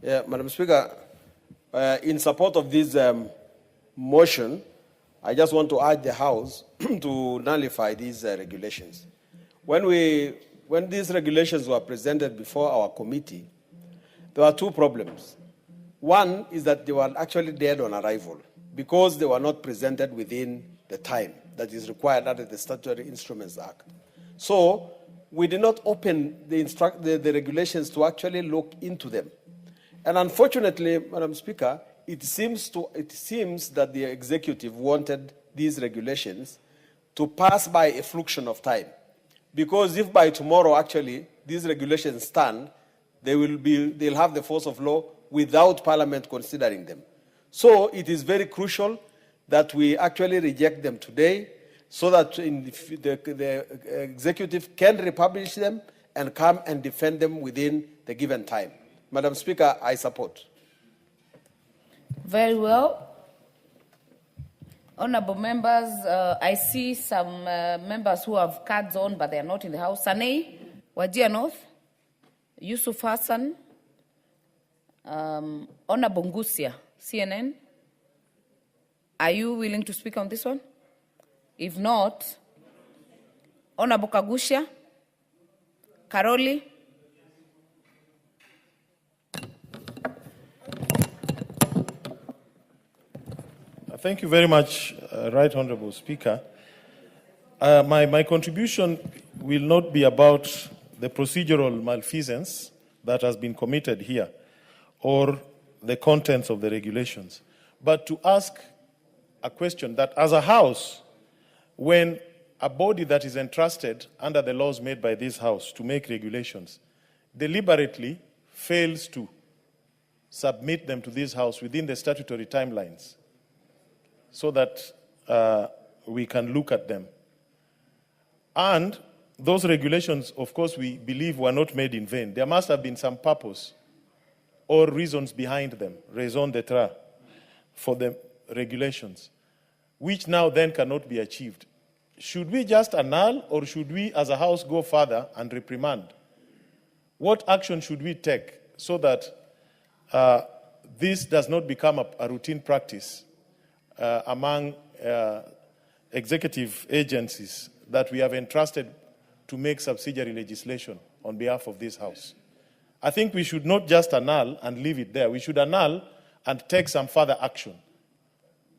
Yeah, Madam Speaker, in support of this motion, I just want to urge the House to nullify these regulations. When these regulations were presented before our committee, there were two problems. One is that they were actually dead on arrival because they were not presented within the time that is required under the Statutory Instruments Act. So we did not open the regulations to actually look into them. And unfortunately, Madam Speaker, it seems that the executive wanted these regulations to pass by a fraction of time. Because if by tomorrow, actually, these regulations stand, they'll have the force of law without Parliament considering them. So it is very crucial that we actually reject them today so that the executive can republish them and come and defend them within the given time. Madam Speaker, I support. Very well. Honourable members, I see some members who have cards on, but they are not in the House. Sanei, Wajir North, Yusuf Hassan, Honourable Ngusia, CNN. Are you willing to speak on this one? If not, Honorable Kagusha, Karoli, Thank you very much, Right Honorable Speaker. My contribution will not be about the procedural malfeasance that has been committed here or the contents of the regulations, but to ask a question that as a House, when a body that is entrusted under the laws made by this House to make regulations deliberately fails to submit them to this House within the statutory timelines, so that we can look at them. And those regulations, of course, we believe were not made in vain. There must have been some purpose or reasons behind them, raison d'etre, for the regulations, which now then cannot be achieved. Should we just annul, or should we, as a House, go further and reprimand? What action should we take so that this does not become a routine practice among executive agencies that we have entrusted to make subsidiary legislation on behalf of this House? I think we should not just annul and leave it there. We should annul and take some further action.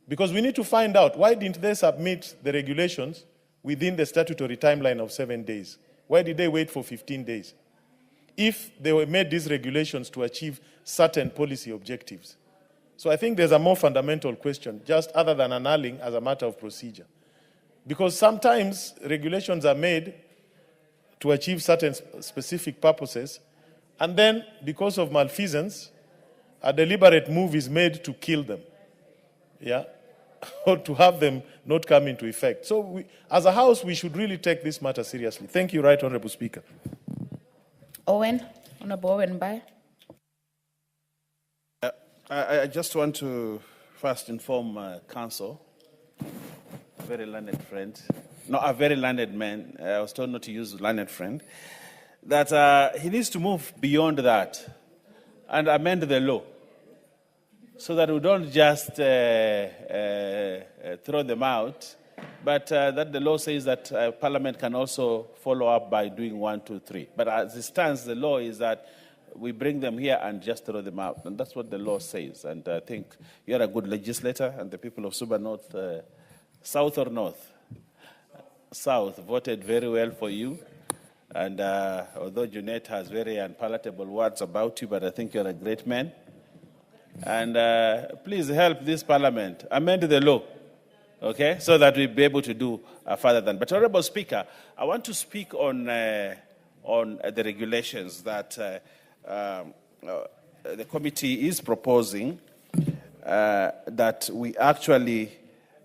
Because we need to find out, why didn't they submit the regulations within the statutory timeline of 7 days? Why did they wait for 15 days? If they were made these regulations to achieve certain policy objectives. So I think there's a more fundamental question, just other than annulling as a matter of procedure. Because sometimes regulations are made to achieve certain specific purposes, and then because of malfeasance, a deliberate move is made to kill them, or to have them not come into effect. So as a House, we should really take this matter seriously. Thank you, Right Honorable Speaker. Honorable Owen Bai. I just want to first inform Council, a very learned friend, not a very learned man, I was told not to use learned friend, that he needs to move beyond that and amend the law so that we don't just throw them out, but that the law says that Parliament can also follow up by doing 1, 2, 3. But as it stands, the law is that we bring them here and just throw them out. And that's what the law says. And I think you're a good legislator, and the people of Suba North, South or North? South voted very well for you. And although Junet has very unpalatable words about you, but I think you're a great man. And please help this Parliament amend the law, okay, so that we'll be able to do further than. But Honorable Speaker, I want to speak on the regulations that the committee is proposing, that we actually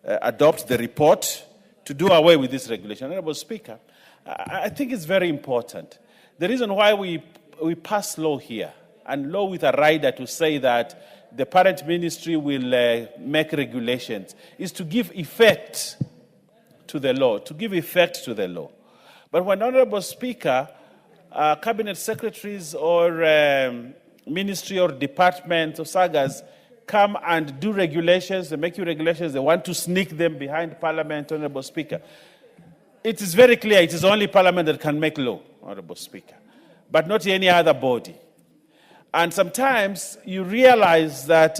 adopt the report to do away with this regulation. Honorable Speaker, I think it's very important. The reason why we pass law here, and law with a rider to say that the parent ministry will make regulations, is to give effect to the law, But when, Honorable Speaker, cabinet secretaries or ministry or department or sagas come and do regulations, they make you regulations, they want to sneak them behind Parliament, Honorable Speaker. It is very clear it is only Parliament that can make law, Honorable Speaker, but not any other body. And sometimes you realize that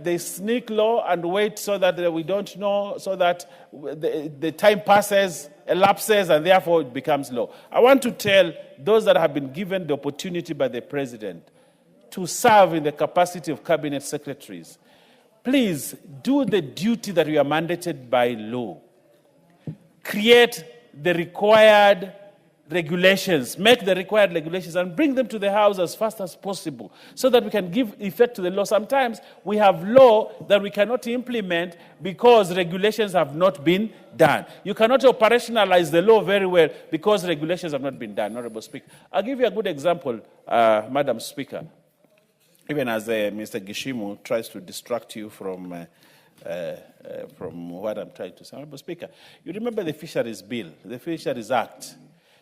they sneak law and wait so that we don't know, so that the time passes, elapses, and therefore it becomes law. I want to tell those that have been given the opportunity by the President to serve in the capacity of cabinet secretaries, please do the duty that you are mandated by law. Create the required regulations, make the required regulations, and bring them to the House as fast as possible so that we can give effect to the law. Sometimes we have law that we cannot implement because regulations have not been done. You cannot operationalize the law very well because regulations have not been done, Honorable Speaker. I'll give you a good example, Madam Speaker. Even as Mr. Gishimu tries to distract you from what I'm trying to say. Honorable Speaker, you remember the Fisheries Bill, the Fisheries Act.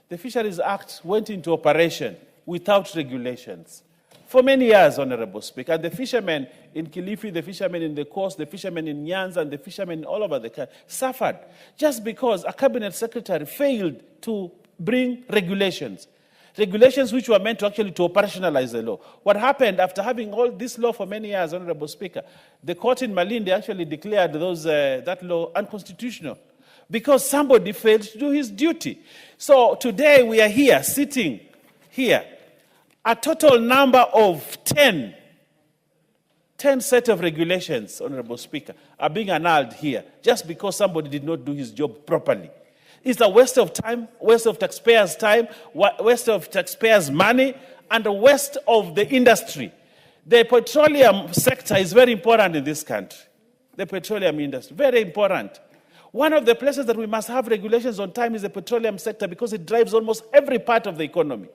The Fisheries Act went into operation without regulations for many years, Honorable Speaker. And the fishermen in Kilifi, the fishermen in the coast, the fishermen in Nyanza, and the fishermen all over the country suffered just because a cabinet secretary failed to bring regulations. Regulations which were meant to actually to operationalize the law. What happened after having all this law for many years, Honorable Speaker, the court in Malindi actually declared that law unconstitutional because somebody failed to do his duty. So today we are here, sitting here, a total number of 10 set of regulations, Honorable Speaker, are being annulled here just because somebody did not do his job properly. It's a waste of time, waste of taxpayers' time, waste of taxpayers' money, and a waste of the industry. The petroleum sector is very important in this country. The petroleum industry, very important. One of the places that we must have regulations on time is the petroleum sector because it drives almost every part of the economy.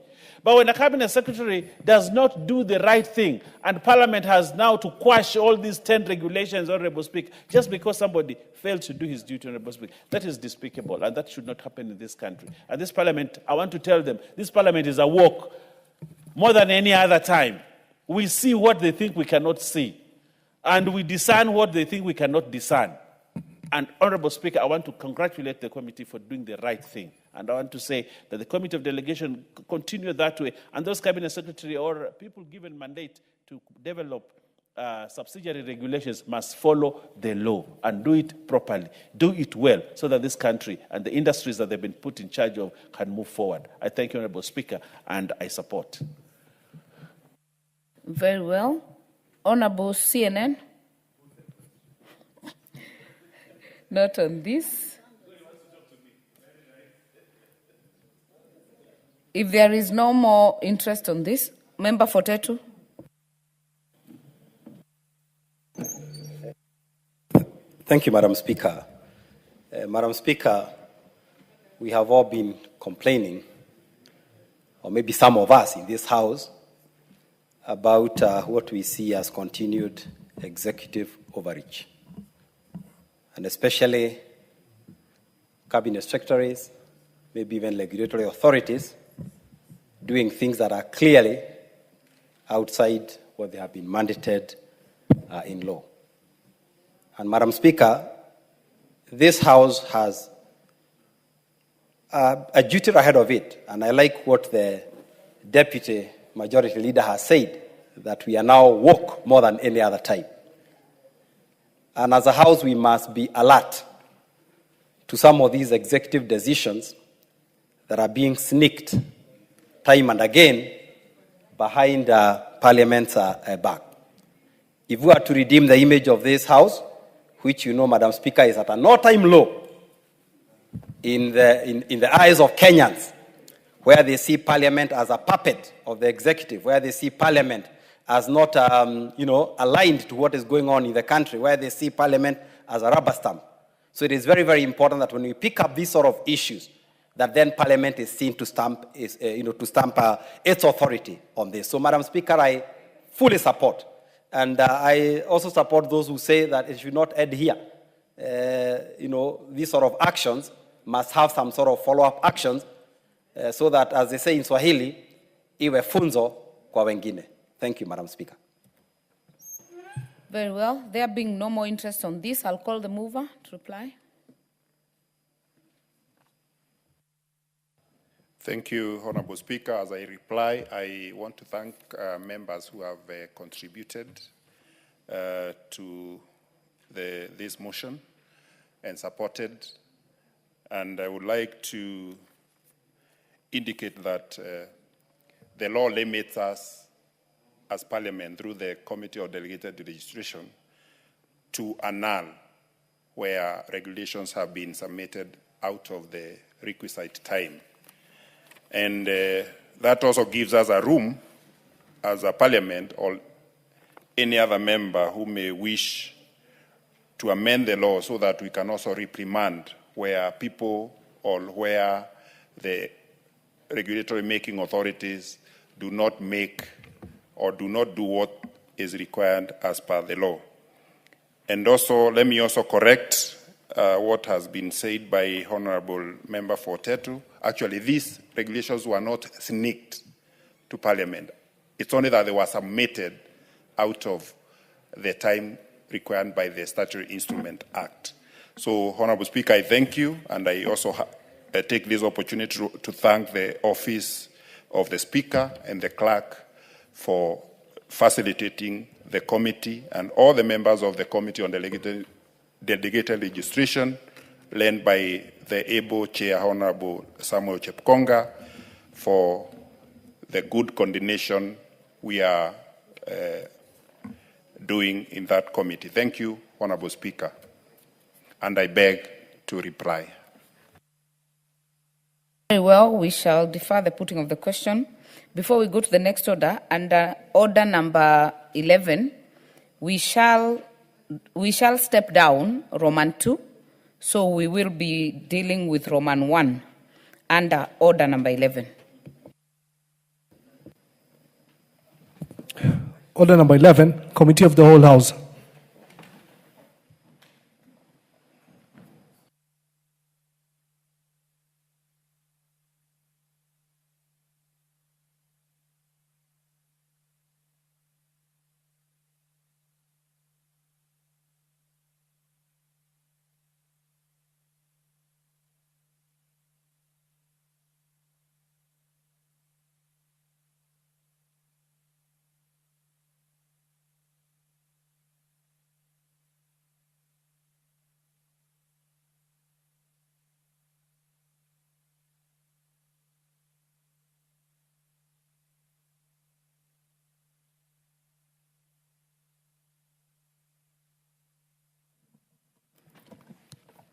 But when a cabinet secretary does not do the right thing, and Parliament has now to quash all these 10 regulations, Honorable Speaker, just because somebody failed to do his duty, Honorable Speaker, that is despicable, and that should not happen in this country. And this Parliament, I want to tell them, this Parliament is awoke more than any other time. We see what they think we cannot see, and we discern what they think we cannot discern. And Honorable Speaker, I want to congratulate the committee for doing the right thing. And I want to say that the committee of delegation continue that way. And those cabinet secretary or people given mandate to develop subsidiary regulations must follow the law and do it properly, do it well, so that this country and the industries that they've been put in charge of can move forward. I thank you, Honorable Speaker, and I support. Very well. Honorable CNN. Not on this. If there is no more interest on this, Member Fortetu. Thank you, Madam Speaker. Madam Speaker, we have all been complaining, or maybe some of us in this House, about what we see as continued executive overreach. And especially cabinet secretaries, maybe even regulatory authorities, doing things that are clearly outside what they have been mandated in law. And Madam Speaker, this House has a duty ahead of it, and I like what the Deputy Majority Leader has said, that we are now woke more than any other time. And as a House, we must be alert to some of these executive decisions that are being sneaked time and again behind Parliament's back. If we are to redeem the image of this House, which you know, Madam Speaker, is at an all-time low in the eyes of Kenyans, where they see Parliament as a puppet of the executive, where they see Parliament as not, aligned to what is going on in the country, where they see Parliament as a rubber stamp. So it is very, very important that when we pick up these sort of issues, that then Parliament is seen to stamp its authority on this. So, Madam Speaker, I fully support, and I also support those who say that it should not end here. These sort of actions must have some sort of follow-up actions, so that, as they say in Swahili, iwe funzo kwa wengine. Thank you, Madam Speaker. Very well. There being no more interest on this, I'll call the mover to reply. Thank you, Honorable Speaker. As I reply, I want to thank members who have contributed to this motion and supported. And I would like to indicate that the law limits us as Parliament through the Committee of Delegated Legislation to annul where regulations have been submitted out of the requisite time. And that also gives us a room as a Parliament or any other member who may wish to amend the law so that we can also reprimand where people or where the regulatory making authorities do not make or do not do what is required as per the law. And also, let me also correct what has been said by Honorable Member Fortetu. Actually, these regulations were not sneaked to Parliament. It's only that they were submitted out of the time required by the Statutory Instrument Act. So, Honorable Speaker, I thank you, and I also take this opportunity to thank the Office of the Speaker and the Clerk for facilitating the committee and all the members of the Committee on Delegated Legislation, led by the able Chair, Honorable Samuel Chepkonga, for the good coordination we are doing in that committee. Thank you, Honorable Speaker. And I beg to reply. Very well, we shall defer the putting of the question. Before we go to the next order, under order number 11, we shall step down Roman 2, so we will be dealing with Roman 1 under order number 11. Order number 11, Committee of the Whole House.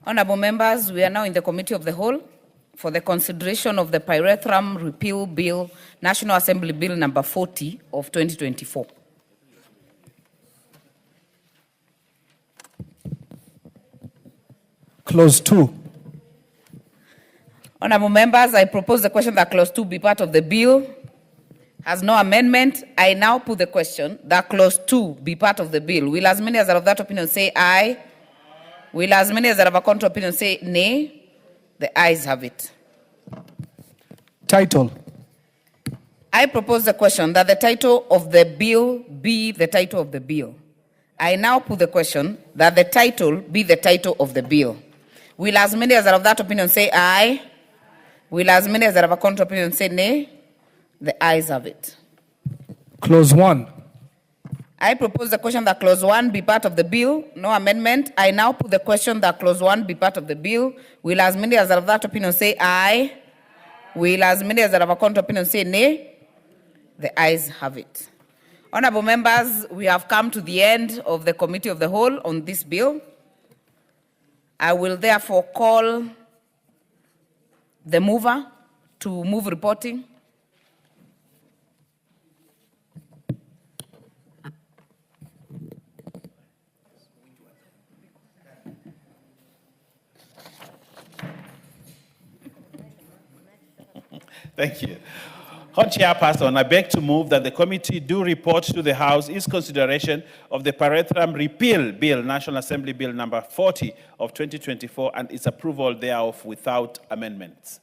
Honorable members, we are now in the Committee of the Whole for the consideration of the Pyrethrum Repeal Bill, National Assembly Bill number 40 of 2024. Clause 2. Honorable members, I propose the question that Clause 2 be part of the bill. Has no amendment. I now put the question that Clause 2 be part of the bill. Will as many as are of that opinion say aye? Will as many as are of a contrary opinion say nay? The ayes have it. Title. I propose the question that the title of the bill be the title of the bill. I now put the question that the title be the title of the bill. Will as many as are of that opinion say aye? Will as many as are of a contrary opinion say nay? The ayes have it. Clause 1. I propose the question that Clause 1 be part of the bill. No amendment. I now put the question that Clause 1 be part of the bill. Will as many as are of that opinion say aye? Will as many as are of a contrary opinion say nay? The ayes have it. Honorable members, we have come to the end of the Committee of the Whole on this bill. I will therefore call the mover to move reporting. Thank you. Hon Chairperson, I beg to move that the committee do report to the House its consideration of the Pyrethrum Repeal Bill, National Assembly Bill number 40 of 2024, and its approval thereof without amendments.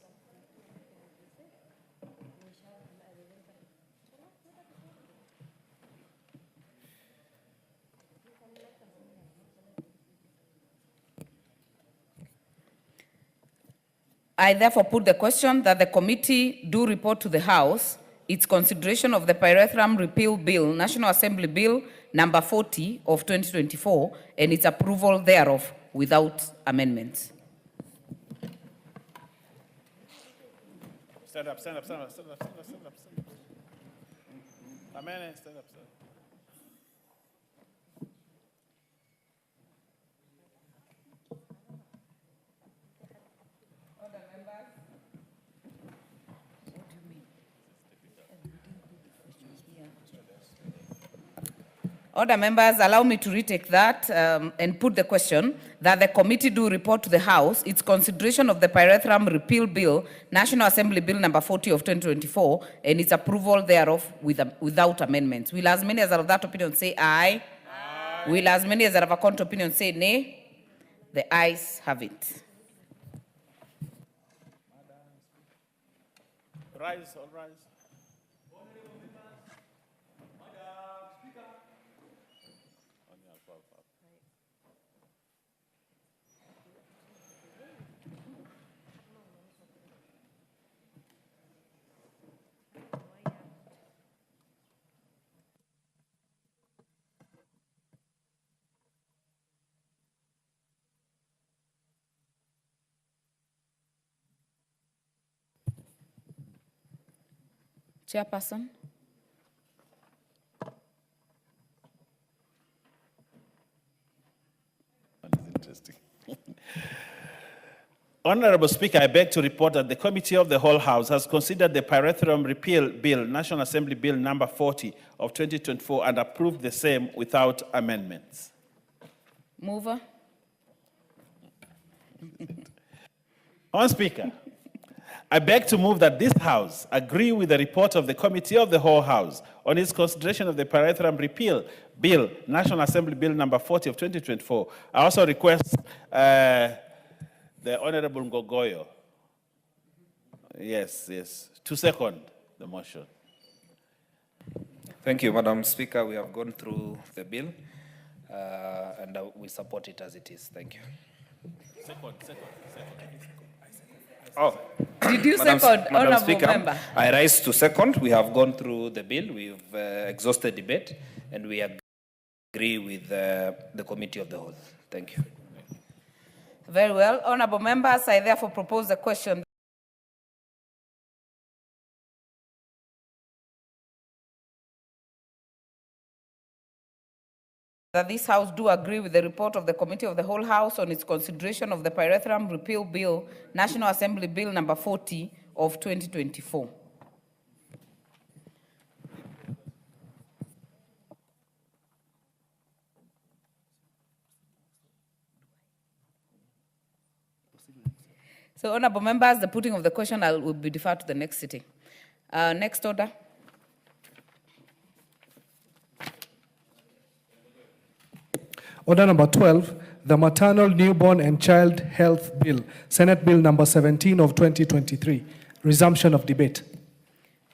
I therefore put the question that the committee do report to the House its consideration of the Pyrethrum Repeal Bill, National Assembly Bill number 40 of 2024, and its approval thereof without amendments. Stand up, stand up, stand up, stand up, stand up, stand up, stand up. Amen, stand up, stand up. Order members, allow me to retake that and put the question that the committee do report to the House its consideration of the Pyrethrum Repeal Bill, National Assembly Bill number 40 of 2024, and its approval thereof without amendments. Will as many as are of that opinion say aye? Aye. Will as many as are of a contrary opinion say nay? The ayes have it. Rise, all rise. Chairperson. Interesting. Honorable Speaker, I beg to report that the Committee of the Whole House has considered the Pyrethrum Repeal Bill, National Assembly Bill number 40 of 2024, and approved the same without amendments. Mover. Honorable Speaker, I beg to move that this House agree with the report of the Committee of the Whole House on its consideration of the Pyrethrum Repeal Bill, National Assembly Bill number 40 of 2024. I also request the Honorable Ngogoyo, to second the motion. Thank you, Madam Speaker. We have gone through the bill and we support it as it is. Thank you. Second. Oh, did you Madam second, Honorable Speaker, Member? I rise to second. We have gone through the bill. We've exhausted debate, and we agree with the Committee of the Whole. Thank you. Very well. Honorable members, I therefore propose the question that this House do agree with the report of the Committee of the Whole House on its consideration of the Pyrethrum Repeal Bill, National Assembly Bill number 40 of 2024. So, honorable members, the putting of the question will be deferred to the next sitting. Next order. Order number 12, the Maternal, Newborn and Child Health Bill, Senate Bill number 17 of 2023. Resumption of debate.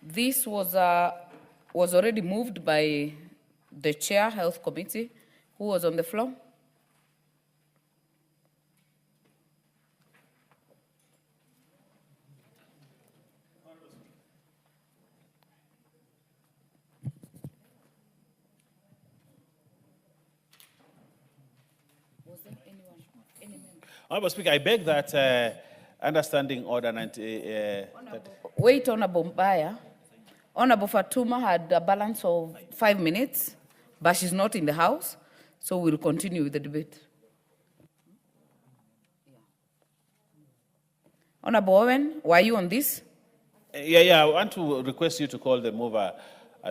This was already moved by the Chair, Health Committee, who was on the floor. Honorable Speaker, I beg that understanding order 90. Wait, Honorable Mbaya. Honorable Fatuma had a balance of 5 minutes, but she's not in the House, so we'll continue with the debate. Honorable Owen, were you on this? Yeah, I want to request you to call the mover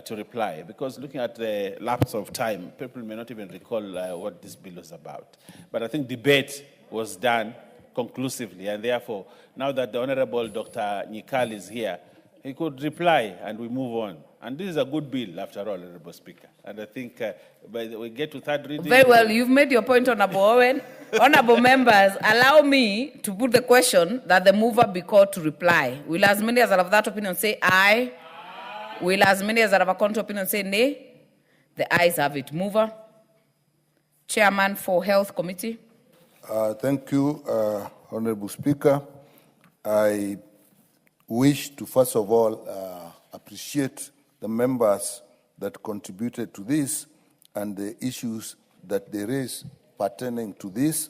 to reply, because looking at the lapse of time, people may not even recall what this bill is about. But I think debate was done conclusively, and therefore, now that the Honorable Dr. Nyikal is here, he could reply and we move on. And this is a good bill, after all, Honorable Speaker. And I think by the we get to third reading. Very well, you've made your point, Honorable Owen. Honorable members, allow me to put the question that the mover be called to reply. Will as many as are of that opinion say aye? Will as many as are of a contrary opinion say nay? The ayes have it. Mover. Chairman for Health Committee. Thank you, Honorable Speaker. I wish to first of all appreciate the members that contributed to this and the issues that they raised pertaining to this.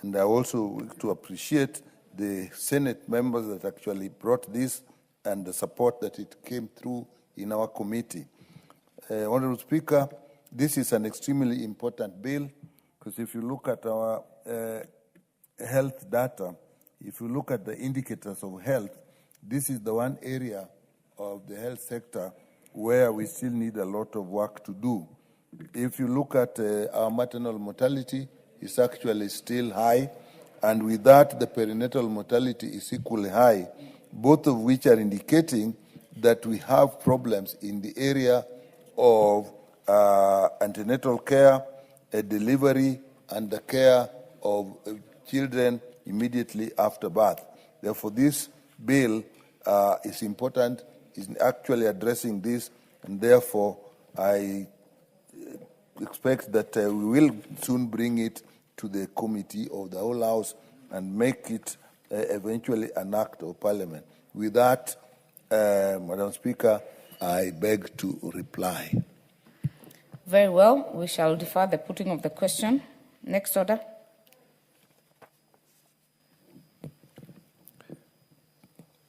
And I also wish to appreciate the Senate members that actually brought this and the support that it came through in our committee. Honorable Speaker, this is an extremely important bill, because if you look at our health data, if you look at the indicators of health, this is the one area of the health sector where we still need a lot of work to do. If you look at our maternal mortality, it's actually still high, and with that, the perinatal mortality is equally high, both of which are indicating that we have problems in the area of antenatal care, delivery, and the care of children immediately after birth. Therefore, this bill is important, is actually addressing this, and therefore I expect that we will soon bring it to the committee of the whole House and make it eventually an act of parliament. With that, Madam Speaker, I beg to reply. Very well. We shall defer the putting of the question. Next order.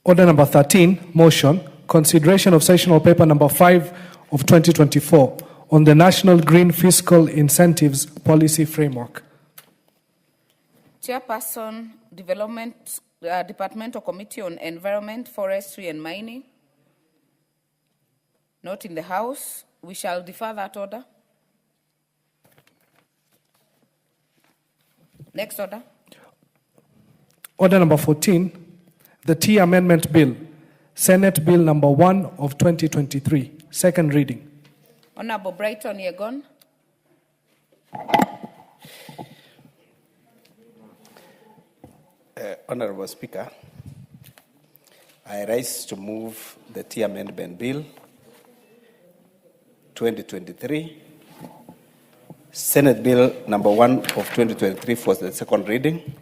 Order number 13, motion, consideration of sessional paper number 5 of 2024 on the National Green Fiscal Incentives Policy Framework. Chairperson, Development Departmental Committee on Environment, Forestry and Mining. Not in the House. We shall defer that order. Next order. Order number 14, the Tea Amendment Bill, Senate Bill number 1 of 2023, second reading. Honorable Brighton Yegon. Honorable Speaker, I rise to move the Tea Amendment Bill 2023, Senate Bill number 1 of 2023 for the second reading.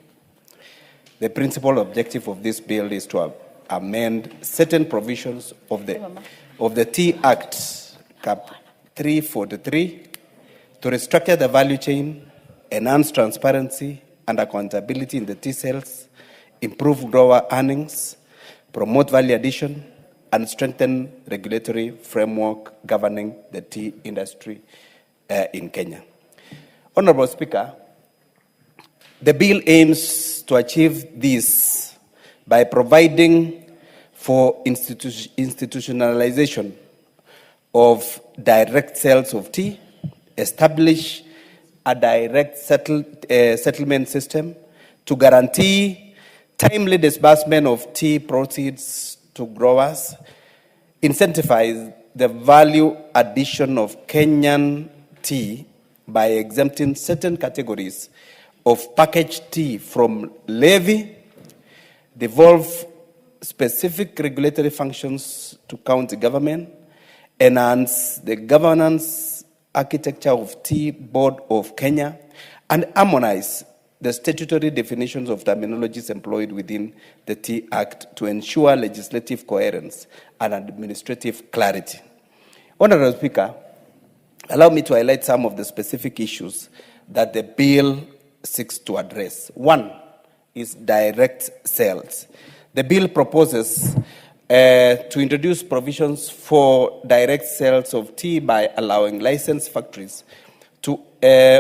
The principal objective of this bill is to amend certain provisions of the Tea Act, Cap 343, to restructure the value chain, enhance transparency and accountability in the tea sales, improve grower earnings, promote value addition, and strengthen regulatory framework governing the tea industry in Kenya. Honorable Speaker, the bill aims to achieve this by providing for institutionalization of direct sales of tea, establish a direct settlement system to guarantee timely disbursement of tea proceeds to growers, incentivize the value addition of Kenyan tea by exempting certain categories of packaged tea from levy, devolve specific regulatory functions to county government, enhance the governance architecture of Tea Board of Kenya, and harmonize the statutory definitions of terminologies employed within the Tea Act to ensure legislative coherence and administrative clarity. Honorable Speaker, allow me to highlight some of the specific issues that the bill seeks to address. One is direct sales. The bill proposes to introduce provisions for direct sales of tea by allowing licensed factories to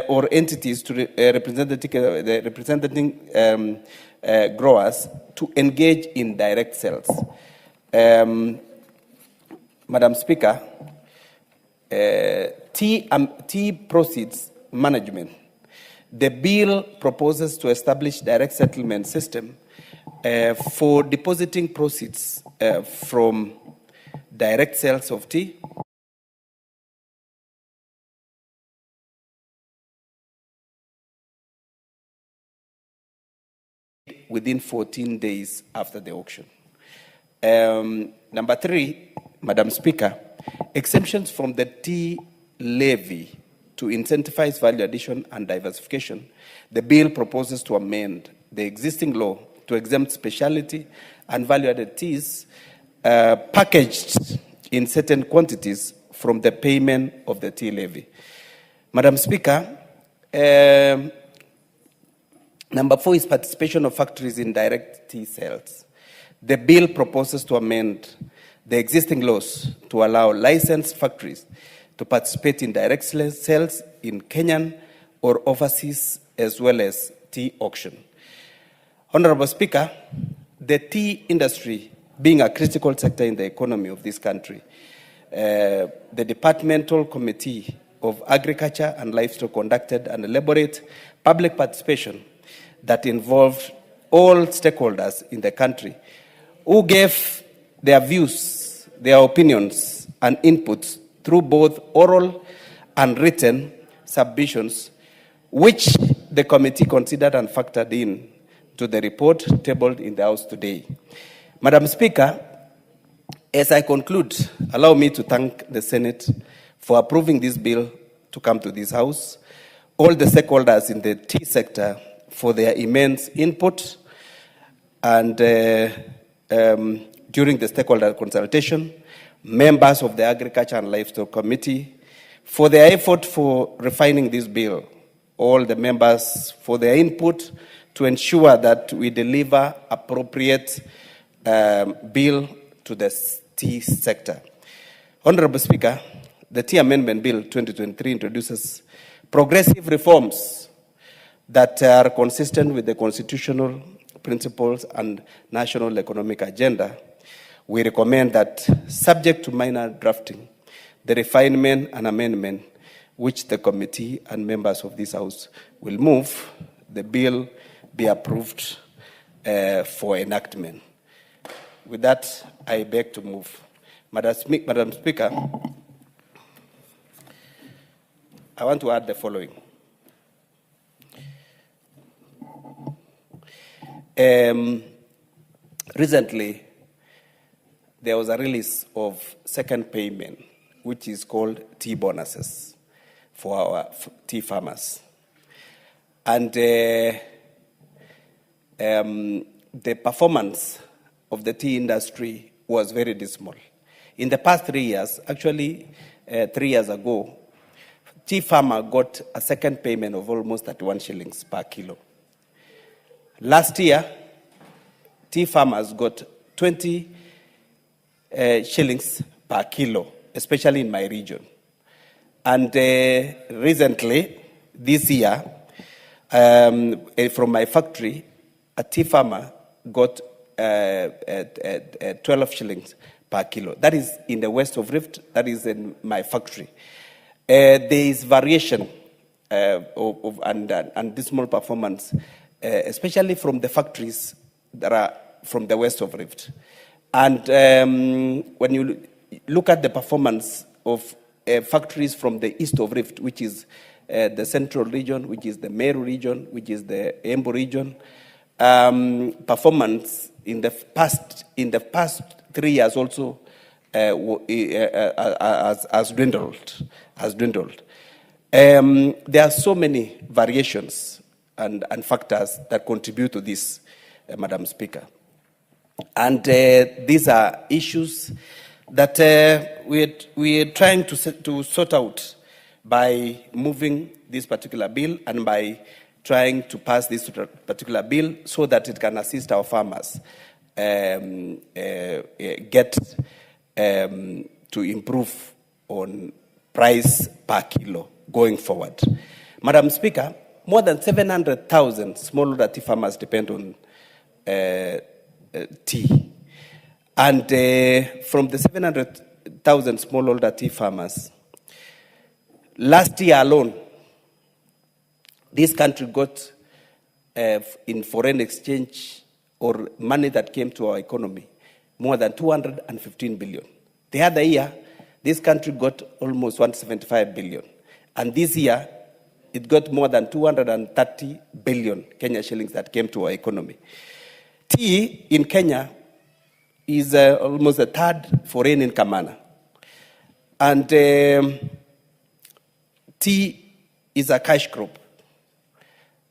or entities to representing growers to engage in direct sales. Madam Speaker, tea proceeds management. The bill proposes to establish direct settlement system for depositing proceeds from direct sales of tea within 14 days after the auction. Number 3, Madam Speaker, exemptions from the tea levy to incentivize value addition and diversification. The bill proposes to amend the existing law to exempt specialty and value-added teas packaged in certain quantities from the payment of the tea levy. Madam Speaker, number 4 is participation of factories in direct tea sales. The bill proposes to amend the existing laws to allow licensed factories to participate in direct sales in Kenyan or overseas, as well as tea auction. Honorable Speaker, the tea industry being a critical sector in the economy of this country, the Departmental Committee of Agriculture and Livestock conducted an elaborate public participation that involved all stakeholders in the country who gave their views, their opinions, and inputs through both oral and written submissions, which the committee considered and factored in to the report tabled in the House today. Madam Speaker, as I conclude, allow me to thank the Senate for approving this bill to come to this House, all the stakeholders in the tea sector for their immense input, and during the stakeholder consultation, members of the Agriculture and Livestock Committee for their effort for refining this bill, all the members for their input to ensure that we deliver appropriate bill to the tea tea sector. Honorable Speaker, the Tea Amendment Bill 2023 introduces progressive reforms that are consistent with the constitutional principles and national economic agenda. We recommend that, subject to minor drafting, the refinement and amendment which the committee and members of this House will move, the bill be approved for enactment. With that, I beg to move. Madam Speaker, I want to add the following. Recently, there was a release of second payment, which is called tea bonuses for our tea farmers. And the performance of the tea industry was very dismal. In the past 3 years, actually 3 years ago, tea farmer got a second payment of almost 31 shillings per kilo. Last year, tea farmers got 20 shillings per kilo, especially in my region. And recently, this year, from my factory, a tea farmer got 12 shillings per kilo. That is in the west of Rift, that is in my factory. There is variation and dismal performance, especially from the factories that are from the west of Rift. And when you look at the performance of factories from the east of Rift, which is the central region, which is the Meru region, which is the Embu region, performance in the past 3 years also has dwindled. There are so many variations and factors that contribute to this, Madam Speaker. And these are issues that we're trying to sort out by moving this particular bill and by trying to pass this particular bill so that it can assist our farmers get to improve on price per kilo going forward. Madam Speaker, more than 700,000 smallholder tea farmers depend on tea. And from the 700,000 smallholder tea farmers, last year alone, this country got in foreign exchange or money that came to our economy more than 215 billion. The other year, this country got almost 175 billion. And this year, it got more than 230 billion Kenya shillings that came to our economy. Tea in Kenya is almost the third foreign income earner. And tea is a cash crop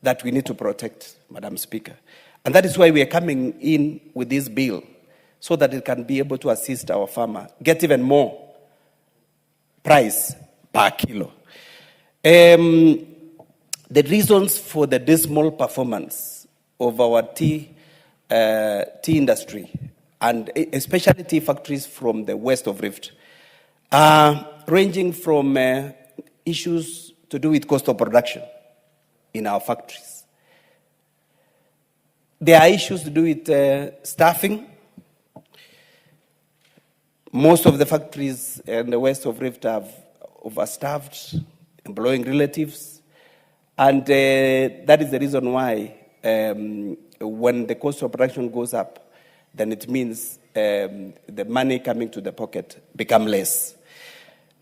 that we need to protect, Madam Speaker. And that is why we are coming in with this bill, so that it can be able to assist our farmer, get even more price per kilo. The reasons for the dismal performance of our tea industry, and especially tea factories from the west of Rift, are ranging from issues to do with cost of production in our factories. There are issues to do with staffing. Most of the factories in the west of Rift have overstaffed, employing relatives. And that is the reason why when the cost of production goes up, then it means the money coming to the pocket become less.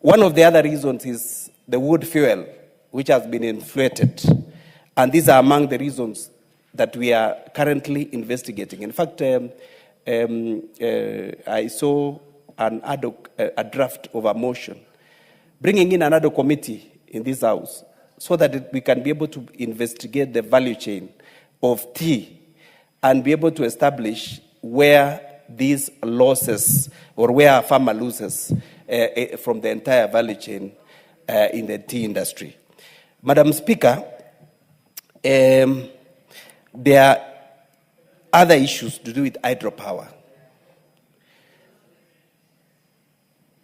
One of the other reasons is the wood fuel, which has been inflated. And these are among the reasons that we are currently investigating. In fact, I saw a draft of a motion bringing in another committee in this House so that we can be able to investigate the value chain of tea and be able to establish where these losses or where a farmer loses from the entire value chain in the tea industry. Madam Speaker, there are other issues to do with hydropower.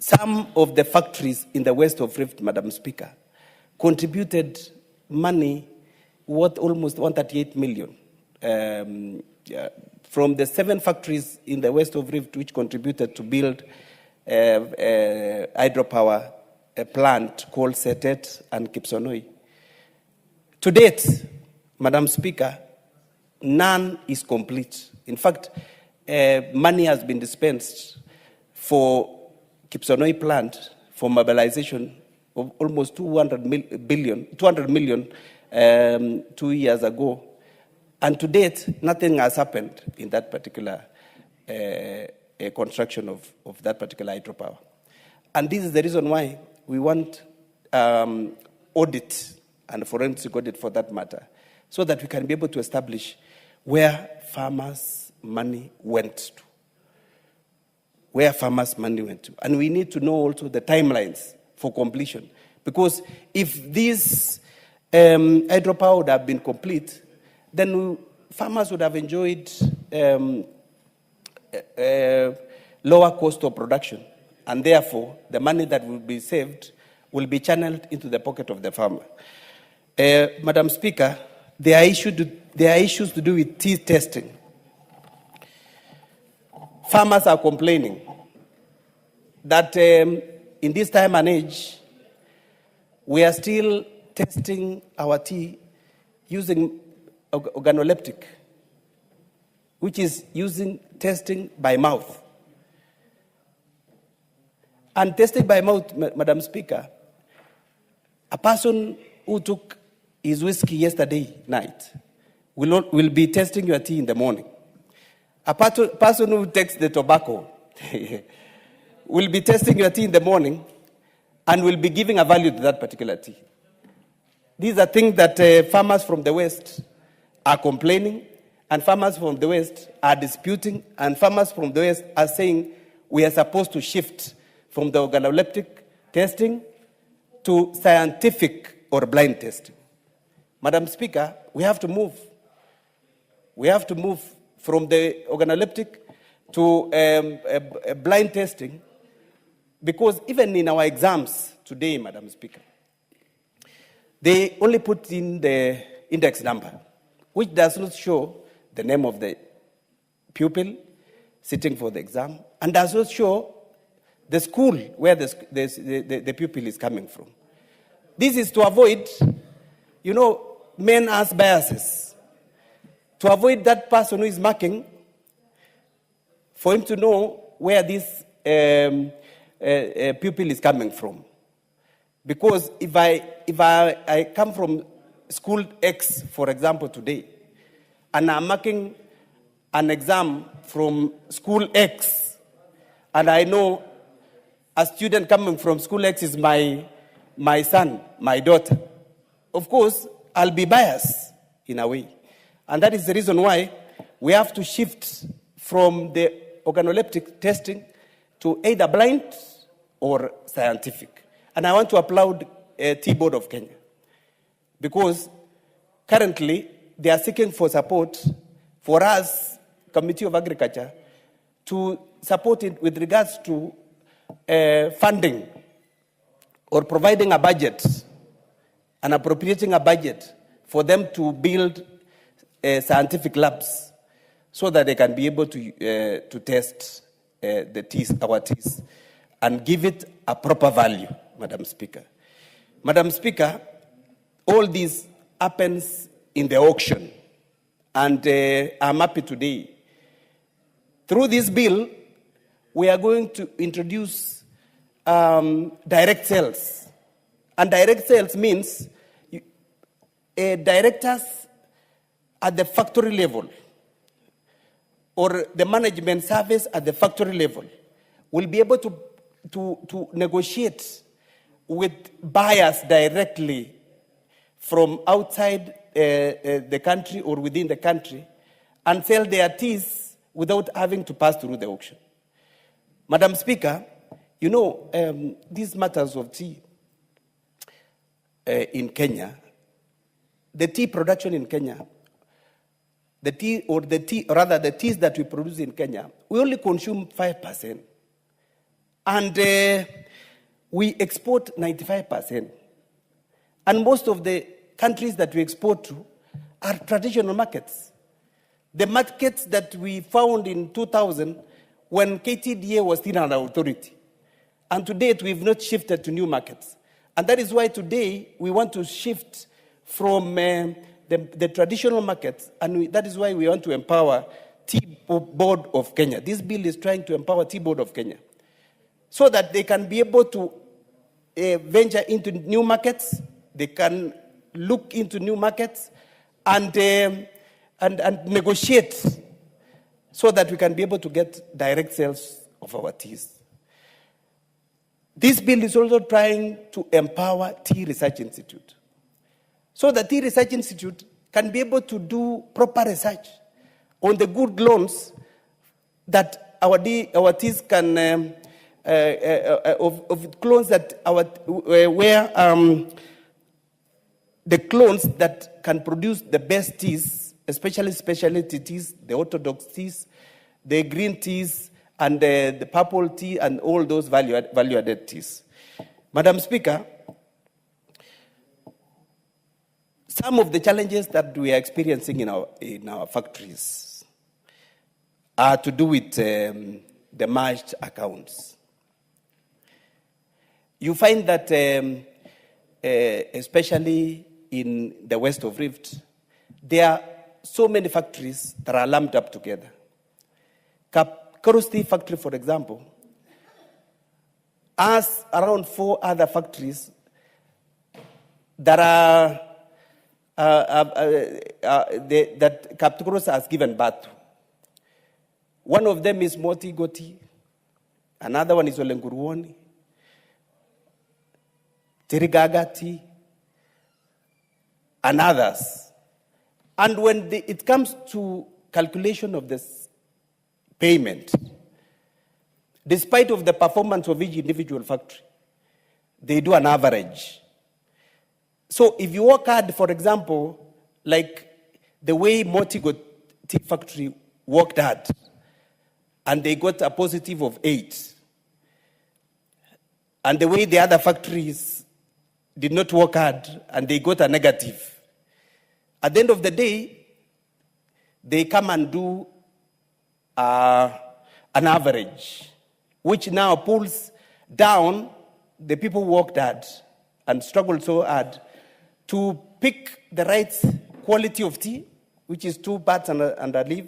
some of the factories in the west of Rift, Madam Speaker, contributed money worth almost 138 million. From the 7 factories in the west of Rift which contributed to build a hydropower plant called Setet and Kipsonoi. To date, Madam Speaker, none is complete. In fact, money has been dispensed for Kipsonoi plant for mobilization of almost 200 million 2 years ago. And to date, nothing has happened in that particular construction of that particular hydropower. And this is the reason why we want audit and forensic audit for that matter, so that we can be able to establish where farmers' money went to. Where farmers' money went to. And we need to know also the timelines for completion. Because if this hydropower would have been complete, then farmers would have enjoyed lower cost of production. And therefore, the money that will be saved will be channeled into the pocket of the farmer. Madam Speaker, there are issues to do with tea testing. Farmers are complaining that in this time and age, we are still testing our tea using organoleptic, which is using testing by mouth. And testing by mouth, Madam Speaker, a person who took his whiskey yesterday night will be testing your tea in the morning. A person who takes the tobacco will be testing your tea in the morning and will be giving a value to that particular tea. These are things that farmers from the West are complaining, and farmers from the West are disputing, and farmers from the West are saying we are supposed to shift from the organoleptic testing to scientific or blind testing. Madam Speaker, we have to move. We have to move from the organoleptic to blind testing, because even in our exams today, Madam Speaker, they only put in the index number, which does not show the name of the pupil sitting for the exam, and does not show the school where the pupil is coming from. This is to avoid, men as biases. To avoid that person who is marking, for him to know where this pupil is coming from. Because if I come from school X, for example, today, and I'm marking an exam from school X, and I know a student coming from school X is my son, my daughter, of course, I'll be biased in a way. And that is the reason why we have to shift from the organoleptic testing to either blind or scientific. And I want to applaud Tea Board of Kenya, because currently they are seeking for support for us, Committee of Agriculture, to support it with regards to funding or providing a budget and appropriating a budget for them to build scientific labs so that they can be able to test our teas and give it a proper value, Madam Speaker. Madam Speaker, all this happens in the auction, and I'm happy today. Through this bill, we are going to introduce direct sales. And direct sales means directors at the factory level or the management service at the factory level will be able to negotiate with buyers directly from outside the country or within the country and sell their teas without having to pass through the auction. Madam Speaker, these matters of tea in Kenya, the tea production in Kenya, the teas that we produce in Kenya, we only consume 5%. And we export 95%. And most of the countries that we export to are traditional markets. The markets that we found in 2000 when KTDA was still under authority. And to date, we've not shifted to new markets. And that is why today we want to shift from the traditional markets, and that is why we want to empower Tea Board of Kenya. This bill is trying to empower Tea Board of Kenya so that they can be able to venture into new markets, they can look into new markets and negotiate so that we can be able to get direct sales of our teas. This bill is also trying to empower Tea Research Institute so that Tea Research Institute can be able to do proper research on the good loans that our teas can, of clones that the clones that can produce the best teas, especially specialty teas, the orthodox teas, the green teas, and the purple tea, and all those value-added teas. Madam Speaker, some of the challenges that we are experiencing in our factories are to do with the merged accounts. You find that, especially in the west of Rift, there are so many factories that are lumped up together. Koros Tea Factory, for example, has around 4 other factories that are that Koros has given birth to. One of them is Moti Goti, another one is Olenguruoni, Tirigagati, and others. And when it comes to calculation of this payment, despite of the performance of each individual factory, they do an average. So if you work hard, for example, like the way Motigo Tea Factory worked hard, and they got a positive of 8, and the way the other factories did not work hard, and they got a negative, at the end of the day, they come and do an average, which now pulls down the people who worked hard and struggled so hard to pick the right quality of tea, which is 2 parts and a leaf,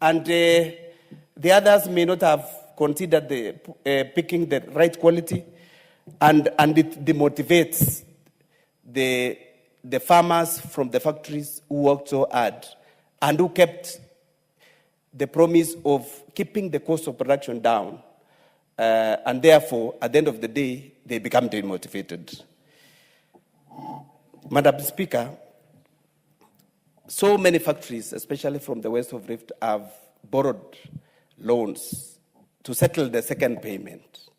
and the others may not have considered picking the right quality, and it demotivates the farmers from the factories who worked so hard and who kept the promise of keeping the cost of production down, and therefore, at the end of the day, they become demotivated. Madam Speaker, so many factories, especially from the west of Rift, have borrowed loans to settle the second payment.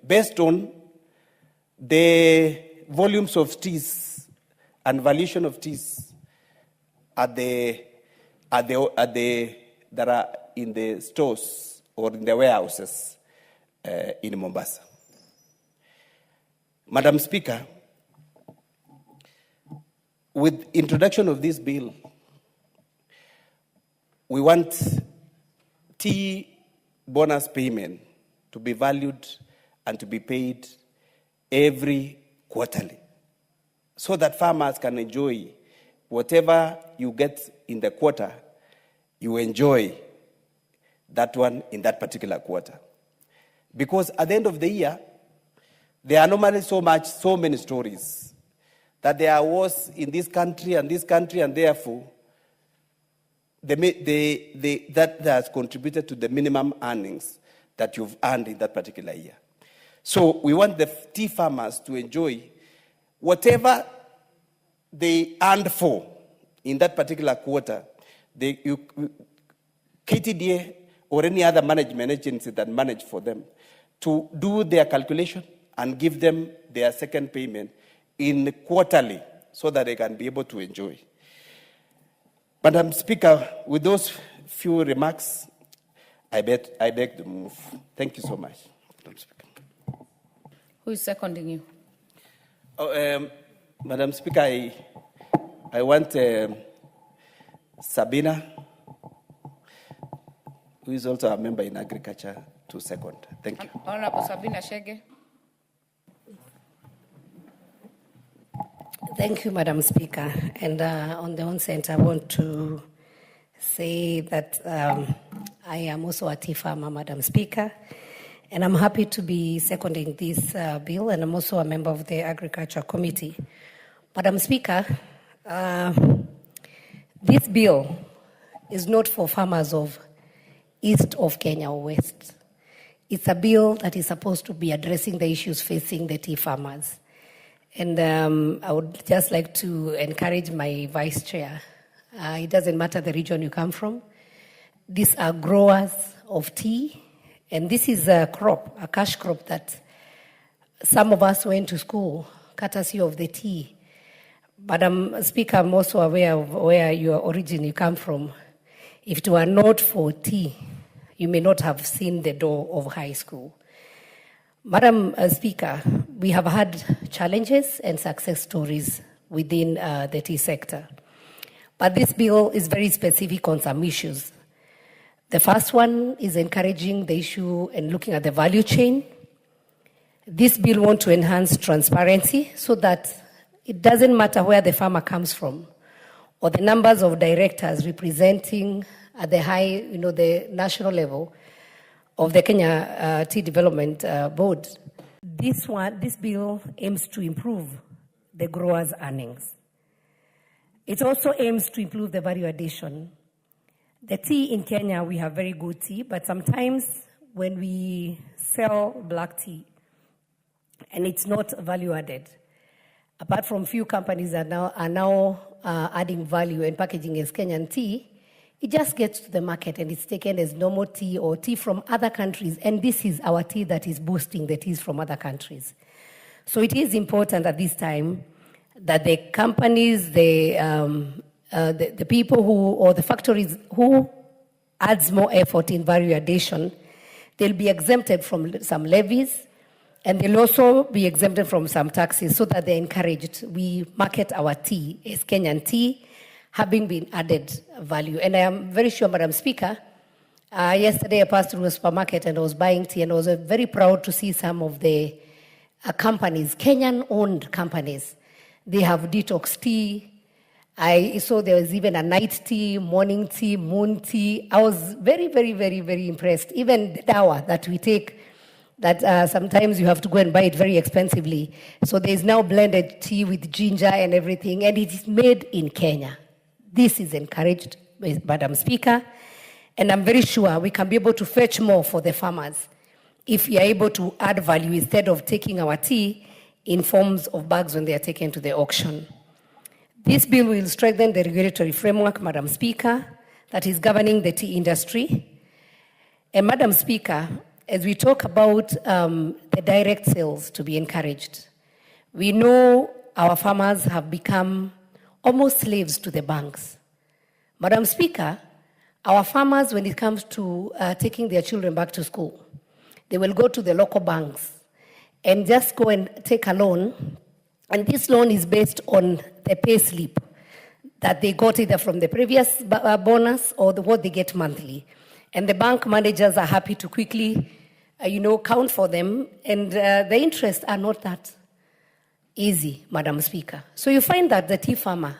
Based on the volumes of teas and valuation of teas that are in the stores or in the warehouses in Mombasa. Madam Speaker, with introduction of this bill, we want tea bonus payment to be valued and to be paid every quarterly, so that farmers can enjoy whatever you get in the quarter, you enjoy that one in that particular quarter. Because at the end of the year, there are normally so many stories that there was in this country, and therefore, that has contributed to the minimum earnings that you've earned in that particular year. So we want the tea farmers to enjoy whatever they earned for in that particular quarter. KTDA or any other management agency that manage for them to do their calculation and give them their second payment in quarterly so that they can be able to enjoy. Madam Speaker, with those few remarks, I beg to move. Thank you so much, Madam Speaker. Who is seconding you? Madam Speaker, I want Sabina, who is also a member in agriculture, to second. Thank you. Honorable Sabina Shege. Thank you, Madam Speaker. And on the onset, I want to say that I am also a tea farmer, Madam Speaker, and I'm happy to be seconding this bill, and I'm also a member of the Agriculture Committee. Madam Speaker, this bill is not for farmers of east of Kenya or west. It's a bill that is supposed to be addressing the issues facing the tea farmers. And I would just like to encourage my vice chair. It doesn't matter the region you come from. These are growers of tea, and this is a crop, a cash crop that some of us went to school, courtesy of the tea. Madam Speaker, I'm also aware of where your origin you come from. If it were not for tea, you may not have seen the door of high school. Madam Speaker, we have had challenges and success stories within the tea sector. But this bill is very specific on some issues. The first one is encouraging the issue and looking at the value chain. This bill wants to enhance transparency so that it doesn't matter where the farmer comes from or the numbers of directors representing at the high, the national level of the Kenya Tea Development Board. This bill aims to improve the growers' earnings. It also aims to improve the value addition. The tea in Kenya, we have very good tea, but sometimes when we sell black tea and it's not value added, apart from few companies that are now adding value and packaging as Kenyan tea, it just gets to the market and it's taken as normal tea or tea from other countries. And this is our tea that is boosting the teas from other countries. So it is important at this time that the companies, the people who, or the factories who adds more effort in value addition, they'll be exempted from some levies, and they'll also be exempted from some taxes so that they're encouraged. We market our tea as Kenyan tea, having been added value. And I am very sure, Madam Speaker, yesterday I passed through a supermarket and I was buying tea, and I was very proud to see some of the companies, Kenyan-owned companies. They have detox tea. I saw there was even a night tea, morning tea, moon tea. I was very, very, very, very impressed. Even the dawa that we take, that sometimes you have to go and buy it very expensively. So there's now blended tea with ginger and everything, and it is made in Kenya. This is encouraged, Madam Speaker, and I'm very sure we can be able to fetch more for the farmers if we are able to add value instead of taking our tea in forms of bags when they are taken to the auction. This bill will strengthen the regulatory framework, Madam Speaker, that is governing the tea industry. And Madam Speaker, as we talk about the direct sales to be encouraged, we know our farmers have become almost slaves to the banks. Madam Speaker, our farmers, when it comes to taking their children back to school, they will go to the local banks and just go and take a loan. And this loan is based on the pay slip that they got either from the previous bonus or what they get monthly. And the bank managers are happy to quickly, count for them. And the interests are not that easy, Madam Speaker. So you find that the tea farmer,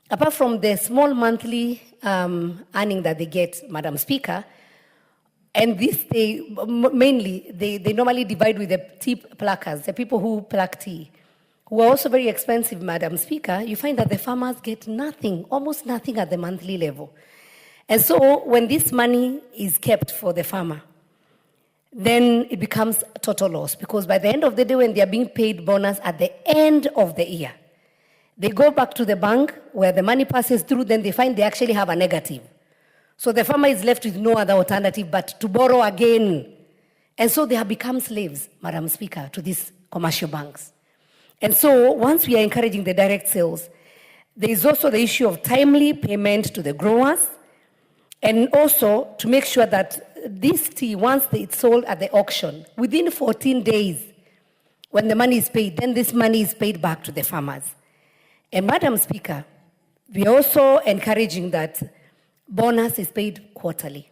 apart from the small monthly earning that they get, Madam Speaker, and this they normally divide with the tea pluckers, the people who pluck tea, who are also very expensive, Madam Speaker. You find that the farmers get nothing, almost nothing at the monthly level. And so when this money is kept for the farmer, then it becomes a total loss, because by the end of the day, when they are being paid bonus at the end of the year, they go back to the bank where the money passes through, then they find they actually have a negative. So the farmer is left with no other alternative but to borrow again. And so they have become slaves, Madam Speaker, to these commercial banks. And so once we are encouraging the direct sales, there is also the issue of timely payment to the growers, and also to make sure that this tea, once it's sold at the auction, within 14 days, when the money is paid, then this money is paid back to the farmers. And Madam Speaker, we are also encouraging that bonus is paid quarterly.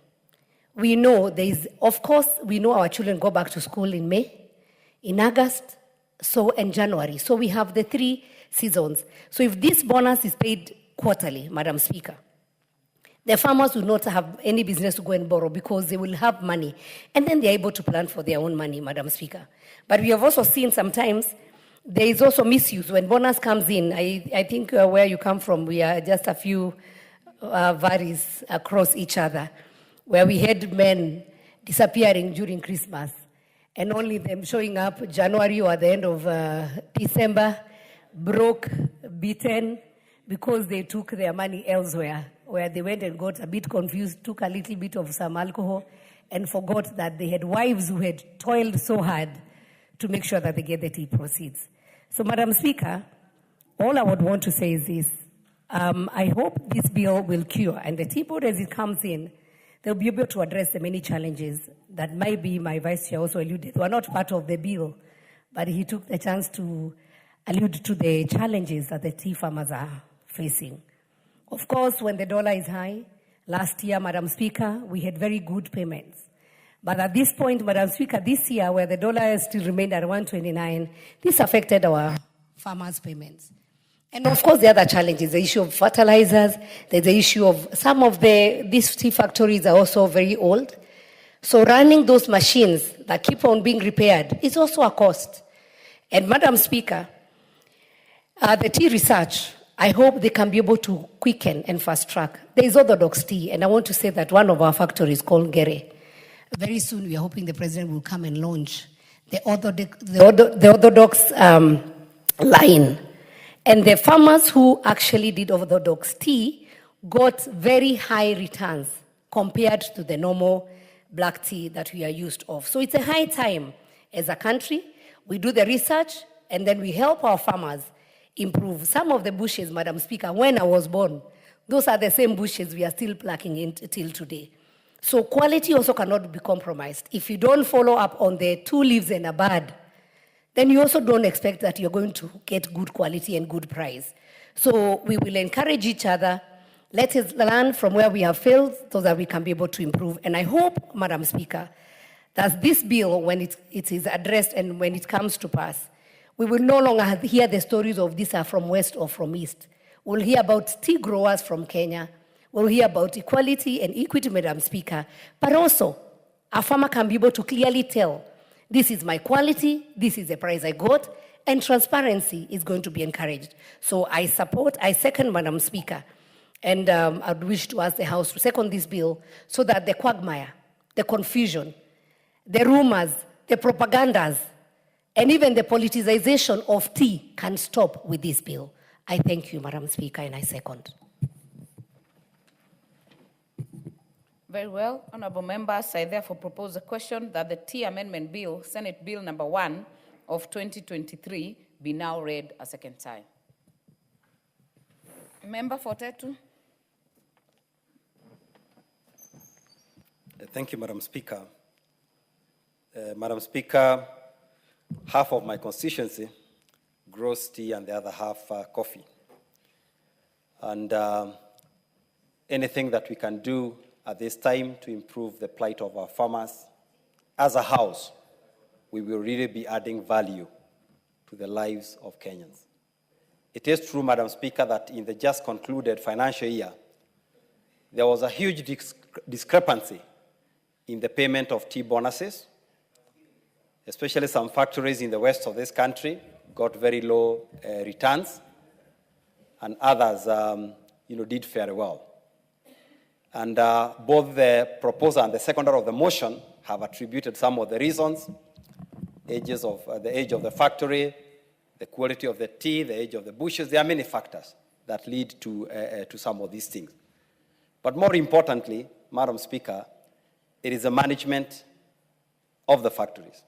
We know of course, we know our children go back to school in May, in August, and January. So we have the 3 seasons. So if this bonus is paid quarterly, Madam Speaker, the farmers will not have any business to go and borrow because they will have money. And then they're able to plan for their own money, Madam Speaker. But we have also seen sometimes there is also misuse when bonus comes in. I think where you come from, we are just a few varies across each other, where we had men disappearing during Christmas and only them showing up January or at the end of December, broke, beaten, because they took their money elsewhere, where they went and got a bit confused, took a little bit of some alcohol, and forgot that they had wives who had toiled so hard to make sure that they get the tea proceeds. So, Madam Speaker, all I would want to say is this. I hope this bill will cure, and the tea board, as it comes in, they'll be able to address the many challenges that maybe my vice chair also alluded. They were not part of the bill, but he took the chance to allude to the challenges that the tea farmers are facing. Of course, when the dollar is high, last year, Madam Speaker, we had very good payments. But at this point, Madam Speaker, this year, where the dollar still remained at 129, this affected our farmers' payments. And of course, the other challenges, the issue of fertilizers, there's the issue of some of these tea factories are also very old. So running those machines that keep on being repaired is also a cost. And Madam Speaker, the tea research, I hope they can be able to quicken and fast track. There is orthodox tea, and I want to say that one of our factories called Gere. Very soon we are hoping the president will come and launch the orthodox line. And the farmers who actually did orthodox tea got very high returns compared to the normal black tea that we are used of. So it's a high time as a country. We do the research and then we help our farmers improve. Some of the bushes, Madam Speaker, when I was born, those are the same bushes we are still plucking till today. So quality also cannot be compromised. If you don't follow up on the 2 leaves and a bud, then you also don't expect that you're going to get good quality and good price. So we will encourage each other. Let us learn from where we have failed so that we can be able to improve. And I hope, Madam Speaker, that this bill, when it is addressed and when it comes to pass, we will no longer hear the stories of these are from West or from East. We'll hear about tea growers from Kenya. We'll hear about equality and equity, Madam Speaker. But also, a farmer can be able to clearly tell, this is my quality, this is the price I got, and transparency is going to be encouraged. So I second, Madam Speaker, and I'd wish to ask the House to second this bill so that the quagmire, the confusion, the rumors, the propagandas, and even the politicization of tea can stop with this bill. I thank you, Madam Speaker, and I second. Very well. Honorable members, I therefore propose a question that the Tea Amendment Bill, Senate Bill number 1 of 2023, be now read a second time. Member for Tetu. Thank you, Madam Speaker. Madam Speaker, half of my constituency grows tea and the other half coffee. And anything that we can do at this time to improve the plight of our farmers, as a house, we will really be adding value to the lives of Kenyans. It is true, Madam Speaker, that in the just concluded financial year, there was a huge discrepancy in the payment of tea bonuses, especially some factories in the west of this country got very low returns, and others did fairly well. And both the proposer and the seconder of the motion have attributed some of the reasons, the age of the factory, the quality of the tea, the age of the bushes. There are many factors that lead to some of these things. But more importantly, Madam Speaker, it is the management of the factories.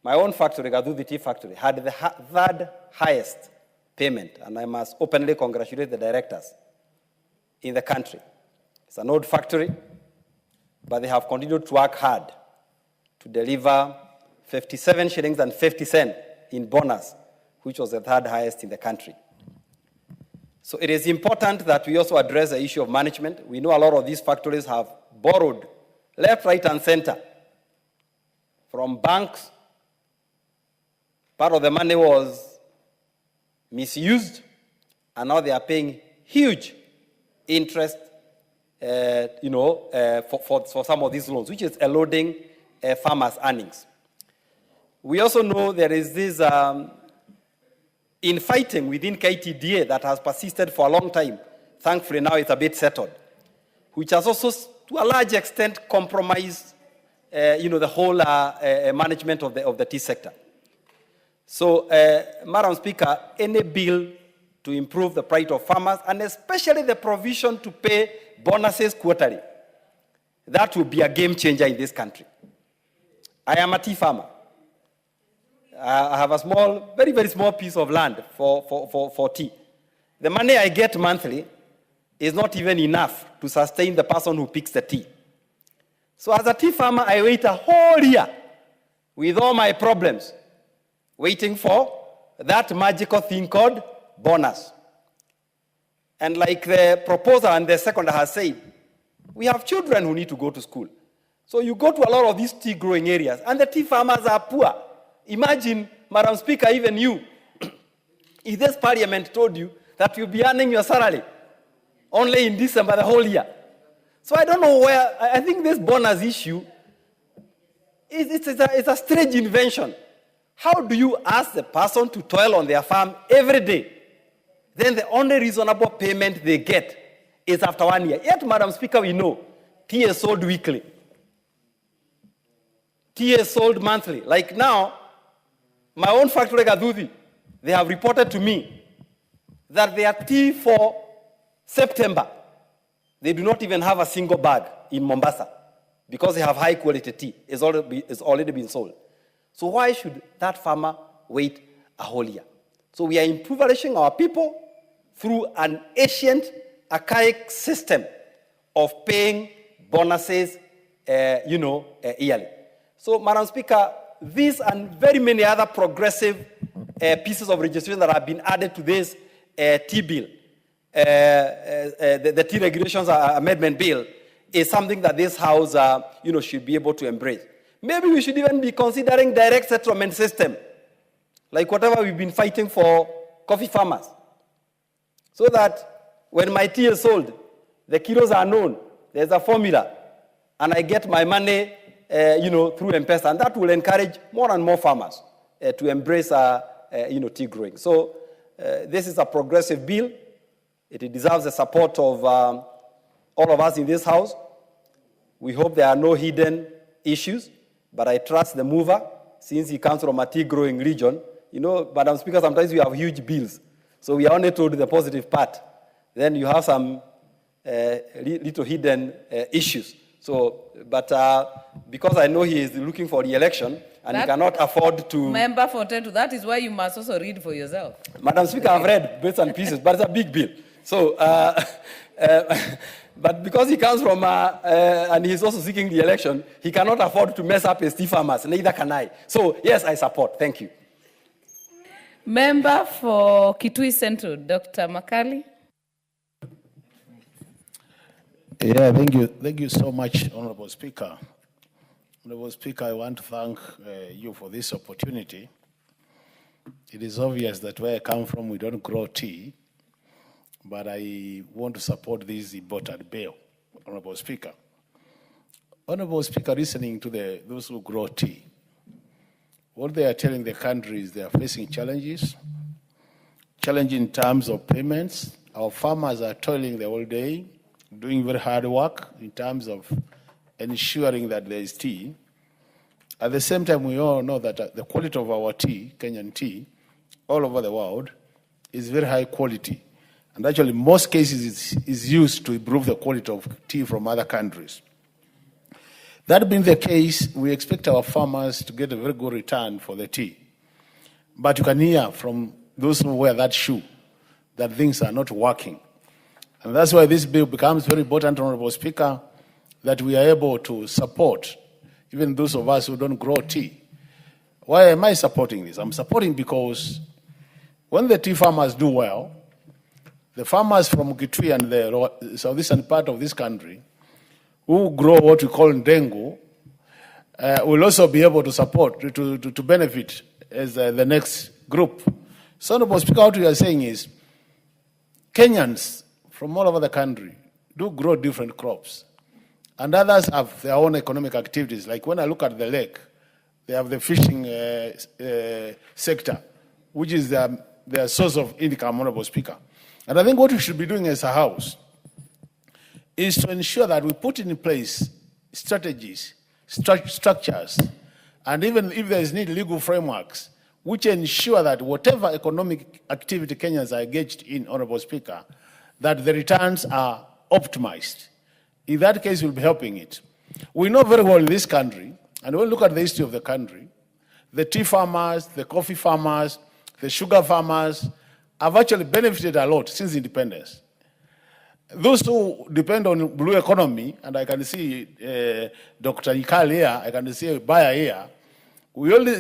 My own factory, Gaduthi Tea Factory, had the third highest payment, and I must openly congratulate the directors in the country. It's an old factory. but they have continued to work hard to deliver 57 shillings and 50 cents in bonus, which was the third highest in the country. So it is important that we also address the issue of management. We know a lot of these factories have borrowed left, right, and center from banks. Part of the money was misused, and now they are paying huge interest, for some of these loans, which is eroding farmers' earnings. We also know there is this infighting within KTDA that has persisted for a long time. Thankfully, now it's a bit settled, which has also, to a large extent, compromised, the whole management of the tea sector. So, Madam Speaker, any bill to improve the plight of farmers, and especially the provision to pay bonuses quarterly, that will be a game changer in this country. I am a tea farmer. I have a small, very, very small piece of land for tea. The money I get monthly is not even enough to sustain the person who picks the tea. So as a tea farmer, I wait a whole year with all my problems, waiting for that magical thing called bonus. And like the proposer and the seconder has said, we have children who need to go to school. So you go to a lot of these tea growing areas, and the tea farmers are poor. Imagine, Madam Speaker, even you, if this parliament told you that you'll be earning your salary only in December the whole year. So I don't know where, I think this bonus issue, it's a strange invention. How do you ask the person to toil on their farm every day? Then the only reasonable payment they get is after 1 year. Yet, Madam Speaker, we know tea is sold weekly. Tea is sold monthly. Like now, my own factory, Gaduthi, they have reported to me that their tea for September, they do not even have a single bag in Mombasa because they have high quality tea. It's already been sold. So why should that farmer wait a whole year? So we are impoverishing our people through an ancient, archaic system of paying bonuses, yearly. So, Madam Speaker, these and very many other progressive pieces of legislation that have been added to this tea bill, the tea regulations amendment bill, is something that this House, should be able to embrace. Maybe we should even be considering direct settlement system, like whatever we've been fighting for coffee farmers, so that when my tea is sold, the kilos are known, there's a formula, and I get my money, through M-Pesa, and that will encourage more and more farmers to embrace, tea growing. So this is a progressive bill. It deserves the support of all of us in this House. We hope there are no hidden issues, but I trust the mover, since he comes from a tea growing region. Madam Speaker, sometimes we have huge bills, so we are only told the positive part. Then you have some little hidden issues. So, but because I know he is looking for the election and he cannot afford to... Member for 10 to that is why you must also read for yourself. Madam Speaker, I've read bits and pieces, but it's a big bill. So, but because he comes from, and he's also seeking the election, he cannot afford to mess up his tea farmers, neither can I. So, yes, I support. Thank you. Member for Kitui Central, Dr. Makali. Yeah, thank you. Thank you so much, Honorable Speaker. Honorable Speaker, I want to thank you for this opportunity. It is obvious that where I come from, we don't grow tea, but I want to support this important bill, Honorable Speaker. Honorable Speaker, listening to those who grow tea, what they are telling the country is they are facing challenges in terms of payments. Our farmers are toiling the whole day, doing very hard work in terms of ensuring that there is tea. At the same time, we all know that the quality of our tea, Kenyan tea, all over the world, is very high quality. And actually, in most cases, is used to improve the quality of tea from other countries. That being the case, we expect our farmers to get a very good return for the tea. But you can hear from those who wear that shoe that things are not working. And that's why this bill becomes very important, Honorable Speaker, that we are able to support, even those of us who don't grow tea. Why am I supporting this? I'm supporting because when the tea farmers do well, the farmers from Kitui and the southeastern part of this country who grow what we call ndengu will also be able to support, to benefit as the next group. So, Honorable Speaker, what we are saying is Kenyans from all over the country do grow different crops. And others have their own economic activities. Like when I look at the lake, they have the fishing sector, which is their source of income, Honorable Speaker. And I think what we should be doing as a House is to ensure that we put in place strategies, structures, and even if there is need, legal frameworks, which ensure that whatever economic activity Kenyans are engaged in, Honorable Speaker, that the returns are optimized. In that case, we'll be helping it. We know very well in this country, and when we look at the history of the country, the tea farmers, the coffee farmers, the sugar farmers have actually benefited a lot since independence. Those who depend on blue economy, and I can see Dr. Ikal here, I can see Baya here,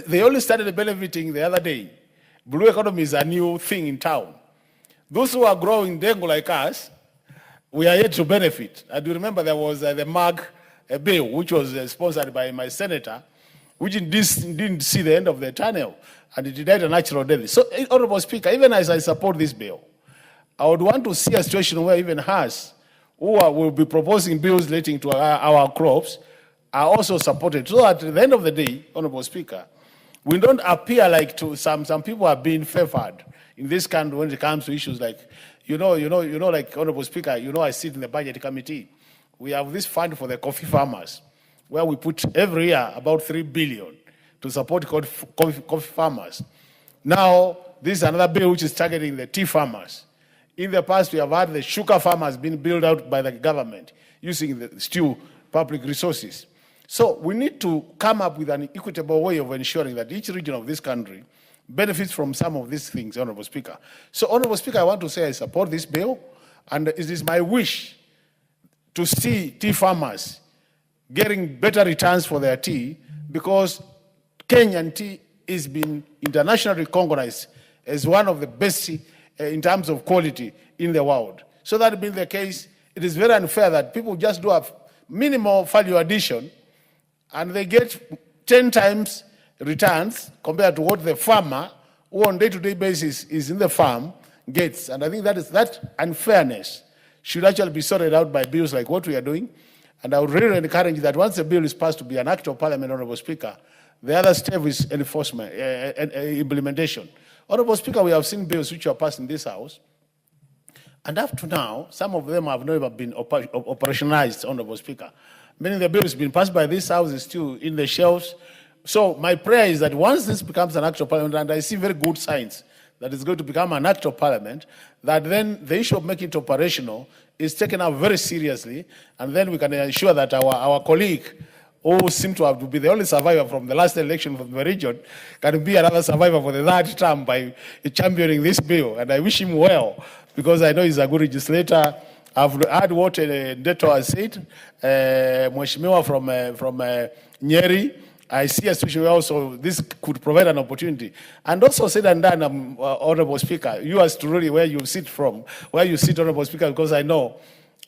they only started benefiting the other day. Blue economy is a new thing in town. Those who are growing dengue like us, we are yet to benefit. I do remember there was the MAG bill, which was sponsored by my senator, which didn't see the end of the tunnel, and it died a natural death. So, Honorable Speaker, even as I support this bill, I would want to see a situation where even us, who will be proposing bills relating to our crops, are also supported. So at the end of the day, Honorable Speaker, we don't appear like some people are being favored in this country when it comes to issues like, like Honorable Speaker, I sit in the budget committee. We have this fund for the coffee farmers, where we put every year about 3 billion to support coffee farmers. Now, this is another bill which is targeting the tea farmers. In the past, we have had the sugar farmers being built out by the government using the still public resources. So we need to come up with an equitable way of ensuring that each region of this country benefits from some of these things, Honorable Speaker. So, Honorable Speaker, I want to say I support this bill, and it is my wish to see tea farmers getting better returns for their tea, because Kenyan tea is being internationally recognized as one of the best in terms of quality in the world. So that being the case, it is very unfair that people just do a minimal value addition and they get 10 times returns compared to what the farmer, who on day-to-day basis is in the farm, gets. And I think that unfairness should actually be sorted out by bills like what we are doing. And I would really encourage that once the bill is passed to be an act of parliament, Honorable Speaker, the other step is enforcement, implementation. Honorable Speaker, we have seen bills which are passed in this House, and up to now, some of them have never been operationalized, Honorable Speaker. Meaning the bill has been passed by this House, is still in the shelves. So my prayer is that once this becomes an act of parliament, and I see very good signs that it's going to become an act of parliament, that then the issue of making it operational is taken up very seriously, and then we can ensure that our colleague, who seemed to have to be the only survivor from the last election from the region, can be another survivor for the third term by championing this bill. And I wish him well, because I know he's a good legislator. I've heard what Ndeto has said, Mheshimiwa from Nyeri. I see a situation where also this could provide an opportunity. And also said and done, Honorable Speaker, you as to really where you sit, Honorable Speaker, because I know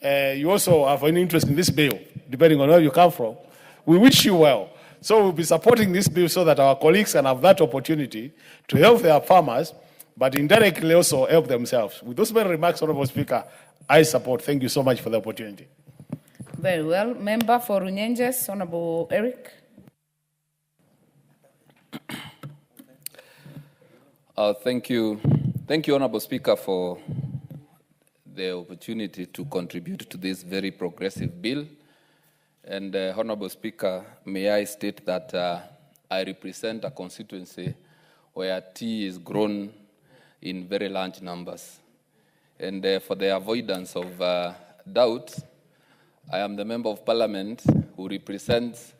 you also have an interest in this bill, depending on where you come from. We wish you well. So we'll be supporting this bill so that our colleagues can have that opportunity to help their farmers, but indirectly also help themselves. With those many remarks, Honorable Speaker, I support. Thank you so much for the opportunity. Very well. Member for Runyenjes, Honorable Eric. Thank you. Thank you, Honorable Speaker, for the opportunity to contribute to this very progressive bill. And Honorable Speaker, may I state that I represent a constituency where tea is grown in very large numbers. And for the avoidance of doubt, I am the Member of Parliament who represents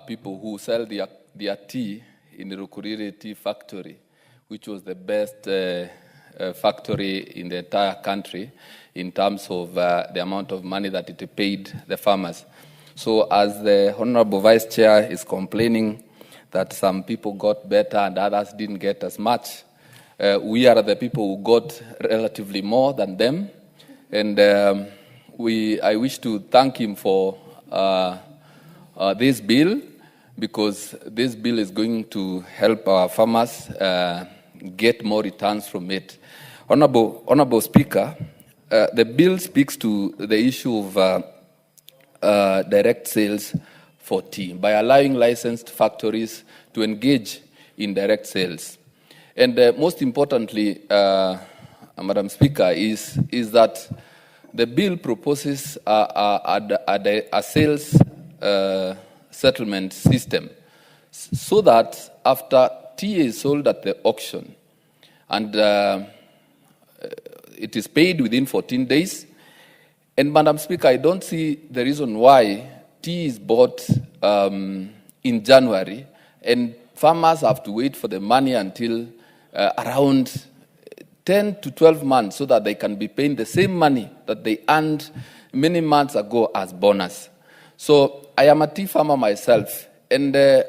people who sell their tea in the Rukuriri Tea Factory, which was the best factory in the entire country in terms of the amount of money that it paid the farmers. So as the Honorable Vice Chair is complaining that some people got better and others didn't get as much, we are the people who got relatively more than them. And I wish to thank him for this bill, because this bill is going to help our farmers get more returns from it. Honorable Speaker, the bill speaks to the issue of direct sales for tea by allowing licensed factories to engage in direct sales. And most importantly, Madam Speaker, is that the bill proposes a sales settlement system, so that after tea is sold at the auction and it is paid within 14 days. And Madam Speaker, I don't see the reason why tea is bought in January and farmers have to wait for the money until around 10 to 12 months so that they can be paying the same money that they earned many months ago as bonus. So I am a tea farmer myself, and I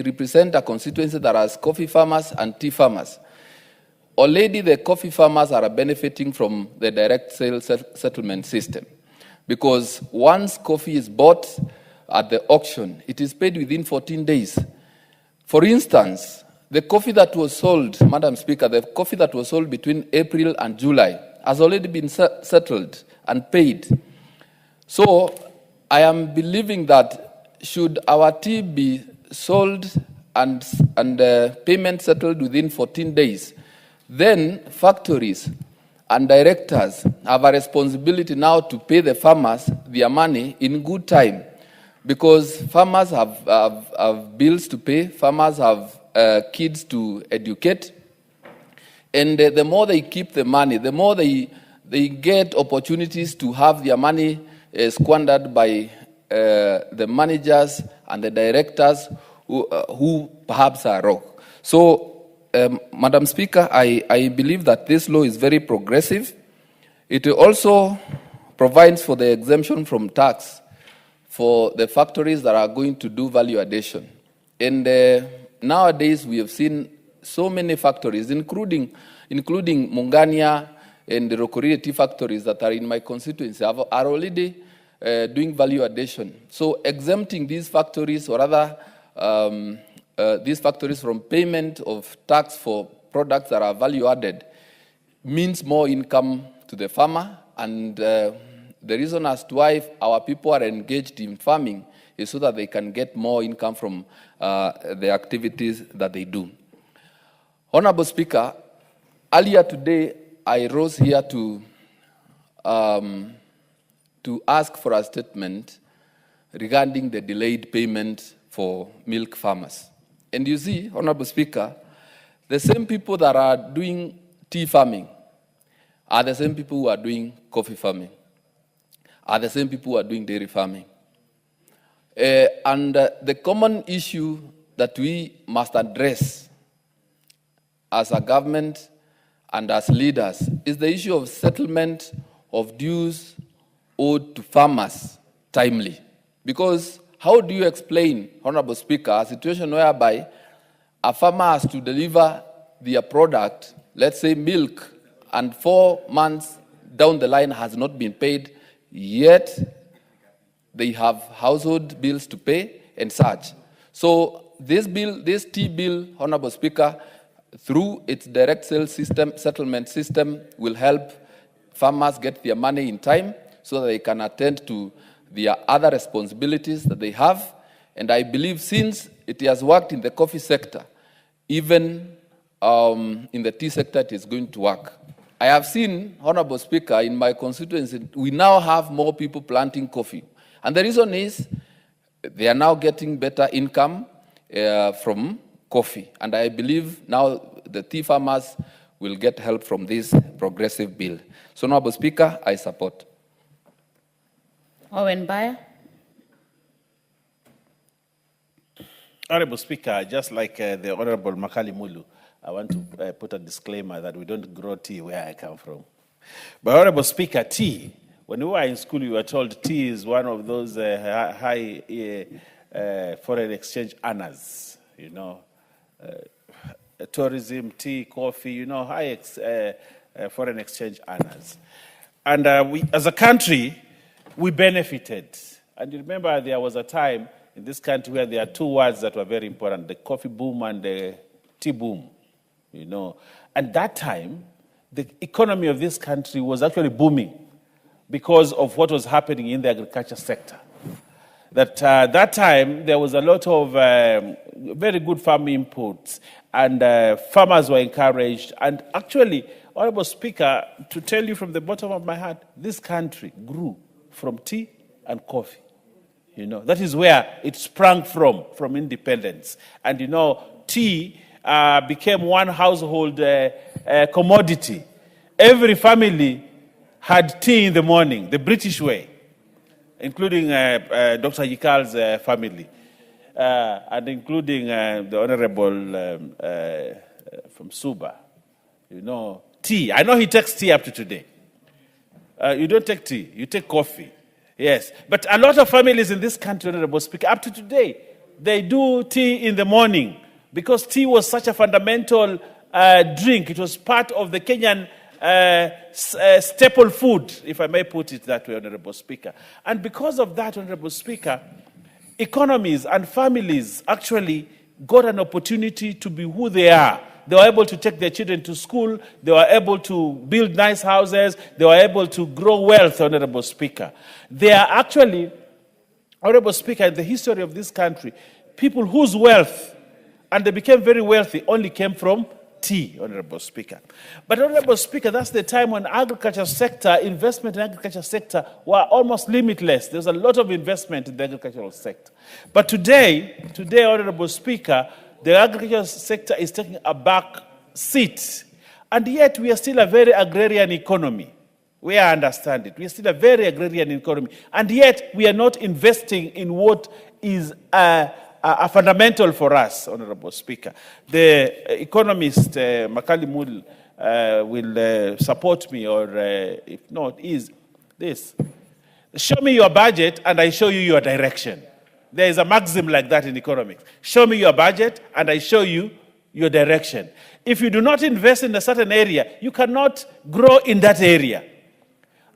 represent a constituency that has coffee farmers and tea farmers. Already the coffee farmers are benefiting from the direct sales settlement system, because once coffee is bought at the auction, it is paid within 14 days. For instance, the coffee that was sold, Madam Speaker, the coffee that was sold between April and July has already been settled and paid. So I am believing that should our tea be sold and payment settled within 14 days, then factories and directors have a responsibility now to pay the farmers their money in good time, because farmers have bills to pay, farmers have kids to educate, and the more they keep the money, the more they get opportunities to have their money squandered by the managers and the directors who perhaps are wrong. So, Madam Speaker, I believe that this law is very progressive. It also provides for the exemption from tax for the factories that are going to do value addition. And nowadays we have seen so many factories, including Mungania and the Rokoria tea factories that are in my constituency, are already doing value addition. So exempting these factories, or rather these factories, from payment of tax for products that are value added means more income to the farmer. And the reason as to why our people are engaged in farming is so that they can get more income from the activities that they do. Honorable Speaker, earlier today I rose here to ask for a statement regarding the delayed payment for milk farmers. And you see, Honorable Speaker, the same people that are doing tea farming are the same people who are doing coffee farming, are the same people who are doing dairy farming. And the common issue that we must address as a government and as leaders is the issue of settlement of dues owed to farmers timely. Because how do you explain, Honorable Speaker, a situation whereby a farmer has to deliver their product, let's say milk, and 4 months down the line has not been paid, yet they have household bills to pay and such. So this tea bill, Honorable Speaker, through its direct sales settlement system, will help farmers get their money in time so that they can attend to their other responsibilities that they have. And I believe since it has worked in the coffee sector, even in the tea sector, it is going to work. I have seen, Honorable Speaker, in my constituency, we now have more people planting coffee. And the reason is they are now getting better income from coffee. And I believe now the tea farmers will get help from this progressive bill. So, Honorable Speaker, I support. Owen Bayer. Honorable Speaker, just like the Honorable Makali Mulu, I want to put a disclaimer that we don't grow tea where I come from. But Honorable Speaker, tea, When we were in school, we were told tea is one of those high foreign exchange earners, you know. Tourism, tea, coffee, you know, high foreign exchange earners. And we, as a country, we benefited. And you remember there was a time in this country where there are two words that were very important, the coffee boom and the tea boom, you know. And that time, the economy of this country was actually booming because of what was happening in the agriculture sector. That time, there was a lot of very good farm inputs, and farmers were encouraged. And actually, Honorable Speaker, to tell you from the bottom of my heart, this country grew from tea and coffee. You know, that is where it sprang from independence. And you know, tea became one household commodity. Every family had tea in the morning, the British way, including Dr. Yikal's family, and including the Honorable from Suba. You know, tea. I know he takes tea up to today. You don't take tea, you take coffee. Yes, but a lot of families in this country, Honorable Speaker, up to today, they do tea in the morning because tea was such a fundamental drink. It was part of the Kenyan staple food, if I may put it that way, Honorable Speaker. And because of that, Honorable Speaker, economies and families actually got an opportunity to be who they are. They were able to take their children to school. They were able to build nice houses. They were able to grow wealth, Honorable Speaker. They are actually, Honorable Speaker, in the history of this country, people whose wealth, and they became very wealthy, only came from tea, Honorable Speaker. But Honorable Speaker, that's the time when agriculture sector, investment in agriculture sector were almost limitless. There's a lot of investment in the agricultural sector. But today, Honorable Speaker, the agricultural sector is taking a back seat. And yet we are still a very agrarian economy. We understand it. We are still a very agrarian economy. And yet we are not investing in what is a fundamental for us, Honorable Speaker. The economist, Makali Mul, will support me, or if not, is this. Show me your budget and I show you your direction. There is a maxim like that in economics. Show me your budget and I show you your direction. If you do not invest in a certain area, you cannot grow in that area.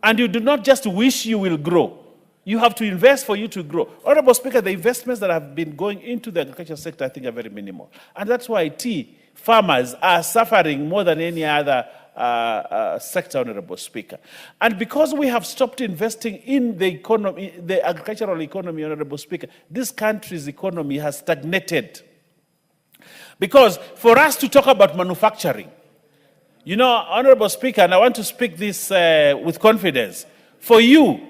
And you do not just wish you will grow. You have to invest for you to grow. Honorable Speaker, the investments that have been going into the agriculture sector, I think, are very minimal. And that's why tea farmers are suffering more than any other sector, Honorable Speaker. And because we have stopped investing in the economy, the agricultural economy, Honorable Speaker, this country's economy has stagnated. Because for us to talk about manufacturing, you know, Honorable Speaker, and I want to speak this with confidence, for you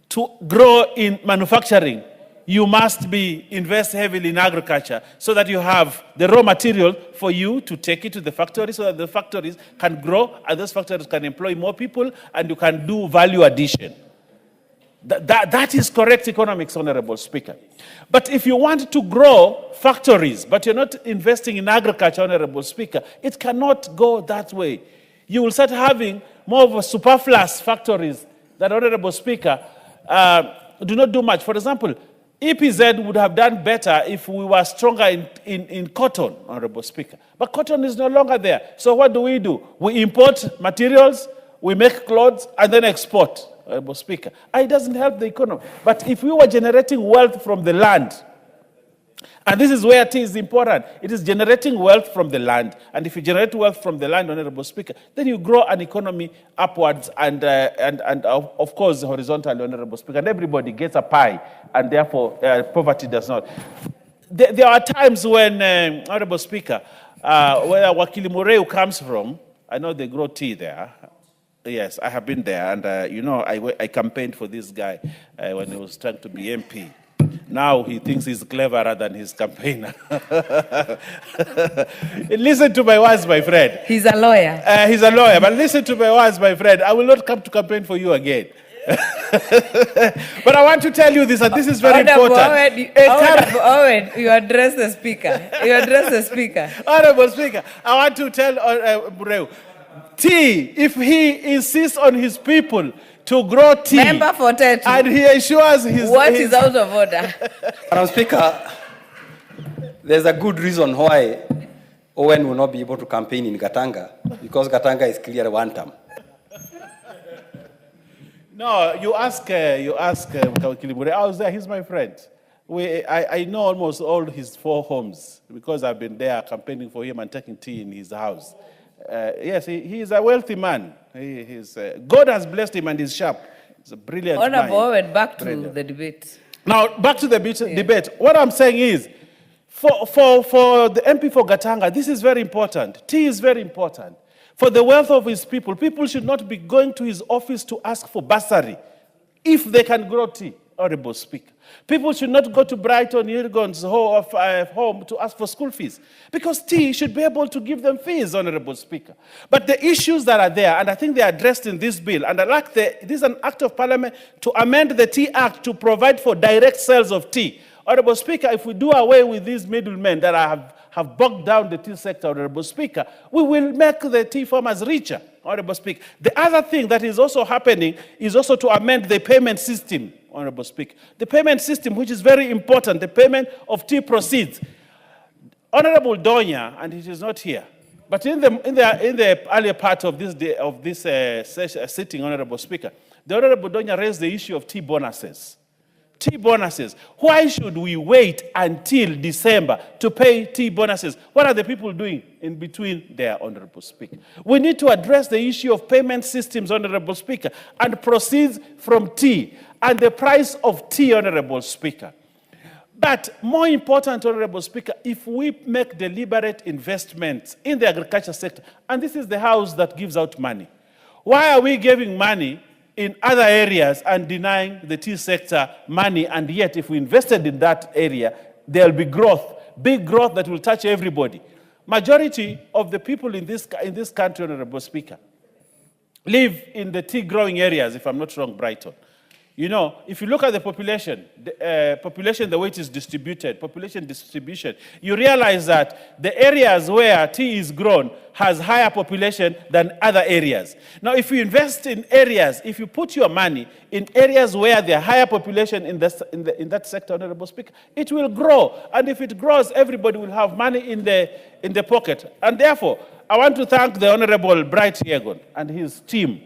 to grow in manufacturing, you must invest heavily in agriculture so that you have the raw material for you to take it to the factory so that the factories can grow and those factories can employ more people and you can do value addition. That is correct economics, Honorable Speaker. But if you want to grow factories, but you're not investing in agriculture, Honorable Speaker, it cannot go that way. You will start having more of a superfluous factories that, Honorable Speaker, do not do much. For example, EPZ would have done better if we were stronger in cotton, Honorable Speaker. But cotton is no longer there. So what do? We import materials, we make clothes, and then export, Honorable Speaker. And it doesn't help the economy. But if we were generating wealth from the land, and this is where tea is important. It is generating wealth from the land. And if you generate wealth from the land, Honorable Speaker, then you grow an economy upwards and of course, horizontally, Honorable Speaker. And everybody gets a pie, and therefore poverty does not. There are times when, Honorable Speaker, where Wakili Mureu comes from, I know they grow tea there. Yes, I have been there. And, you know, I campaigned for this guy when he was trying to be MP. Now he thinks he's cleverer than his campaigner. Listen to my words, my friend. He's a lawyer. He's a lawyer, but listen to my words, my friend. I will not come to campaign for you again. But I want to tell you this, and this is very important. Owen, you address the speaker. You address the speaker. Honorable Speaker, I want to tell Mureu, tea, if he insists on his people to grow tea, Member for Tetu. and he ensures his... What is out of order? Madam Speaker, there's a good reason why Owen will not be able to campaign in Gatanga, because Gatanga is clear one term. No, you ask Kilimure. I was there, he's my friend. I know almost all his 4 homes because I've been there campaigning for him and taking tea in his house. Yes, he is a wealthy man. God has blessed him and he's sharp. He's a brilliant man. Honorable Owen, back to the debate. Now, back to the debate. What I'm saying is, for the MP for Gatanga, this is very important. Tea is very important. For the wealth of his people, people should not be going to his office to ask for bursary if they can grow tea, Honorable Speaker. People should not go to Brighton Yilgon's home to ask for school fees, because tea should be able to give them fees, Honorable Speaker. But the issues that are there, and I think they are addressed in this bill, and this is an act of parliament to amend the Tea Act to provide for direct sales of tea. Honorable Speaker, if we do away with these middlemen that have bogged down the tea sector, Honorable Speaker, we will make the tea farmers richer, Honorable Speaker. The other thing that is also happening is also to amend the payment system, Honorable Speaker. The payment system, which is very important, the payment of tea proceeds. Honorable Donya, and he is not here, but in the earlier part of this sitting, Honorable Speaker, the Honorable Donya raised the issue of tea bonuses. Tea bonuses. Why should we wait until December to pay tea bonuses? What are the people doing in between there, Honorable Speaker? We need to address the issue of payment systems, Honorable Speaker, and proceeds from tea and the price of tea, Honorable Speaker. But more important, Honorable Speaker, if we make deliberate investments in the agriculture sector, and this is the house that gives out money, why are we giving money in other areas and denying the tea sector money, and yet if we invested in that area, there'll be growth, big growth that will touch everybody? Majority of the people in this country, Honorable Speaker, live in the tea growing areas, if I'm not wrong, Brighton. You know, if you look at the population, the way it is distributed, population distribution, you realize that the areas where tea is grown has higher population than other areas. Now, if you invest in areas, if you put your money in areas where there are higher population in that sector, Honorable Speaker, it will grow. And if it grows, everybody will have money in the pocket. And therefore, I want to thank the Honorable Bright Yegon and his team,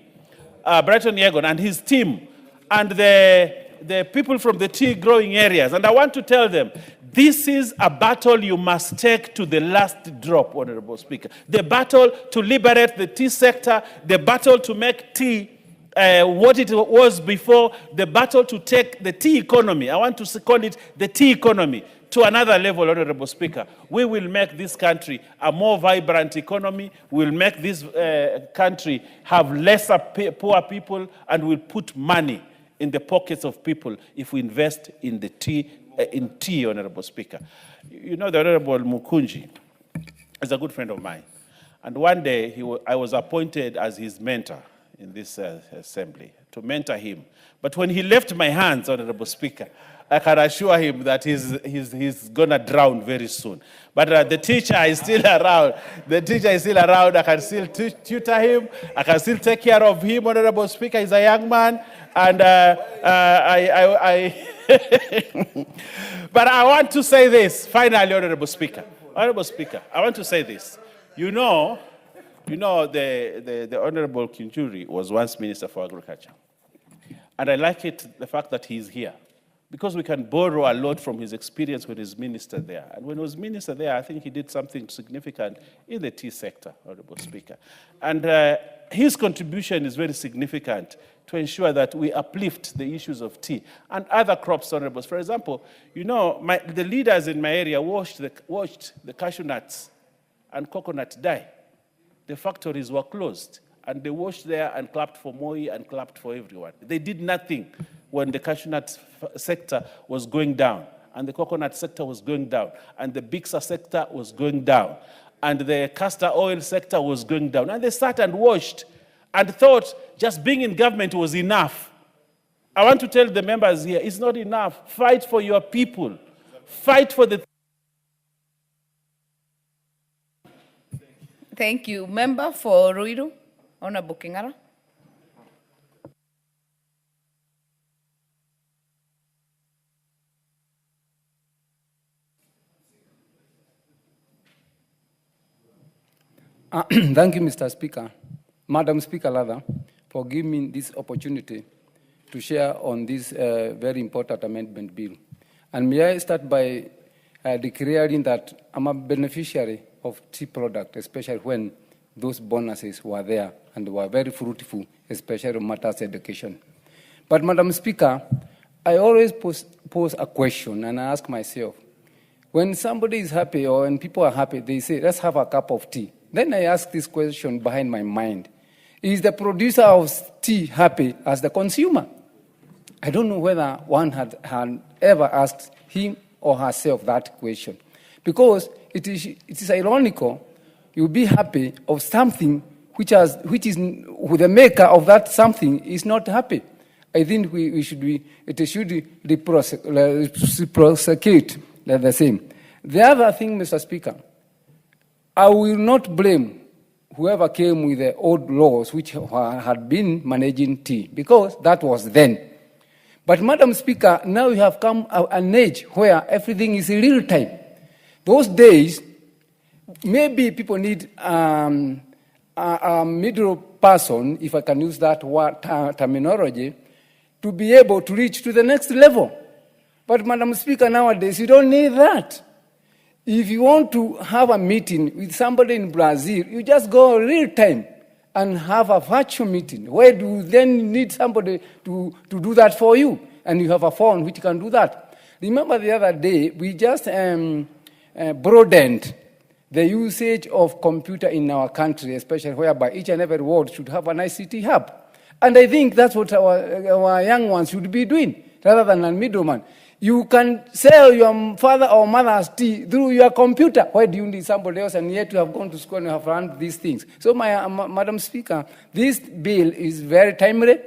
Brighton Yegon and his team, and the people from the tea growing areas. And I want to tell them, this is a battle you must take to the last drop, Honorable Speaker. The battle to liberate the tea sector, the battle to make tea what it was before, the battle to take the tea economy, I want to call it the tea economy, to another level, Honorable Speaker. We will make this country a more vibrant economy. We'll make this country have lesser poor people, and we'll put money in the pockets of people if we invest in the tea, Honorable Speaker. You know, the Honorable Mukunji is a good friend of mine. And one day, I was appointed as his mentor in this assembly, to mentor him. But when he left my hands, Honorable Speaker, I can assure him that he's going to drown very soon. But the teacher is still around. The teacher is still around. I can still tutor him. I can still take care of him, Honorable Speaker. He's a young man. And but I want to say this, finally, Honorable Speaker. Honorable Speaker, I want to say this. You know, the Honorable Kinjuri was once Minister for Agriculture. And I like the fact that he's here, because we can borrow a lot from his experience when he's minister there. And when he was minister there, I think he did something significant in the tea sector, Honorable Speaker. And his contribution is very significant to ensure that we uplift the issues of tea and other crops, Honorables. For example, you know, the leaders in my area watched the cashew nuts and coconut die. The factories were closed, and they watched there and clapped for Moi and clapped for everyone. They did nothing when the cashew nut sector was going down, and the coconut sector was going down, and the Bixa sector was going down, and the castor oil sector was going down. And they sat and watched and thought just being in government was enough. I want to tell the members here, it's not enough. Fight for your people. Fight for the... Thank you. Member for Ruiru, Honorable Kingara. Thank you, Mr. Speaker, Madam Speaker, rather, for giving me this opportunity to share on this very important amendment bill. And may I start by declaring that I'm a beneficiary of tea product, especially when those bonuses were there and were very fruitful, especially on matters education. But, Madam Speaker, I always pose a question and I ask myself, when somebody is happy or when people are happy, they say, let's have a cup of tea. Then I ask this question behind my mind. Is the producer of tea happy as the consumer? I don't know whether one had ever asked him or herself that question. Because it is ironical, you'll be happy of something which is the maker of that something is not happy. I think it should reciprocate the same. The other thing, Mr. Speaker, I will not blame whoever came with the old laws which had been managing tea, because that was then. But, Madam Speaker, now we have come an age where everything is in real time. Those days, maybe people need a middle person, if I can use that word terminology, to be able to reach to the next level. But, Madam Speaker, nowadays, you don't need that. If you want to have a meeting with somebody in Brazil, you just go real time and have a virtual meeting. Where do you then need somebody to do that for you? And you have a phone which can do that. Remember the other day, we just broadened the usage of computer in our country, especially whereby each and every ward should have an ICT hub. And I think that's what our young ones should be doing, rather than a middleman. You can sell your father or mother's tea through your computer. Why do you need somebody else? And yet you have gone to school and you have learned these things. So, Madam Speaker, this bill is very timely.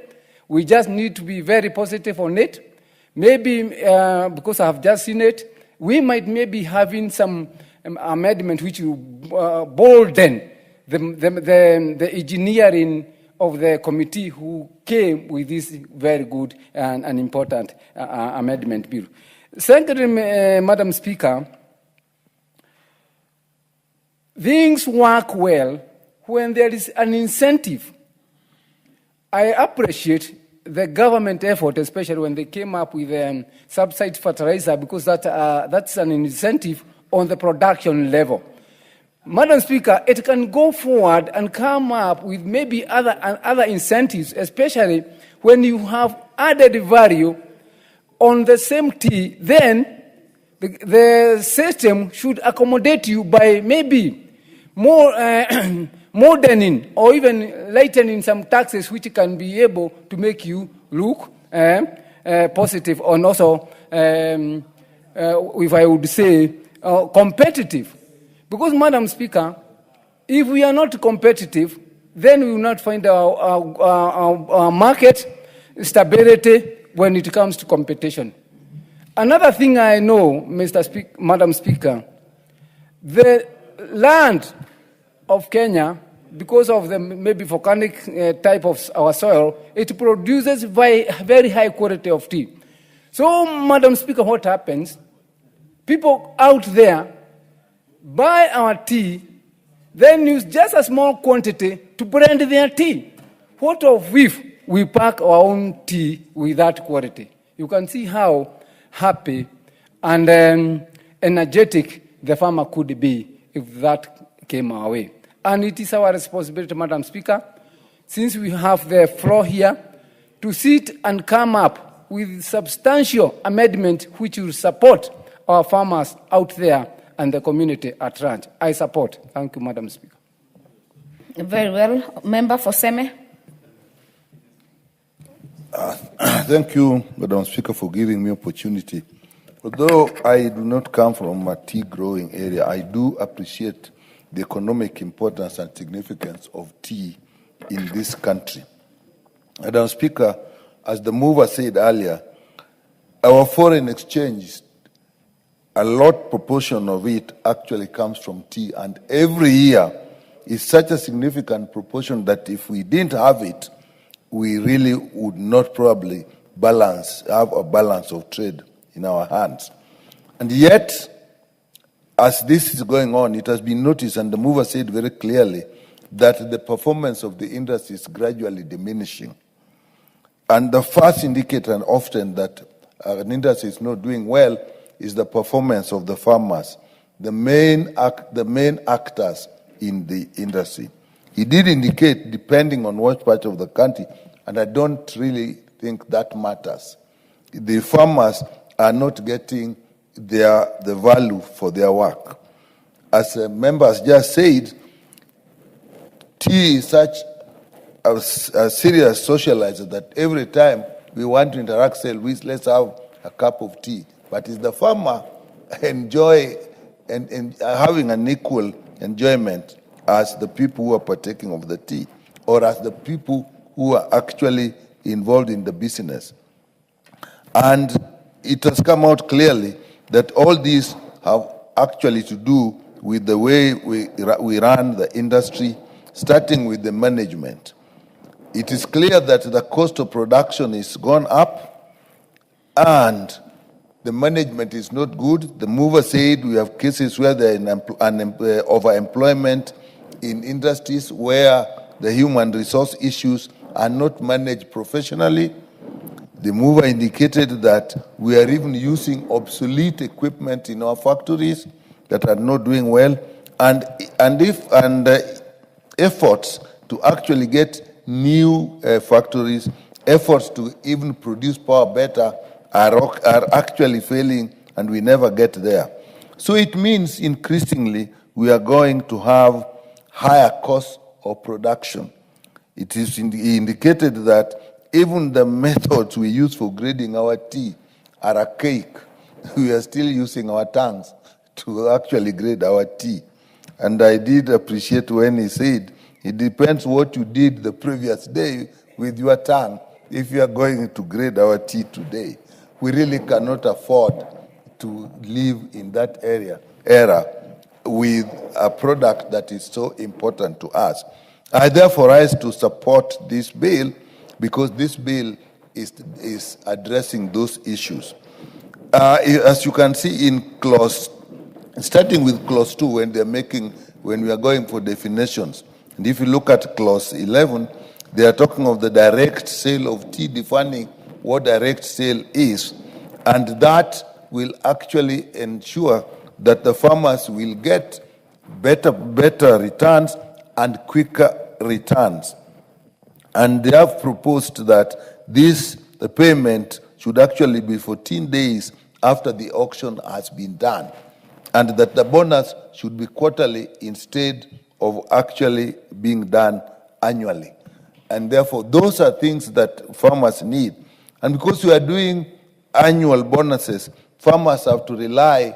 We just need to be very positive on it. Maybe because I have just seen it, we might maybe having some amendment which will bolden the engineering of the committee who came with this very good and important amendment bill. Secondly, Madam Speaker, things work well when there is an incentive. I appreciate the government effort, especially when they came up with subsidized fertilizer, because that's an incentive on the production level. Madam Speaker, it can go forward and come up with maybe other incentives, especially when you have added value on the same tea. Then the system should accommodate you by maybe more moderning or even lightening some taxes which can be able to make you look positive and also, if I would say, competitive. Because, Madam Speaker, if we are not competitive, then we will not find our market stability when it comes to competition. Another thing I know, Madam Speaker, the land of Kenya, because of the maybe volcanic type of our soil, it produces very high quality of tea. So, Madam Speaker, what happens? People out there buy our tea, then use just a small quantity to blend their tea. What of if we pack our own tea with that quality? You can see how happy and energetic the farmer could be if that came our way. And it is our responsibility, Madam Speaker, since we have the floor here, to sit and come up with substantial amendment which will support our farmers out there and the community at large. I support. Thank you, Madam Speaker. Very well. Member for Seme. Thank you, Madam Speaker, for giving me opportunity. Although I do not come from a tea growing area, I do appreciate the economic importance and significance of tea in this country. Madam Speaker, as the mover said earlier, our foreign exchange, a lot proportion of it actually comes from tea, and every year is such a significant proportion that if we didn't have it, we really would not probably have a balance of trade in our hands. And yet, as this is going on, it has been noticed, and the mover said very clearly, that the performance of the industry is gradually diminishing. And the first indicator often that an industry is not doing well is the performance of the farmers, the main actors in the industry. He did indicate, depending on what part of the country, and I don't really think that matters. The farmers are not getting the value for their work. As members just said, tea is such a serious socializer that every time we want to interact, say, let's have a cup of tea. But is the farmer enjoy and having an equal enjoyment as the people who are partaking of the tea, or as the people who are actually involved in the business? And it has come out clearly that all these have actually to do with the way we run the industry, starting with the management. It is clear that the cost of production is gone up and the management is not good. The mover said we have cases where there is overemployment in industries where the human resource issues are not managed professionally. The mover indicated that we are even using obsolete equipment in our factories that are not doing well, and efforts to actually get new factories, efforts to even produce power better are actually failing, and we never get there. So it means increasingly we are going to have higher costs of production. It is indicated that even the methods we use for grading our tea are archaic. We are still using our tongues to actually grade our tea. And I did appreciate when he said, it depends what you did the previous day with your tongue if you are going to grade our tea today. We really cannot afford to live in that era with a product that is so important to us. I therefore rise to support this bill because this bill is addressing those issues. As you can see in starting with clause 2, when we are going for definitions, and if you look at clause 11, they are talking of the direct sale of tea, defining what direct sale is, and that will actually ensure that the farmers will get better returns and quicker returns. And they have proposed that the payment should actually be 14 days after the auction has been done, and that the bonus should be quarterly instead of actually being done annually. And therefore, those are things that farmers need. And because we are doing annual bonuses, farmers have to rely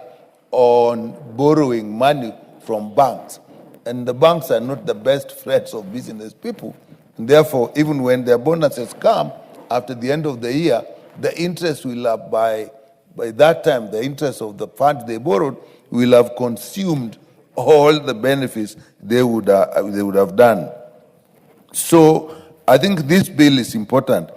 on borrowing money from banks. And the banks are not the best friends of business people. And therefore, even when their bonuses come after the end of the year, the interest will have by that time, the interest of the funds they borrowed will have consumed all the benefits they would have done. So I think this bill is important.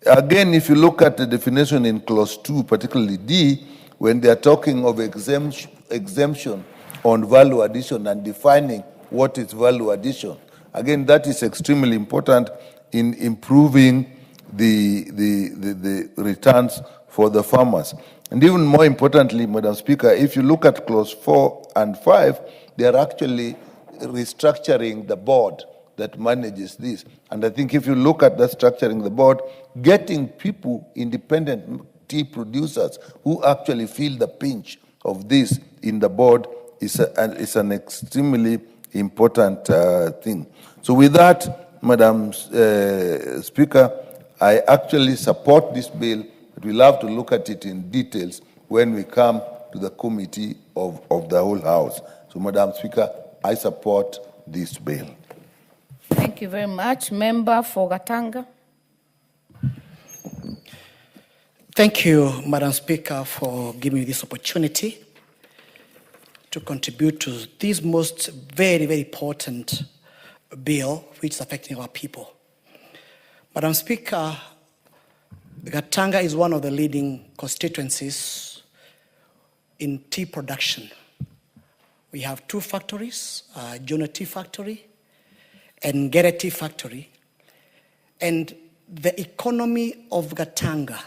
Again, if you look at the definition in clause 2, particularly D, when they are talking of exemption on value addition and defining what is value addition, again, that is extremely important in improving the returns for the farmers. And even more importantly, Madam Speaker, if you look at clause 4 and 5, they are actually restructuring the board that manages this. And I think if you look at the structuring the board, getting people, independent tea producers who actually feel the pinch of this in the board is an extremely important thing. So with that, Madam Speaker, I actually support this bill, but we'll have to look at it in details when we come to the committee of the whole House. So, Madam Speaker, I support this bill. Thank you very much. Member for Gatanga. Thank you, Madam Speaker, for giving me this opportunity. to contribute to this most very, very important bill which is affecting our people. Madam Speaker, Gatanga is one of the leading constituencies in tea production. We have two factories, Jono Tea Factory and Gere Tea Factory. And the economy of Gatanga,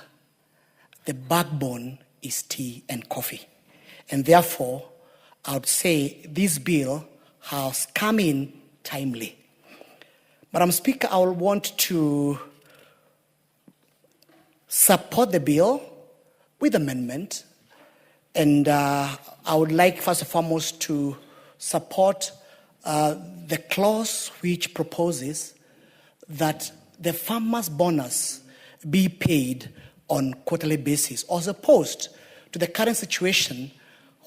the backbone is tea and coffee. And therefore, I would say this bill has come in timely. Madam Speaker, I will want to support the bill with amendment. And I would like, first and foremost, to support the clause which proposes that the farmer's bonus be paid on quarterly basis, as opposed to the current situation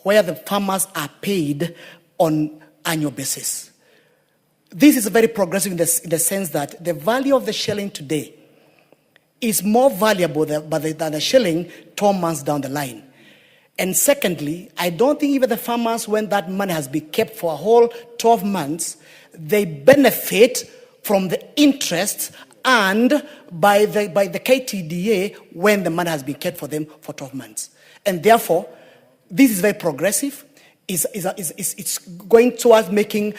where the farmers are paid on annual basis. This is very progressive in the sense that the value of the shilling today is more valuable than the shilling 12 months down the line. And secondly, I don't think even the farmers, when that money has been kept for a whole 12 months, they benefit from the interest earned by the KTDA when the money has been kept for them for 12 months. And therefore, this is very progressive. It's going towards making,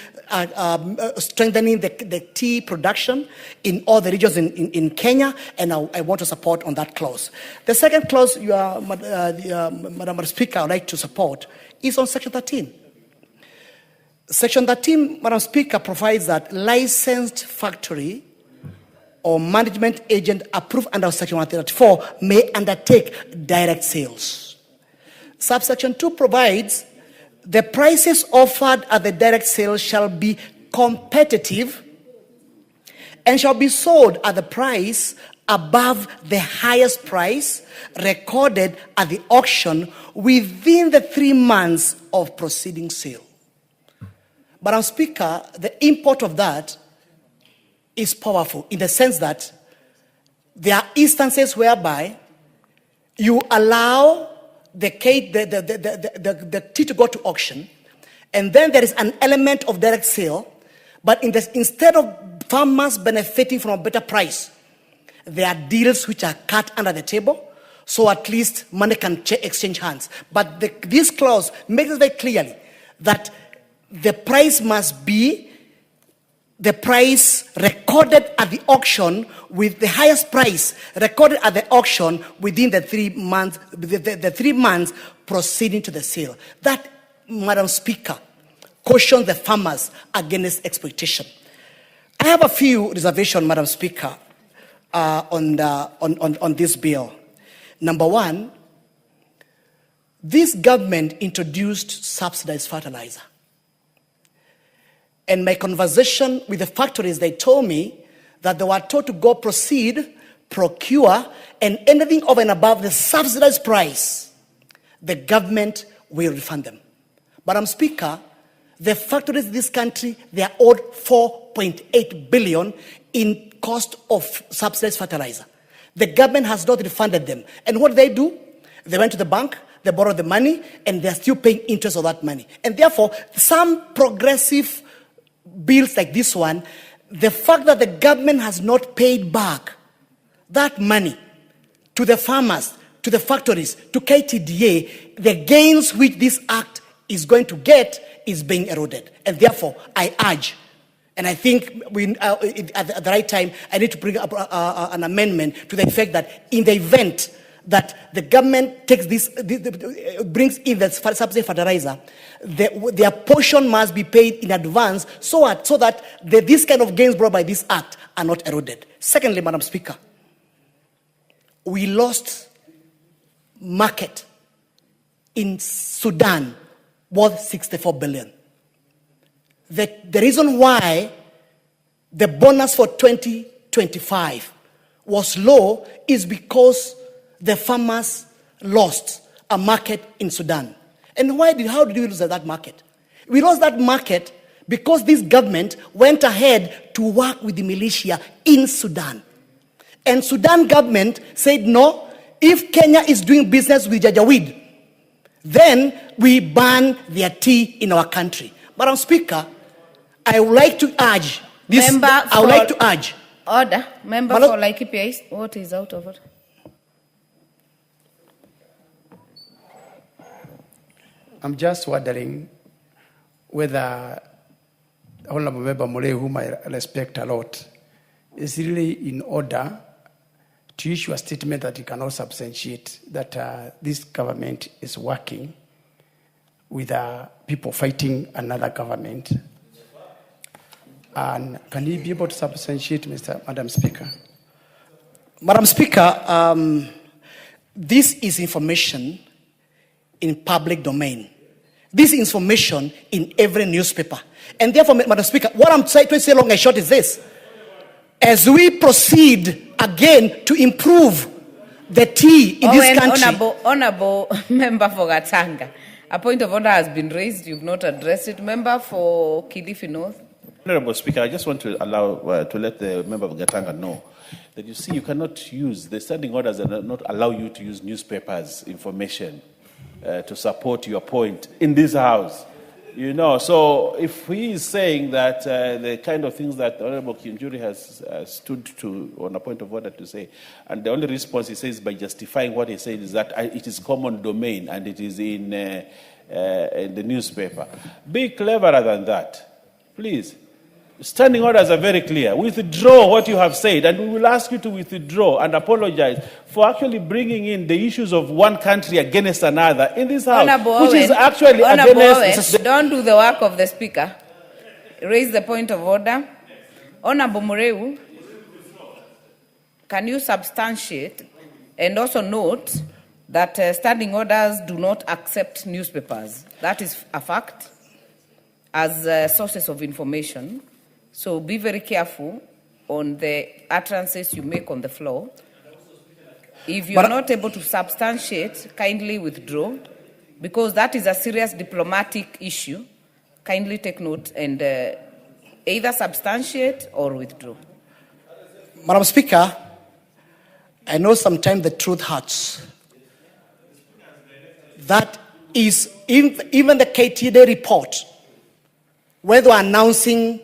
strengthening the tea production in all the regions in Kenya, and I want to support on that clause. The second clause, Madam Speaker, I would like to support is on Section 13. Section 13, Madam Speaker, provides that licensed factory or management agent approved under Section 134 may undertake direct sales. Subsection 2 provides the prices offered at the direct sale shall be competitive and shall be sold at the price above the highest price recorded at the auction within the 3 months of proceeding sale. Madam Speaker, the import of that is powerful in the sense that there are instances whereby you allow the tea to go to auction, and then there is an element of direct sale, but instead of farmers benefiting from a better price, there are deals which are cut under the table, so at least money can exchange hands. But this clause makes it very clearly that the price must be the price recorded at the auction, with the highest price recorded at the auction within the 3 months, the 3 months proceeding to the sale. That, Madam Speaker, cautions the farmers against exploitation. I have a few reservations, Madam Speaker, on this bill. Number one, this government introduced subsidized fertilizer. And my conversation with the factories, they told me that they were told to go proceed, procure, and anything over and above the subsidized price, the government will refund them. Madam Speaker, the factories in this country, they are owed 4.8 billion in cost of subsidized fertilizer. The government has not refunded them. And what do? They went to the bank, they borrowed the money, and they're still paying interest on that money. And therefore, some progressive bills like this one, the fact that the government has not paid back that money to the farmers, to the factories, to KTDA, the gains which this act is going to get is being eroded. And therefore, I urge, and I think at the right time, I need to bring up an amendment to the effect that in the event that the government takes brings in the subsidy fertilizer, their portion must be paid in advance so that this kind of gains brought by this act are not eroded. Secondly, Madam Speaker, we lost market in Sudan worth 64 billion. The reason why the bonus for 2025 was low is because the farmers lost a market in Sudan. And how did we lose that market? We lost that market because this government went ahead to work with the militia in Sudan. And Sudan government said, no, if Kenya is doing business with Janjaweed, then we ban their tea in our country. Madam Speaker, I would like to urge this. I would like to urge. Order. Member for Laikipia East, what is out of order? I'm just wondering whether Honorable Member Murray, whom I respect a lot, is really in order to issue a statement that he cannot substantiate that this government is working with people fighting another government. And can he be able to substantiate, Madam Speaker? Madam Speaker, this is information in public domain. This information in every newspaper. And therefore, Madam Speaker, what I'm trying to say long and short is this. As we proceed again to improve the tea in this country. Honorable Member for Gatanga, a point of order has been raised. You've not addressed it. Member for Kilifi North. Honorable Speaker, I just want to allow to let the member of Gatanga know that you see, you cannot use the standing orders that not allow you to use newspapers information to support your point in this house. You know, so if he is saying that the kind of things that Honorable Kinjuri has stood to on a point of order to say, and the only response he says by justifying what he said is that it is common domain and it is in the newspaper. Be cleverer than that, please. Standing orders are very clear. Withdraw what you have said, and we will ask you to withdraw and apologize for actually bringing in the issues of one country against another in this house, which is actually against. Don't do the work of the Speaker. Raise the point of order. Honorable Mureu, can you substantiate and also note that standing orders do not accept newspapers? That is a fact as sources of information. So be very careful on the utterances you make on the floor. If you're not able to substantiate, kindly withdraw, because that is a serious diplomatic issue. Kindly take note and either substantiate or withdraw. Madam Speaker, I know sometimes the truth hurts. That is, even the KTD report, where they were announcing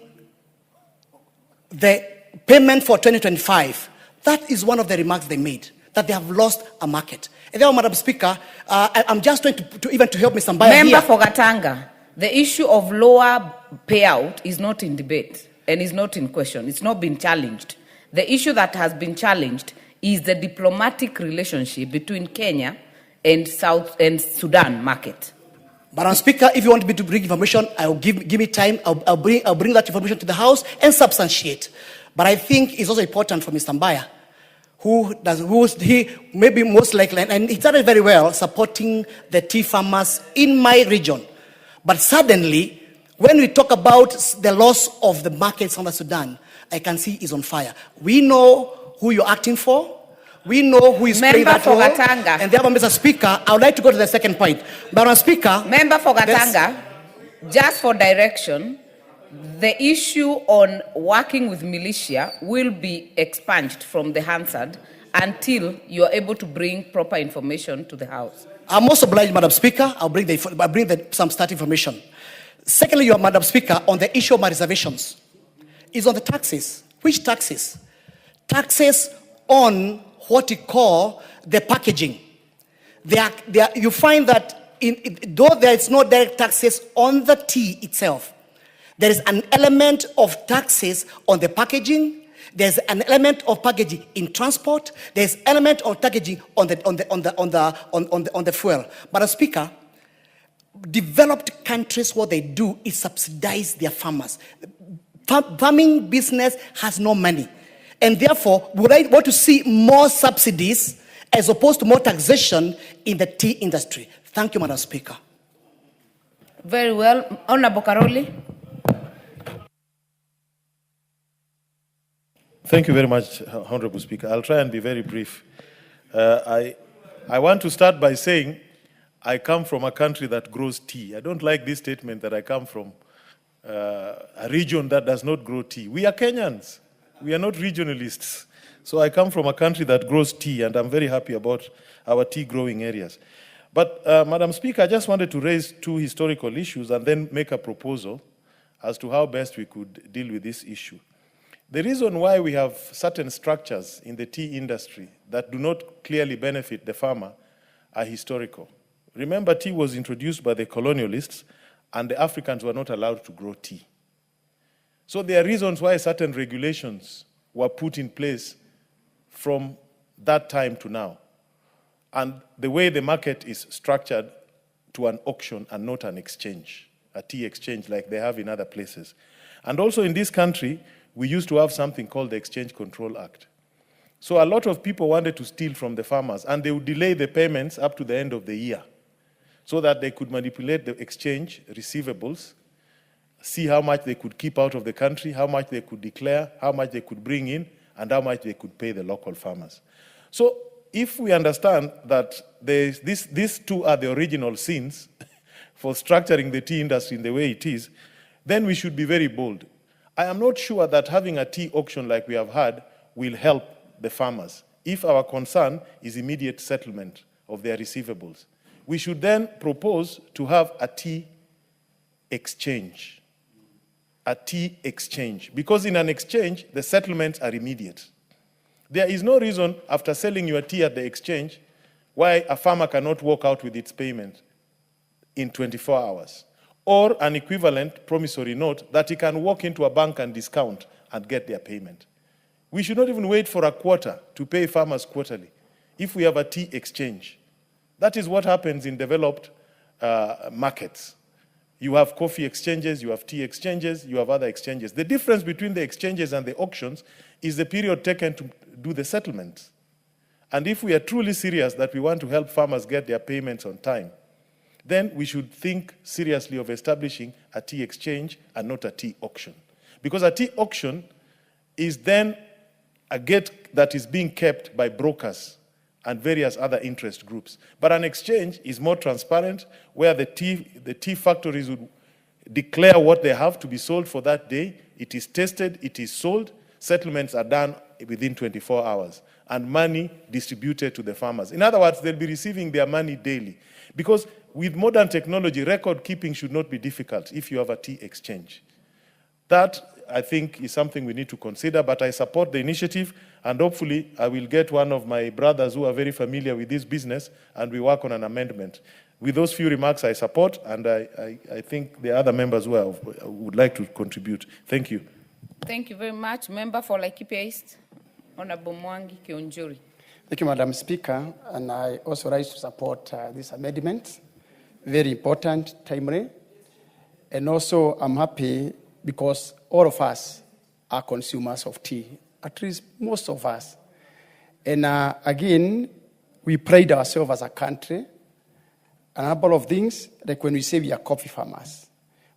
the payment for 2025, that is one of the remarks they made, that they have lost a market. And therefore, Madam Speaker, I'm just trying to help Mr. Mbaya Member here. for Gatanga, the issue of lower payout is not in debate and is not in question. It's not been challenged. The issue that has been challenged is the diplomatic relationship between Kenya and South and Sudan market. Madam Speaker, if you want me to bring information, I'll give me time. I'll bring that information to the House and substantiate. But I think it's also important for Mr. Mbaya, he may be most likely, and he started very well, supporting the tea farmers in my region. But suddenly, when we talk about the loss of the markets on the Sudan, I can see it's on fire. We know who you're acting for. We know who is playing that role. Gatanga. And therefore, Mr. Speaker, I would like to go to the second point. Madam Speaker. Member for Gatanga, just for direction, the issue on working with militia will be expunged from the Hansard until you are able to bring proper information to the House. I'm also obliged, Madam Speaker. I'll bring some start information. Secondly, Madam Speaker, on the issue of my reservations, is on the taxes. Which taxes? Taxes on what you call the packaging. You find that though there is no direct taxes on the tea itself, there is an element of taxes on the packaging. There's an element of packaging in transport. There's element of packaging on the fuel. But Speaker, developed countries, what they do is subsidize their farmers. Farming business has no money. And therefore, would I want to see more subsidies as opposed to more taxation in the tea industry? Thank you, Madam Speaker. Very well. Honorable Karoli. Thank you very much, Honorable Speaker. I'll try and be very brief. I want to start by saying I come from a country that grows tea. I don't like this statement that I come from a region that does not grow tea. We are Kenyans. We are not regionalists. So I come from a country that grows tea, and I'm very happy about our tea growing areas. But, Madam Speaker, I just wanted to raise two historical issues and then make a proposal as to how best we could deal with this issue. The reason why we have certain structures in the tea industry that do not clearly benefit the farmer are historical. Remember, tea was introduced by the colonialists, and the Africans were not allowed to grow tea. So there are reasons why certain regulations were put in place from that time to now. And the way the market is structured to an auction and not an exchange, a tea exchange like they have in other places. And also in this country, we used to have something called the Exchange Control Act. So a lot of people wanted to steal from the farmers, and they would delay the payments up to the end of the year so that they could manipulate the exchange receivables, see how much they could keep out of the country, how much they could declare, how much they could bring in, and how much they could pay the local farmers. So if we understand that these two are the original sins for structuring the tea industry in the way it is, then we should be very bold. I am not sure that having a tea auction like we have had will help the farmers if our concern is immediate settlement of their receivables. We should then propose to have a tea exchange. A tea exchange. Because in an exchange, the settlements are immediate. There is no reason after selling your tea at the exchange why a farmer cannot walk out with its payment in 24 hours. Or an equivalent promissory note that he can walk into a bank and discount and get their payment. We should not even wait for a quarter to pay farmers quarterly if we have a tea exchange. That is what happens in developed markets. You have coffee exchanges, you have tea exchanges, you have other exchanges. The difference between the exchanges and the auctions is the period taken to do the settlements. And if we are truly serious that we want to help farmers get their payments on time, then we should think seriously of establishing a tea exchange and not a tea auction. Because a tea auction is then a gate that is being kept by brokers and various other interest groups. But an exchange is more transparent, where the tea factories would declare what they have to be sold for that day. It is tested, it is sold, settlements are done within 24 hours, and money distributed to the farmers. In other words, they'll be receiving their money daily. Because with modern technology, record keeping should not be difficult if you have a tea exchange. That, I think, is something we need to consider, but I support the initiative, and hopefully I will get one of my brothers who are very familiar with this business, and we work on an amendment. With those few remarks, I support, and I think the other members who would like to contribute. Thank you. Thank you very much. Member for Laikipia East, Honorable Mwangi Kionjuri. Thank you, Madam Speaker, and I also rise to support this amendment. Very important, timely, and also I'm happy because all of us are consumers of tea, at least most of us. And again, we pride ourselves as a country. A number of things, like when we say we are coffee farmers,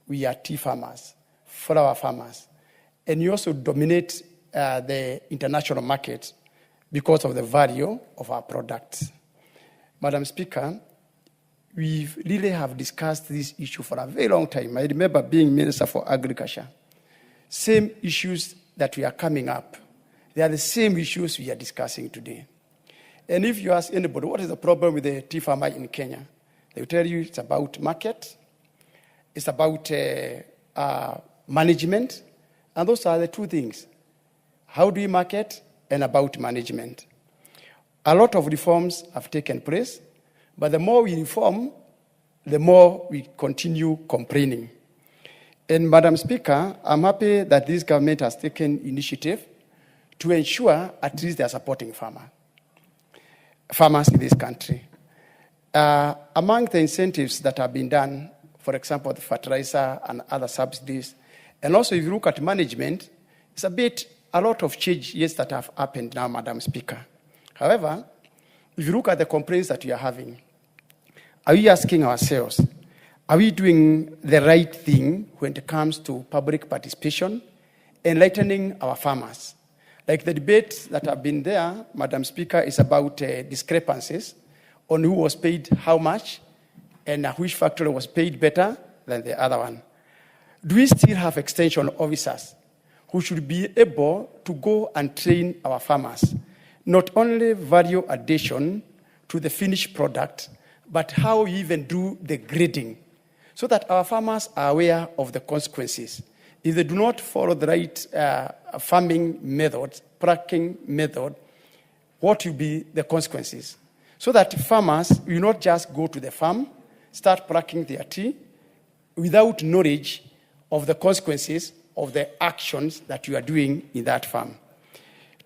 we are tea farmers, flower farmers, and we also dominate the international market because of the value of our products. Madam Speaker, we really have discussed this issue for a very long time. I remember being Minister for Agriculture. Same issues that we are coming up, they are the same issues we are discussing today. And if you ask anybody, what is the problem with the tea farmer in Kenya? They will tell you it's about market, it's about management, and those are the two things. How do we market and about management? A lot of reforms have taken place, but the more we reform, the more we continue complaining. And Madam Speaker, I'm happy that this government has taken initiative to ensure at least they are supporting farmers in this country. Among the incentives that have been done, for example, the fertilizer and other subsidies, and also if you look at management, it's a lot of changes that have happened now, Madam Speaker. However, if you look at the complaints that we are having, are we asking ourselves, are we doing the right thing when it comes to public participation, enlightening our farmers? Like the debates that have been there, Madam Speaker, is about discrepancies on who was paid how much and which factory was paid better than the other one. Do we still have extension officers who should be able to go and train our farmers, not only value addition to the finished product, but how you even do the grading so that our farmers are aware of the consequences. If they do not follow the right farming method, packing method, what will be the consequences? So that farmers will not just go to the farm, start packing their tea without knowledge of the consequences of the actions that you are doing in that farm.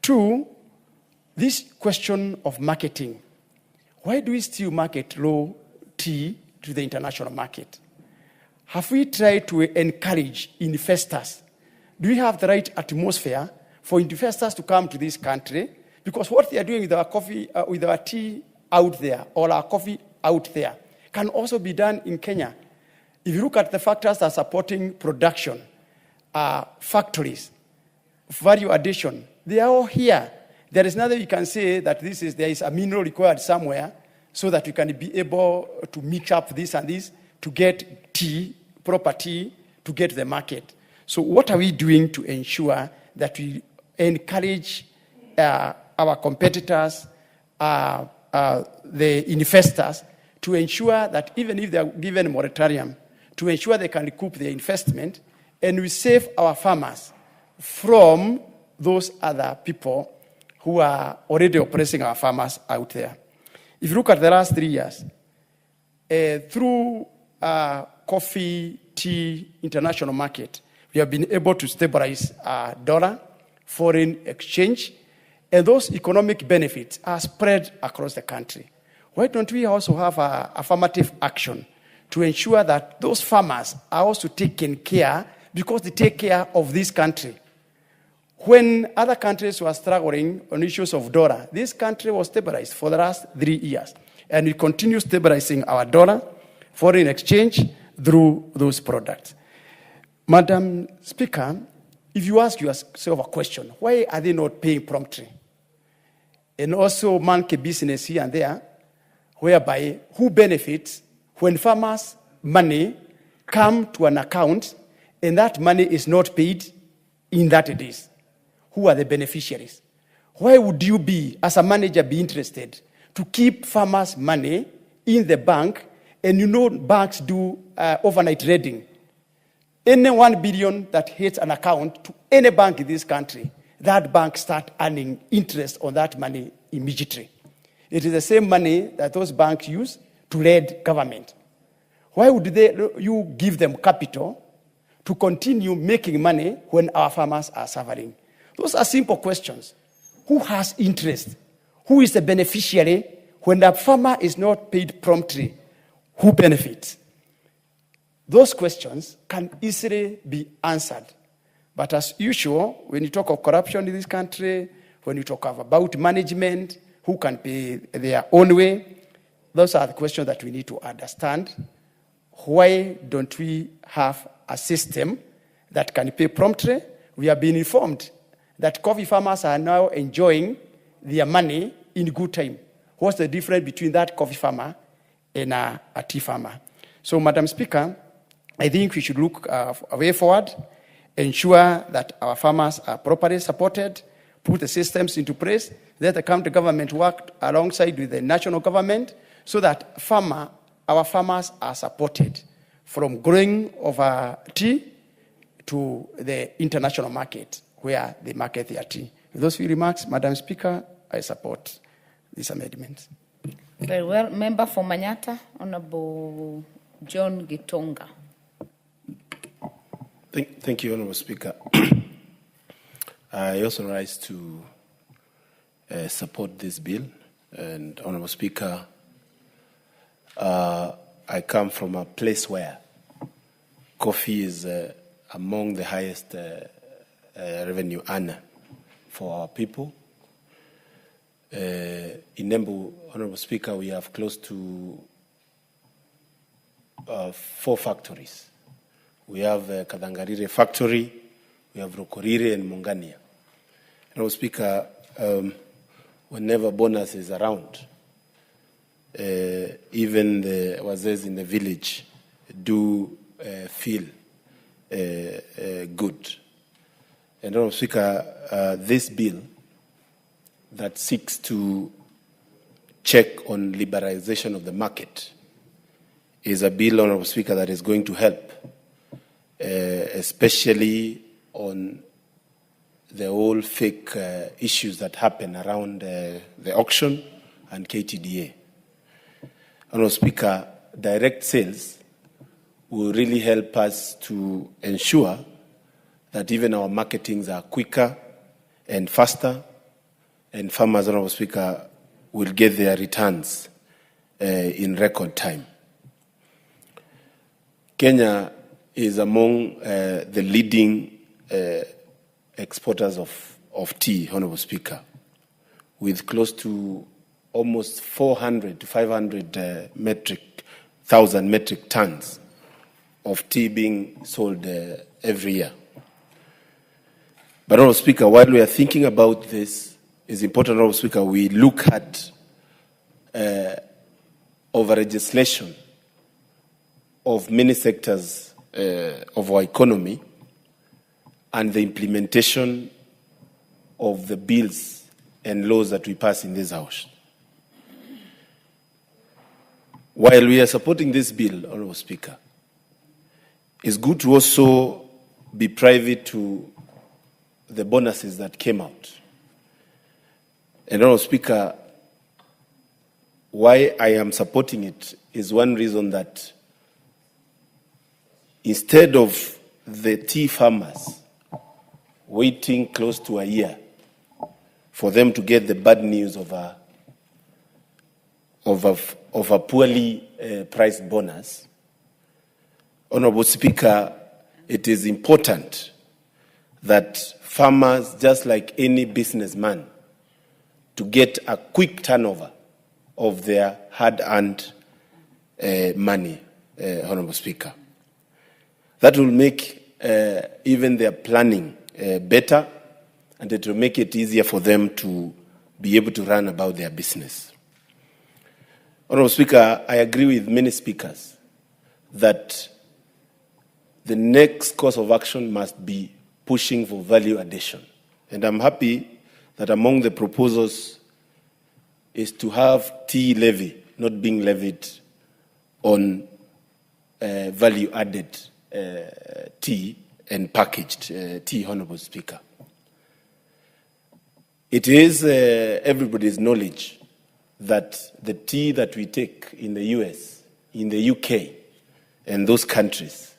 Two, this question of marketing. Why do we still market raw tea to the international market? Have we tried to encourage investors? Do we have the right atmosphere for investors to come to this country? Because what they are doing with our coffee, with our tea out there, or our coffee out there, can also be done in Kenya. If you look at the factors that are supporting production, factories, value addition, they are all here. There is nothing you can say that there is a mineral required somewhere so that we can be able to mix up this and this to get tea, proper tea, to get the market. So what are we doing to ensure that we encourage our competitors, the investors, to ensure that even if they are given a moratorium, to ensure they can recoup their investment, and we save our farmers from those other people who are already oppressing our farmers out there. If you look at the last 3 years, through coffee, tea, international market, we have been able to stabilize our dollar, foreign exchange, and those economic benefits are spread across the country. Why don't we also have affirmative action to ensure that those farmers are also taken care because they take care of this country? When other countries were struggling on issues of dollar, this country was stabilized for the last 3 years. And we continue stabilizing our dollar, foreign exchange, through those products. Madam Speaker, if you ask yourself a question, why are they not paying promptly? And also monkey business here and there, whereby who benefits when farmers' money come to an account and that money is not paid in that days? Who are the beneficiaries? Why would you be, as a manager, be interested to keep farmers' money in the bank? And you know banks do overnight trading. Any 1 billion that hits an account to any bank in this country, that bank start earning interest on that money immediately. It is the same money that those banks use to lead government. Why would you give them capital to continue making money when our farmers are suffering? Those are simple questions. Who has interest? Who is the beneficiary when the farmer is not paid promptly? Who benefits? Those questions can easily be answered. But as usual, when you talk of corruption in this country, when you talk about management, who can pay their own way, those are the questions that we need to understand. Why don't we have a system that can pay promptly? We have been informed that coffee farmers are now enjoying their money in good time. What's the difference between that coffee farmer and a tea farmer? So, Madam Speaker, I think we should look a way forward, ensure that our farmers are properly supported, put the systems into place, let the county government work alongside with the national government so that our farmers are supported from growing of tea to the international market where they market their tea. With those few remarks, Madam Speaker, I support this amendment. Very well. Member for Manyata, Honorable John Gitonga. Thank you, Honorable Speaker. I also rise to support this bill. And Honorable Speaker, I come from a place where coffee is among the highest revenue earner for our people. In Embu, Honorable Speaker, we have close to 4 factories. We have Kadhangarire factory, we have Rokorire and Mungania. Honorable Speaker, whenever bonus is around, even the wazes in the village do feel good. And Honorable Speaker, this bill that seeks to check on liberalization of the market is a bill, Honorable Speaker, that is going to help, especially on the whole fake issues that happen around the auction and KTDA. Honorable Speaker, direct sales will really help us to ensure that even our marketings are quicker and faster, and farmers, Honorable Speaker, will get their returns in record time. Kenya is among the leading exporters of tea, Honorable Speaker, with close to almost 400 to 500,000 metric tons of tea being sold every year. But, Honorable Speaker, while we are thinking about this, it's important, Honorable Speaker, we look at over-legislation of many sectors of our economy and the implementation of the bills and laws that we pass in this House. While we are supporting this bill, Honorable Speaker, it's good to also be privy to the bonuses that came out. And, Honorable Speaker, why I am supporting it is one reason that instead of the tea farmers waiting close to a year for them to get the bad news of a poorly priced bonus, Honorable Speaker, it is important that farmers, just like any businessman, to get a quick turnover of their hard-earned money, Honorable Speaker. That will make even their planning better, and it will make it easier for them to be able to run about their business. Honorable Speaker, I agree with many speakers that the next course of action must be pushing for value addition. And I'm happy that among the proposals is to have tea levy not being levied on value-added tea and packaged tea, Honorable Speaker. It is everybody's knowledge that the tea that we take in the US, in the UK, and those countries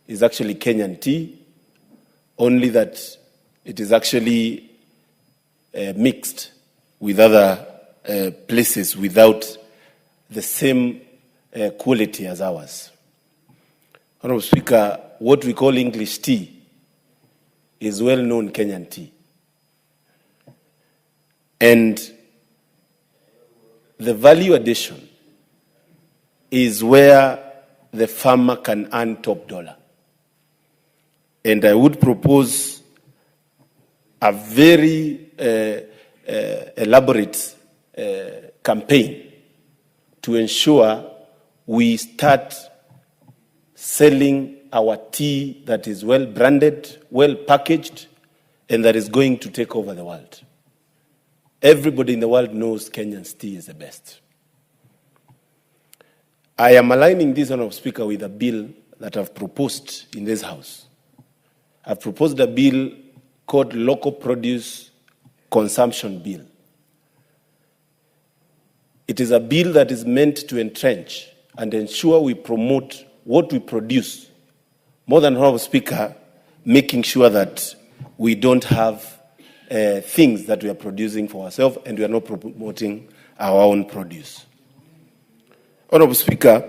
is actually Kenyan tea, only that it is actually mixed with other places without the same quality as ours. Honorable Speaker, what we call English tea is well-known Kenyan tea. And the value addition is where the farmer can earn top dollar. And I would propose a very elaborate campaign to ensure we start selling our tea that is well branded, well packaged, and that is going to take over the world. Everybody in the world knows Kenyan's tea is the best. I am aligning this, Honorable Speaker, with a bill that I've proposed in this House. I've proposed a bill called Local Produce Consumption Bill. It is a bill that is meant to entrench and ensure we promote what we produce, more than, Honorable Speaker, making sure that we don't have things that we are producing for ourselves and we are not promoting our own produce. Honorable Speaker,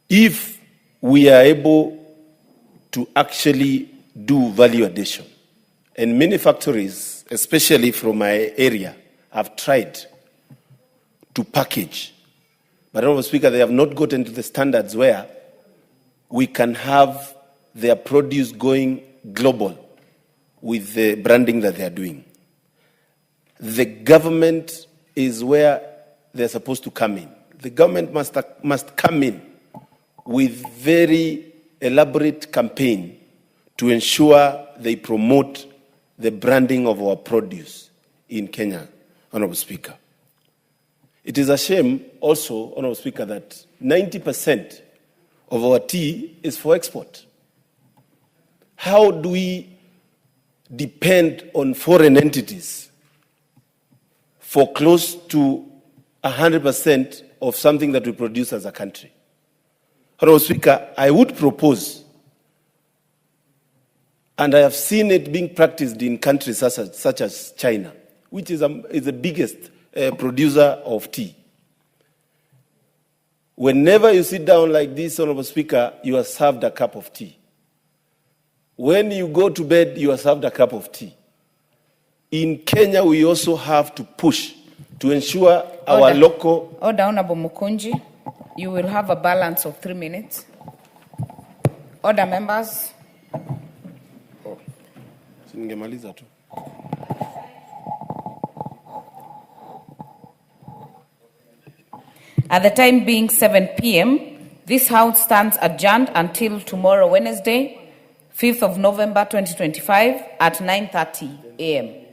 if we are able to actually do value addition, and many factories, especially from my area, have tried to package, but Honorable Speaker, they have not gotten to the standards where we can have their produce going global with the branding that they are doing. The government is where they're supposed to come in. The government must come in with very elaborate campaign to ensure they promote the branding of our produce in Kenya, Honorable Speaker. It is a shame also, Honorable Speaker, that 90% of our tea is for export. How do we depend on foreign entities for close to 100% of something that we produce as a country? Honorable Speaker, I would propose, and I have seen it being practiced in countries such as China, which is the biggest producer of tea. Whenever you sit down like this, Honorable Speaker, you are served a cup of tea. When you go to bed, you are served a cup of tea. In Kenya, we also have to push to ensure our local... Order, Honorable Mukunji. You will have a balance of 3 minutes. Order, members. Ningemaliza tu. At the time being 7 p.m., this House stands adjourned until tomorrow, Wednesday, 5th of November 2025 at 9:30 a.m.